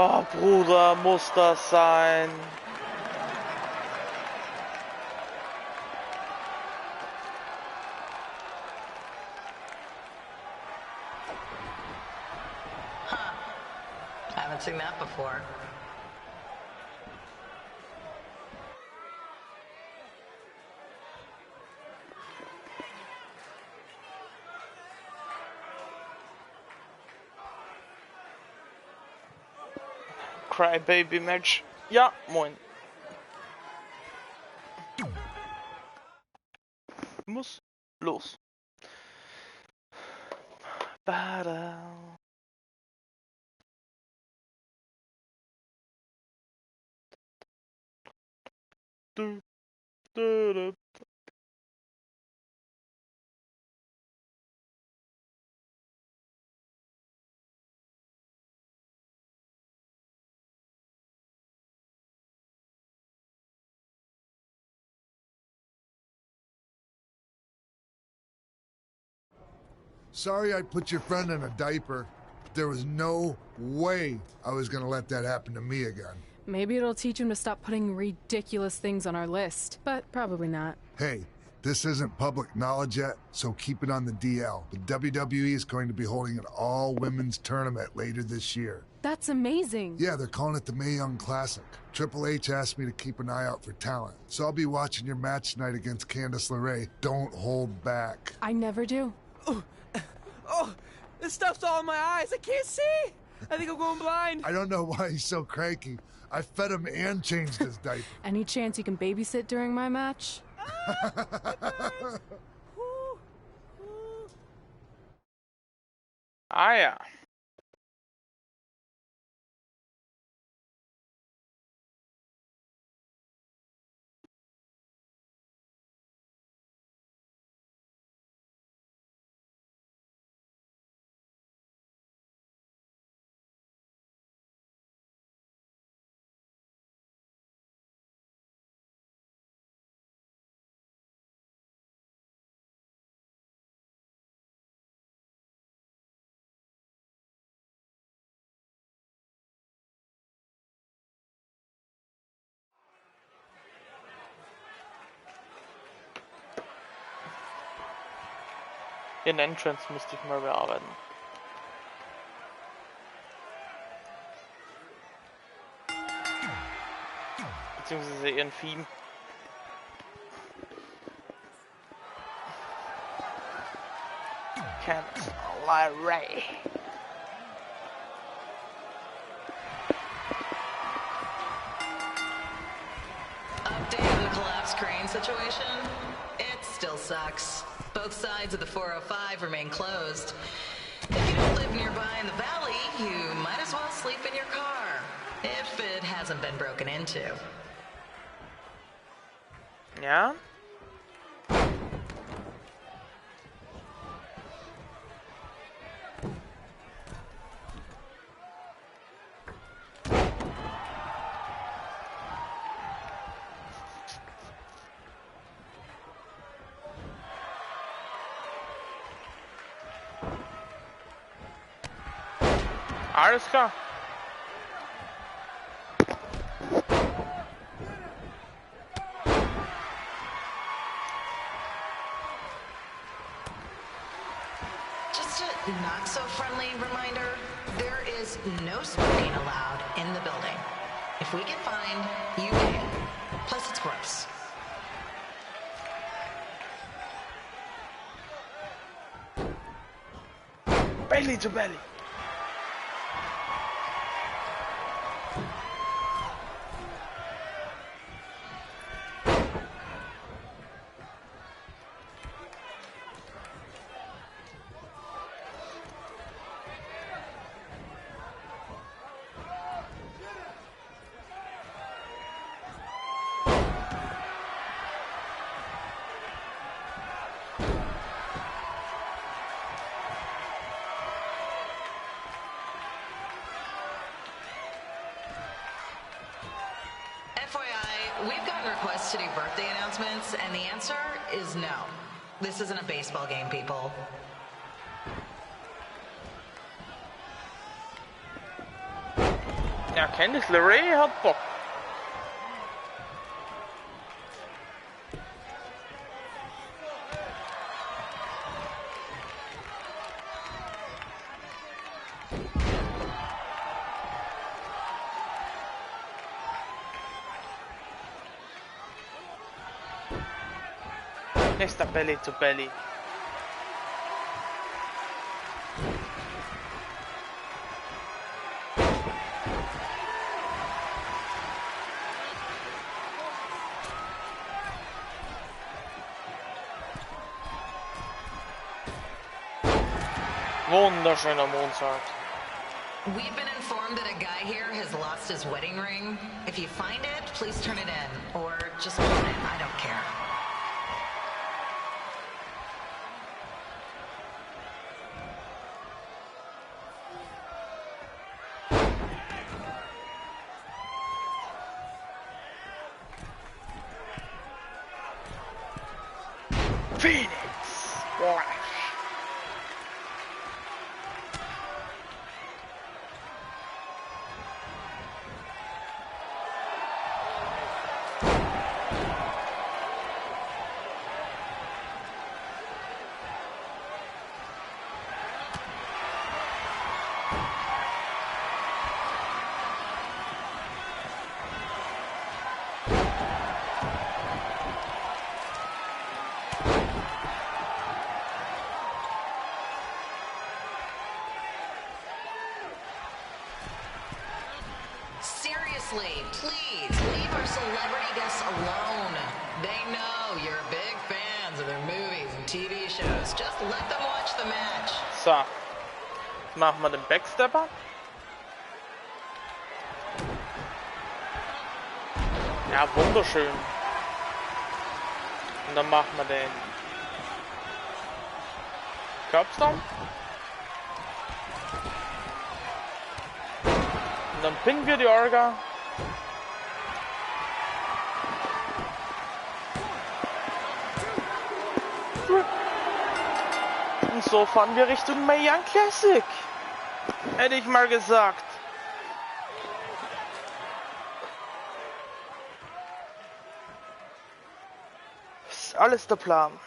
Oh, Bruder, muss das sein? Huh. Haven't seen that before. Crybaby Match. Ja, moin. Muss los. Bada. Du, du, du. Sorry I put your friend in a diaper. There was no way I was gonna let that happen to me again. Maybe it'll teach him to stop putting ridiculous things on our list, but probably not. Hey, this isn't public knowledge yet, so keep it on the DL. The WWE is going to be holding an all-women's tournament later this year. That's amazing. Yeah, they're calling it the Mae Young Classic. Triple H asked me to keep an eye out for talent, so I'll be watching your match tonight against Candice LeRae. Don't hold back. I never do. Oh, this stuff's all in my eyes. I can't see. I think I'm going blind. I don't know why he's so cranky. I fed him and changed his diaper. Any chance you can babysit during my match? Ah ja. Ihren Entrance müsste ich mal bearbeiten. Beziehungsweise ihren Theme. Candice LeRae. Update on the collapsed crane situation? It still sucks. Both sides of the 405 remain closed. If you don't live nearby in the valley, you might as well sleep in your car. If it hasn't been broken into. Ja? Alles klar. Just a not-so-friendly reminder, there is no smoking allowed in the building. If we get fined, you pay it. Plus, it's gross. Belly to belly. FYI, we've gotten requests to do birthday announcements, and the answer is no. This isn't a baseball game, people. Ja, Candice LeRae hat Bock. Nächster Belly to Belly. Wunderschöner Moonsault. We've been informed that a guy here has lost his wedding ring. If you find it, please turn it in. Or just pawn it. I don't care. Phoenix! Wow. Seriously, please leave our celebrity guests alone. They know you're big fans of their movies and TV shows. Just let them watch the match. So, jetzt machen wir den Backstepper. Ja, wunderschön. Und dann machen wir den Curbstomp. Und dann pinnen wir die Orga. Und so fahren wir Richtung Mae Young Classic. Hätte ich mal gesagt. Ist alles der Plan.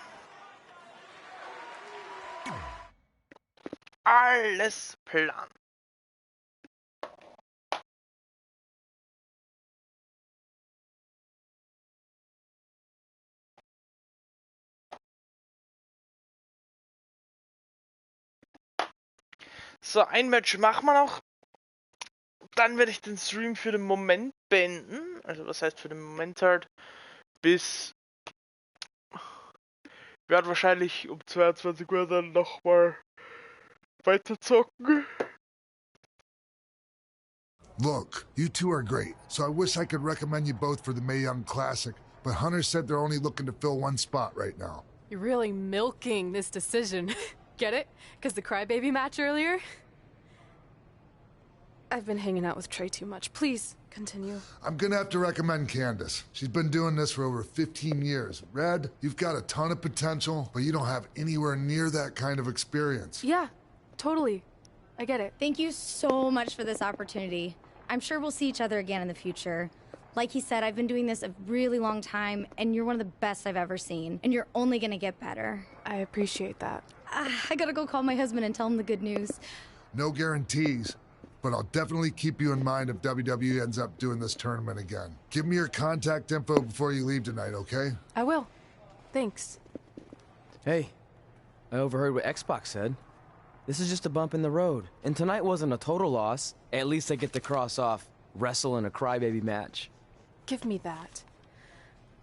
Alles Plan. So, ein Match machen wir noch. Dann werde ich den Stream für den Moment beenden. Also was heißt für den Moment halt? Bis... Ich werde wahrscheinlich um 22 Uhr dann nochmal weiter zocken. Look, you two are great, so I wish I could recommend you both for the Mae Young Classic, but Hunter said they're only looking to fill one spot right now. You're really milking this decision. Get it? Because the crybaby match earlier? I've been hanging out with Trey too much. Please, continue. I'm gonna have to recommend Candace. She's been doing this for over 15 years. Red, you've got a ton of potential, but you don't have anywhere near that kind of experience. Yeah, totally. I get it. Thank you so much for this opportunity. I'm sure we'll see each other again in the future. Like he said, I've been doing this a really long time, and you're one of the best I've ever seen. And you're only gonna get better. I appreciate that. I gotta go call my husband and tell him the good news. No guarantees, but I'll definitely keep you in mind if WWE ends up doing this tournament again. Give me your contact info before you leave tonight, okay? I will. Thanks. Hey, I overheard what Xbox said. This is just a bump in the road. And tonight wasn't a total loss. At least I get to cross off wrestle in a crybaby match. Give me that.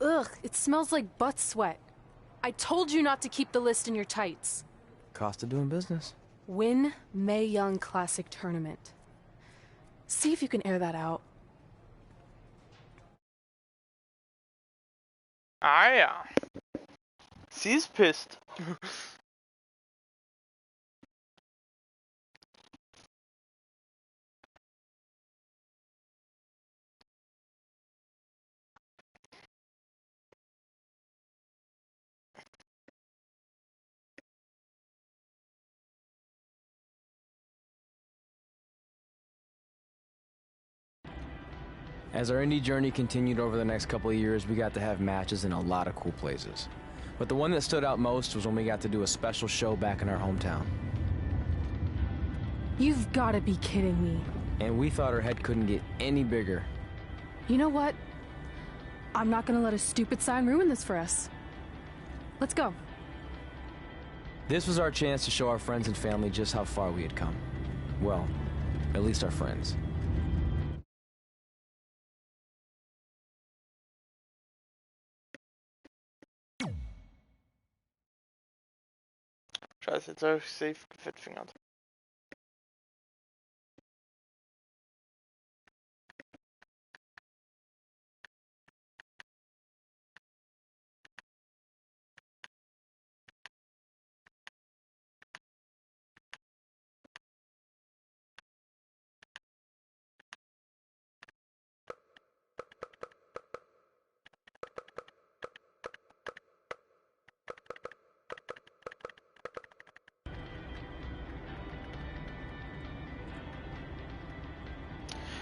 Ugh, it smells like butt sweat. I told you not to keep the list in your tights. Cost of doing business. Win Mae Young Classic Tournament. See if you can air that out. Ah ja. She's pissed. As our indie journey continued over the next couple of years, we got to have matches in a lot of cool places. But the one that stood out most was when we got to do a special show back in our hometown. You've got to be kidding me. And we thought our head couldn't get any bigger. You know what? I'm not gonna let a stupid sign ruin this for us. Let's go. This was our chance to show our friends and family just how far we had come. Well, at least our friends. Scheiße, jetzt habe ich safe gefettfingert.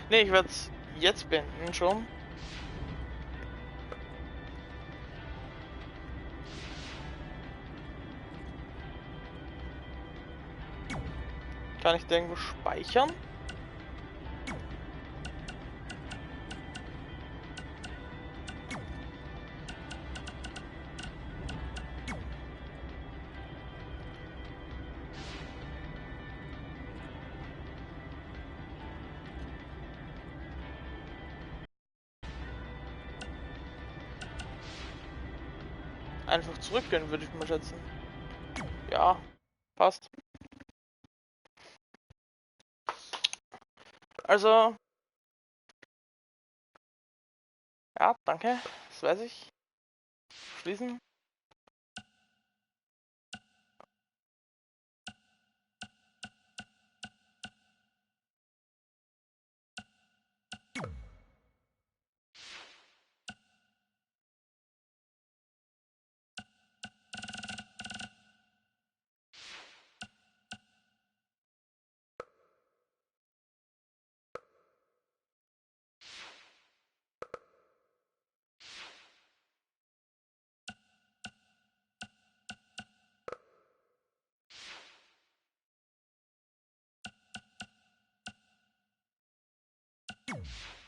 Ne, ich werde es jetzt beenden schon. Kann ich den irgendwo speichern? Einfach zurückgehen, würde ich mal schätzen. Ja, passt. Also, ja, danke, das weiß ich. Schließen.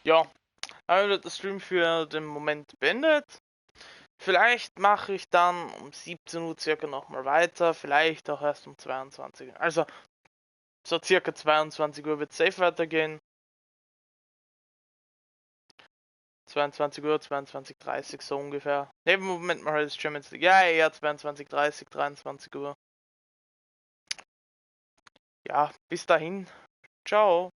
Ja, aber wird das Stream für den Moment beendet. Vielleicht mache ich dann um 17 Uhr circa nochmal weiter, vielleicht auch erst um 22 Uhr. Also, so circa 22 Uhr wird es safe weitergehen. 22 Uhr, 22:30 so ungefähr. Neben Moment mal das Champions League. Ja, eher 22:30, 23 Uhr. Ja, bis dahin. Ciao.